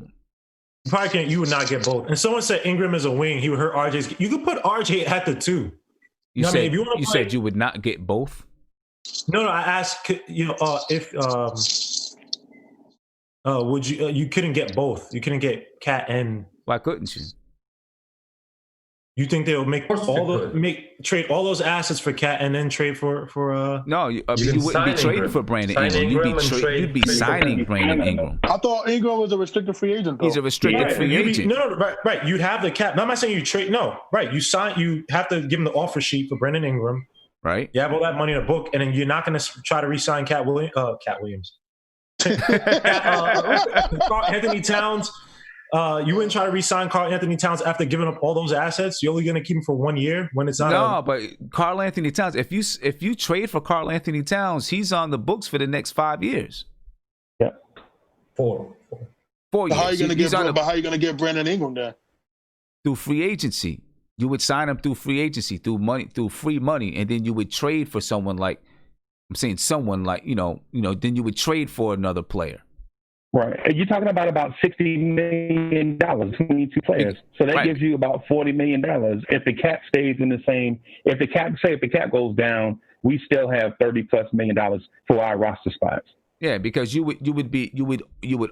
You would not get both. And someone said Ingram is a wing. He would hurt RJ's. You could put RJ at the 2. You said you would not get both? No. I asked, if would you? You couldn't get both. You couldn't get Cat and. Why couldn't you? You think they'll trade all those assets for Cat and then trade for No, you wouldn't be trading for Brandon Ingram. You'd be signing Brandon Ingram. I thought Ingram was a restricted free agent, though. He's a restricted free agent. No, right. You'd have the cap. No, I'm not saying you trade. No, right. You have to give him the offer sheet for Brandon Ingram. Right. You have all that money in a book, and then you're not going to try to re-sign Cat Williams. Anthony Towns. You wouldn't try to re-sign Karl Anthony Towns after giving up all those assets. You're only going to keep him for 1 year when it's not. No, but Karl Anthony Towns. If you trade for Karl Anthony Towns, he's on the books for the next 5 years. Yeah, 4. 4 years. How are you gonna He's get? But how are you gonna get Brandon Ingram then? through free agency. You would sign him through free agency, through money, through free money, and then you would trade for someone like, I'm saying someone like, then you would trade for another player. Right. And you're talking about $60 million between two players. So that gives you about $40 million. If the cap stays in the same, if the cap goes down, we still have $30+ million for our roster spots. Yeah, because you would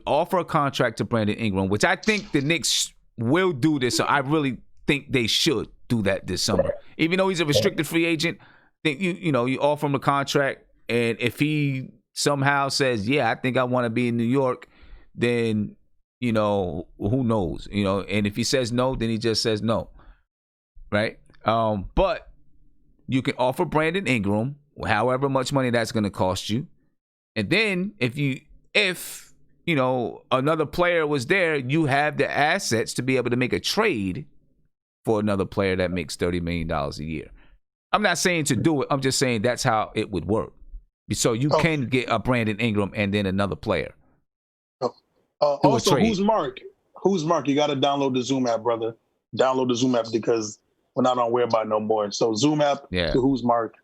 offer a contract to Brandon Ingram, which I think the Knicks will do this. So I really think they should do that this summer. Right. Even though he's a restricted free agent, think you offer him a contract, and if he somehow says, yeah, I think I want to be in New York, then who knows? And if he says no, then he just says no. Right? But you can offer Brandon Ingram however much money that's going to cost you. And then if another player was there, you have the assets to be able to make a trade for another player that makes $30 million a year. I'm not saying to do it. I'm just saying that's how it would work. So you can get a Brandon Ingram and then another player. Also, who's Mark? Who's Mark? You got to download the Zoom app, brother. Download the Zoom app because we're not on Whereby no more. So Zoom app to Who's Mark.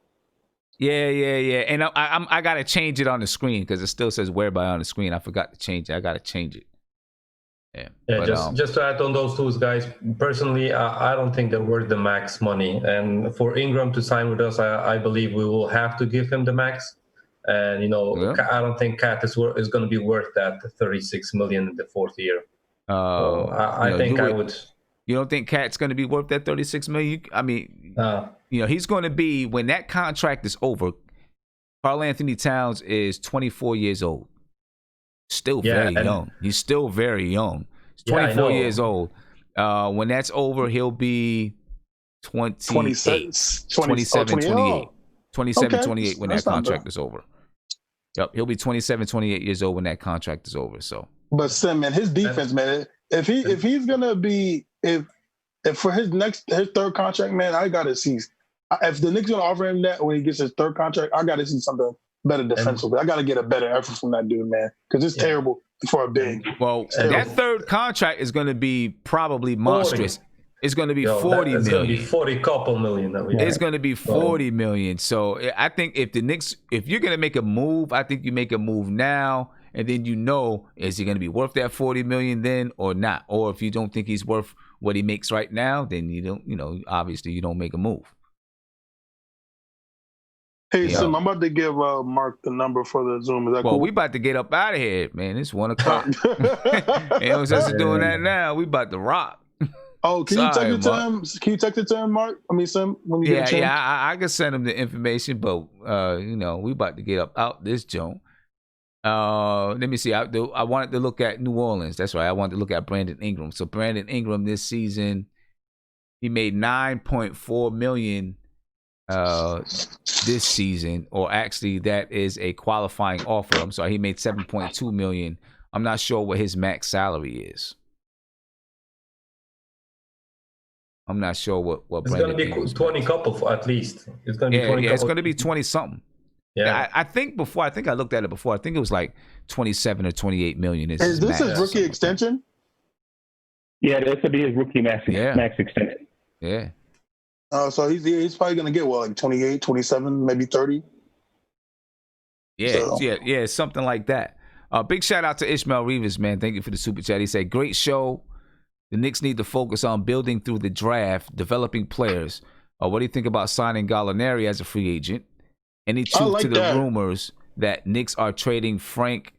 Yeah. And I got to change it on the screen because it still says Whereby on the screen. I forgot to change it. I got to change it. Yeah, but, just to add on those two guys, personally, I don't think they're worth the max money. And for Ingram to sign with us, I believe we will have to give him the max. And I don't think Cat is going to be worth that $36 million in the fourth year. I think I would. You don't think Cat's going to be worth that $36 million? I mean, he's going to be, when that contract is over. Karl Anthony Towns is 24 years old. Still very young. He's still very young. He's 24 years old. When that's over, he'll be 27, 28 when that contract is over. Yep, he'll be 27, 28 years old when that contract is over. So, but Sim, man, his defense, man, if he's gonna be if for his third contract, man, I gotta see if the Knicks gonna offer him that when he gets his third contract, I gotta see something better defensively. I got to get a better effort from that dude, man, because it's terrible for a big. Well, that third contract is going to be probably monstrous. 40. It's going to be $40 million. It's going to be 40 couple million. It's going to be $40 million. So I think if the Knicks, if you're going to make a move, I think you make a move now, and then is he going to be worth that $40 million then or not? Or if you don't think he's worth what he makes right now, then you don't. Obviously you don't make a move. Hey, Sim, I'm about to give Mark the number for the Zoom. Is that cool? We about to get up out of here, man. It's 1 o'clock. Ain't no sense of doing that now. We about to rock. Oh, can you text it to him? Can you text it to him, Mark? I mean, Sim, when you get a chance? I can send him the information, but we about to get up out this joint. Let me see. I wanted to look at New Orleans. That's right. I wanted to look at Brandon Ingram. So Brandon Ingram this season, he made $9.4 million. This season, or actually that is a qualifying offer. I'm sorry, he made $7.2 million. I'm not sure what his max salary is. I'm not sure what it's going to be 20 couple at least. It's going to be 20 it's going to be 20 something. Yeah, I think I looked at it before. I think it was like 27 or 28 million. Is this his rookie extension? Yeah, this will be his rookie max extension. Yeah. So he's probably going to get, like 28, 27, maybe 30? Yeah, something like that. Big shout out to Ishmael Rivas, man. Thank you for the super chat. He said, great show. The Knicks need to focus on building through the draft, developing players. What do you think about signing Gallinari as a free agent? Any truth to the rumors that Knicks are trading Frank,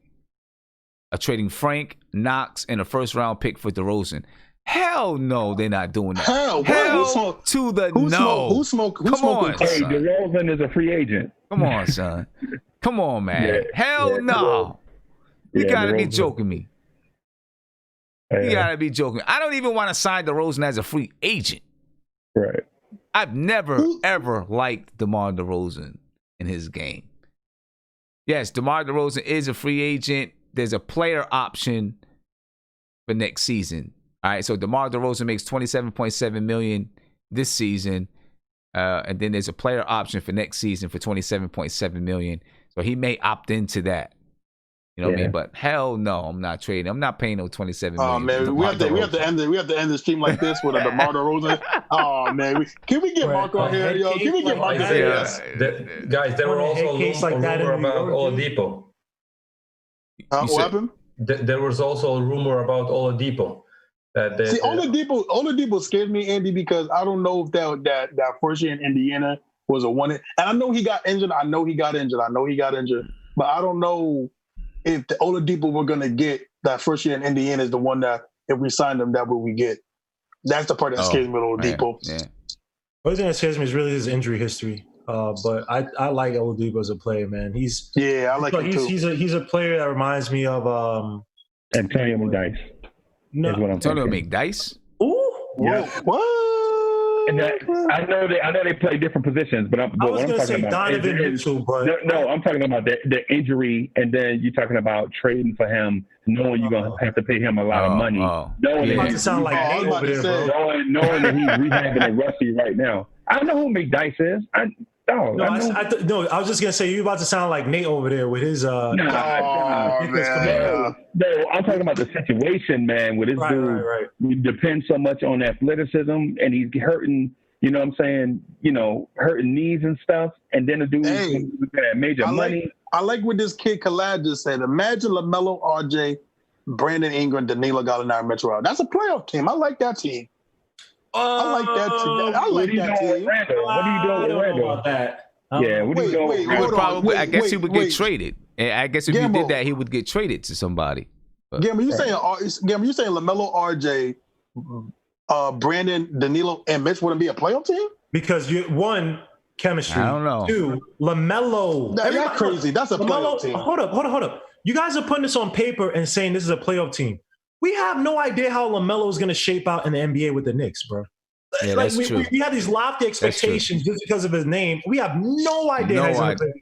Knox, and a first-round pick for DeRozan? Hell no, they're not doing that. Hell to the no. Who's smoking? Come on, son. Hey, DeRozan is a free agent. Come on, son. Come on, man. Hell no. You gotta be joking me. You gotta be joking. I don't even want to sign DeRozan as a free agent. Right. I've never, ever liked DeMar DeRozan in his game. Yes, DeMar DeRozan is a free agent. There's a player option for next season. All right, so DeMar DeRozan makes $27.7 million this season, and then there's a player option for next season for $27.7 million. So he may opt into that. You know what I mean? But hell no, I'm not trading. I'm not paying no 27 million. Oh man, we have to end the stream like this with a DeMar DeRozan. Oh man, can we get Marco here, yo? Can we get Marco here? Yes. Guys, there were also a rumor about Oladipo. What happened? There was also a rumor about Oladipo. Oladipo scares me, Andy, because I don't know if that first year in Indiana was a one. And I know he got injured. But I don't know if the Oladipo we're gonna get that first year in Indiana is the one that if we sign him, that what we get. That's the part that scares me with Oladipo. Yeah. One thing that scares me is really his injury history. But I like Oladipo as a player, man. I like him too. He's a player that reminds me of Antonio McDyess. No, Antonio McDyess. Ooh, yeah. What? And I know they play different positions, but I was going to say Donovan Mitchell, but no, I'm talking about the injury, and then you're talking about trading for him, knowing you're going to have to pay him a lot of money. Knowing about to sound like Nate over there, bro. Knowing that he's rehabbing a Rusty right now. I don't know who McDyess is. I was just gonna say you're about to sound like Nate over there with his. No, I'm talking about the situation, man. With this dude, depends so much on athleticism, and he's hurting. You know what I'm saying? Hurting knees and stuff, and then the dude got major money. I like what this kid Khalad just said. Imagine LaMelo, RJ, Brandon Ingram, Danilo Gallinari, Mitchell. That's a playoff team. I like that team. I like that team. I like that team. What are you doing with Randall? About that? Yeah, what are you doing? I guess he would get traded. And I guess if you did that, he would get traded to somebody. Gamble, you saying LaMelo, RJ, Brandon, Danilo, and Mitch wouldn't be a playoff team? Because one, chemistry. I don't know. Two, LaMelo. That's crazy. That's a playoff team. Hold up. You guys are putting this on paper and saying this is a playoff team. We have no idea how LaMelo is going to shape out in the NBA with the Knicks, bro. Yeah, that's true. We have these lofty expectations just because of his name. We have no idea. I don't think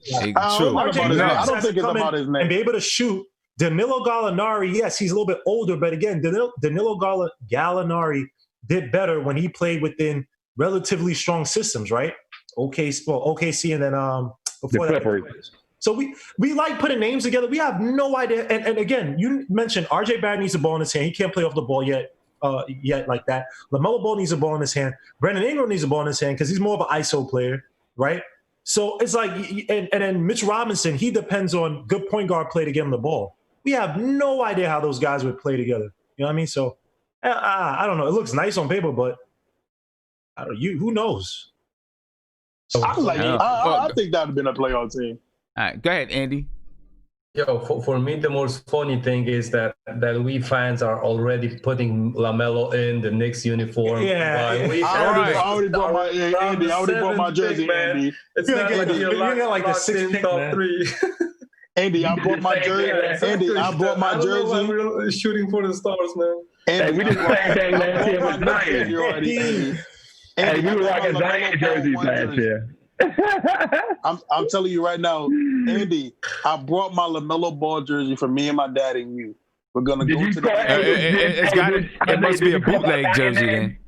it's about his name. And be able to shoot. Danilo Gallinari, yes, he's a little bit older, but again, Danilo Gallinari did better when he played within relatively strong systems, right? OKC and then before the that. So we like putting names together. We have no idea. And again, you mentioned RJ Barrett needs a ball in his hand. He can't play off the ball yet like that. LaMelo Ball needs a ball in his hand. Brandon Ingram needs a ball in his hand because he's more of an ISO player, right? So it's like, and then Mitch Robinson, he depends on good point guard play to get him the ball. We have no idea how those guys would play together. You know what I mean? So I don't know. It looks nice on paper, but who knows? I think that would have been a playoff team. All right, go ahead, Andy. Yo, for me, the most funny thing is that we fans are already putting LaMelo in the Knicks uniform. Yeah, I already bought my jersey, man. Andy. It's not like you're like the 6th top 3. Andy, I bought my jersey. Andy, I bought my jersey. We're shooting for the stars, man. Andy, we did the same thing last year with Zion. Hey, we were rocking Zion jerseys last year. I'm telling you right now, Andy, I brought my LaMelo Ball jersey for me and my dad and you. We're gonna go to the. It must be a bootleg jersey then.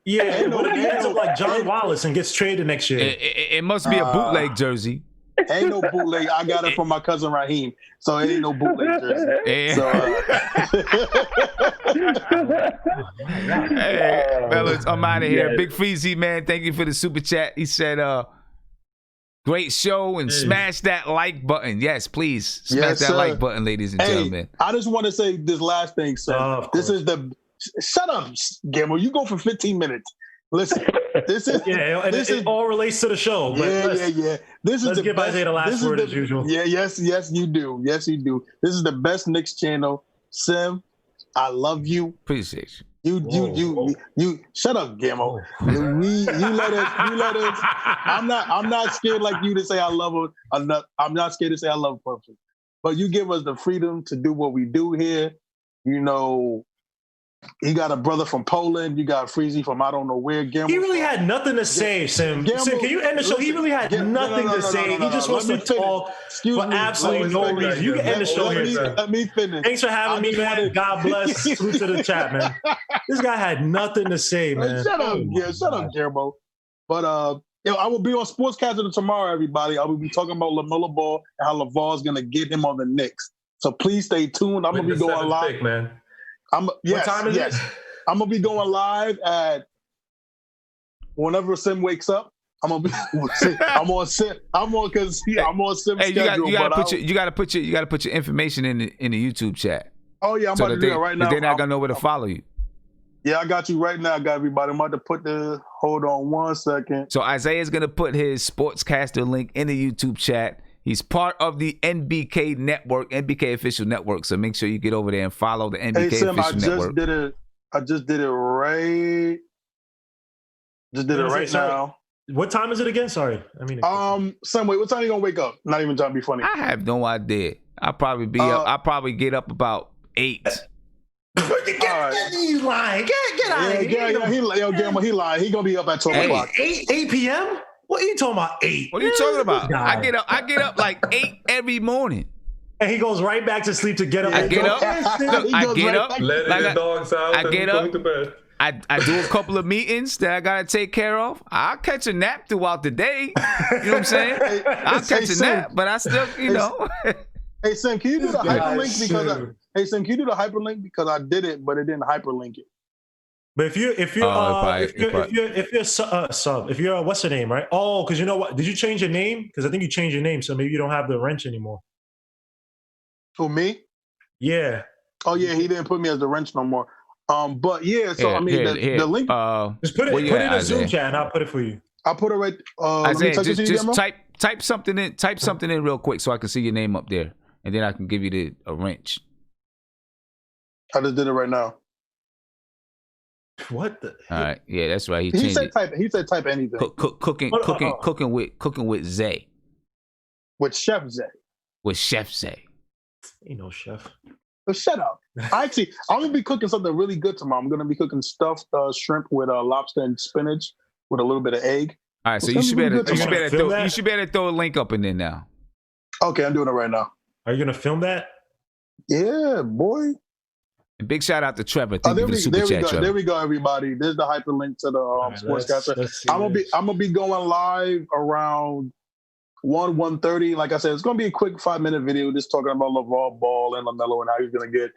Yeah, what if he ends up like John Wallace and gets traded next year? It must be a bootleg jersey. Ain't no bootleg. I got it from my cousin Raheem, so it ain't no bootleg jersey. Hey, fellas, I'm out of here. Big Freezy, man, thank you for the super chat. He said, great show and smash that like button. Yes, please. Smash that like button, ladies and gentlemen. I just want to say this last thing, sir. This is shut up, Gamble. You go for 15 minutes. Listen, this is it all relates to the show. But yeah. Let's give Isaiah the last word as usual. Yeah, yes, you do. Yes, you do. This is the best Knicks channel. Sim, I love you. Appreciate you. You shut up, Gamble. You let us. I'm not scared like you to say I love her. I'm not scared to say I love her person. But you give us the freedom to do what we do here. You know, he got a brother from Poland. You got Freezy from I don't know where. Gamble. He really had nothing to say, Sim. Sim, can you end the show? He really had nothing to say. He just wants to talk for absolutely no reason. You can end the show here, sir. Let me finish. Thanks for having me, man. God bless. Through to the chat, man. This guy had nothing to say, man. Shut up, Jerbo. But I will be on Sportscaster tomorrow, everybody. I will be talking about LaMelo Ball and how LaVar's going to get him on the Knicks. So please stay tuned. I'm gonna be going live, pick, man. Yes, what time is it? I'm gonna be going live at whenever Sim wakes up. I'm gonna be. I'm on Sim. I'm on Sim's Hey, schedule. you gotta put your information in the YouTube chat. Oh yeah, I'm so about to do that right now. They're not gonna know where to follow you. Yeah, I got you right now. I got everybody. I'm about to put the. Hold on 1 second. So Isaiah's gonna put his sportscaster link in the YouTube chat. He's part of the NBK network, NBK official network. So make sure you get over there and follow the NBK Sim, official network. I just did it right. Just did it right now. What time is it again? Sorry, Sam, wait, what time are you gonna wake up? Not even trying to be funny. I have no idea. I'll probably be up. I'll probably get up about 8. He's lying. Get out of here. He lying. He gonna be up at 12 o'clock. 8 p.m. What are you talking about? 8. What are you talking about? I get up like 8 every morning. And he goes right back to sleep to get up. I get up. Look, I get up. Let the dogs out. I get up. To bed. I do a couple of meetings that I gotta take care of. I'll catch a nap throughout the day. You know what I'm saying? I'll catch a nap, but I still, Hey Sam, can you do the hyperlink Sam, can you do the hyperlink because I did it, but it didn't hyperlink it. But if you're sub, if you're what's the name, right? Oh, because you know what? Did you change your name? Because I think you changed your name, so maybe you don't have the wrench anymore. Who, me? Yeah. Oh yeah, he didn't put me as the wrench no more. But yeah, so the link. Just put it in the Zoom chat, and I'll put it for you. I'll put it right. Isaiah, just type something in. Type something in real quick so I can see your name up there, and then I can give you a wrench. I just did it right now. What the? All right, yeah, that's right. He said type. He said type anything. Cooking with Zay. With Chef Zay. With Chef Zay. Ain't no chef. Oh, shut up. I'm gonna be cooking something really good tomorrow. I'm gonna be cooking stuffed shrimp with lobster and spinach with a little bit of egg. All right, so you should be able to throw a link up in there now. Okay, I'm doing it right now. Are you gonna film that? Yeah, boy. And big shout out to Trevor. Thank you for the super chat, Trevor. There we go, everybody. There's the hyperlink to the sportscaster. I'm gonna be going live around 1:30. Like I said, it's gonna be a quick 5-minute video just talking about LeVar Ball and LaMelo and how he's gonna get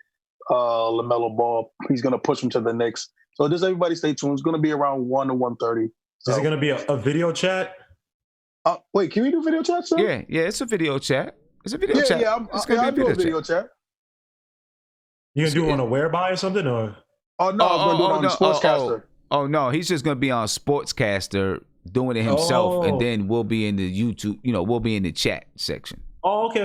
LaMelo Ball. He's gonna push him to the Knicks. So just everybody stay tuned. It's gonna be around 1 to 1:30. So. Is it gonna be a video chat? Wait, can we do video chat, sir? Yeah, it's a video chat. It's a video chat. Yeah, I'll do a video chat. You gonna do it on a whereby or something, or? Oh no, I was gonna do it on Sportscaster. Oh no, he's just gonna be on Sportscaster doing it himself, and then we'll be in the YouTube. We'll be in the chat section. Oh, okay.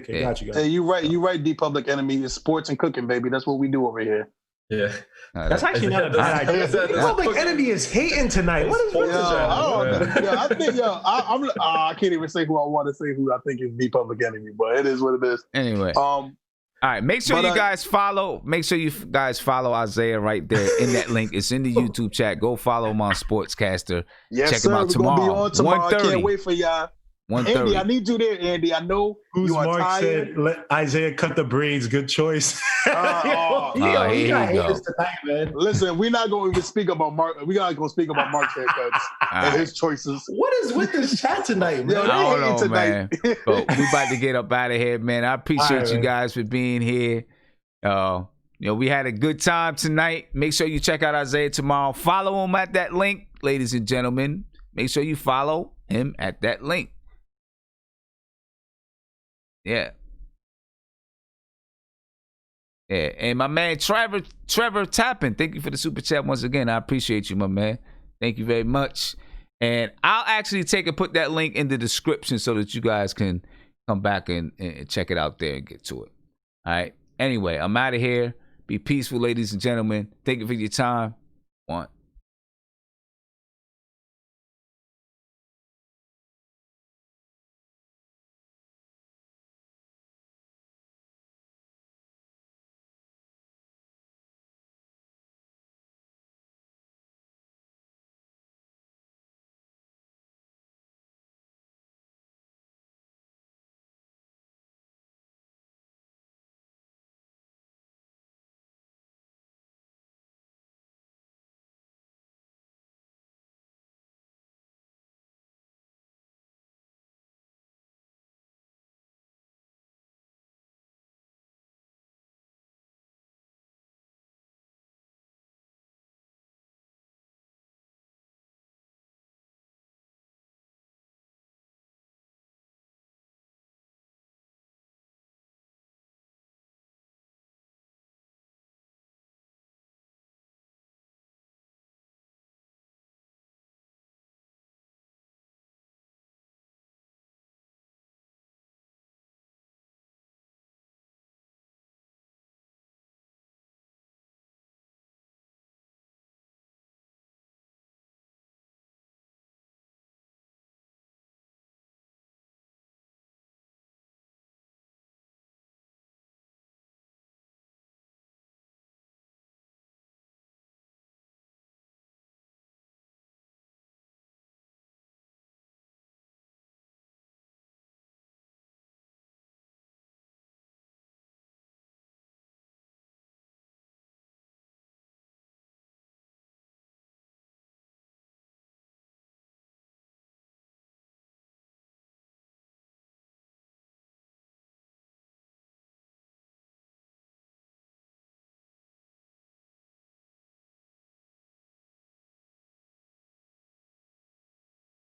Yeah. Got you. Hey, you right. The Public Enemy is sports and cooking, baby. That's what we do over here. Yeah, that's actually not a bad idea. The Public Enemy is hating tonight. What is with I can't even say who I want to say who I think is the Public Enemy, but it is what it is. Anyway. All right, make sure you guys follow. Make sure you guys follow Isaiah right there in that link. It's in the YouTube chat. Go follow him on Sportscaster. Yes, check him out tomorrow. 1:30. I can't wait for y'all. 1:30. Andy, I need you there, Andy. I know you are Mark tired. Said, let Isaiah cut the braids. Good choice. Here you go. Tonight, man. Listen, we're not going to speak about Mark. We're not going to speak about Mark's haircuts and his choices. What is with this chat tonight, man? I don't know, man. But we about to get up out of here, man. I appreciate you guys for being here. We had a good time tonight. Make sure you check out Isaiah tomorrow. Follow him at that link, ladies and gentlemen. Make sure you follow him at that link. Yeah. Yeah. And my man Trevor Tappin, thank you for the super chat once again. I appreciate you, my man. Thank you very much. And I'll actually put that link in the description so that you guys can come back and check it out there and get to it. All right. Anyway, I'm out of here. Be peaceful, ladies and gentlemen. Thank you for your time. 1.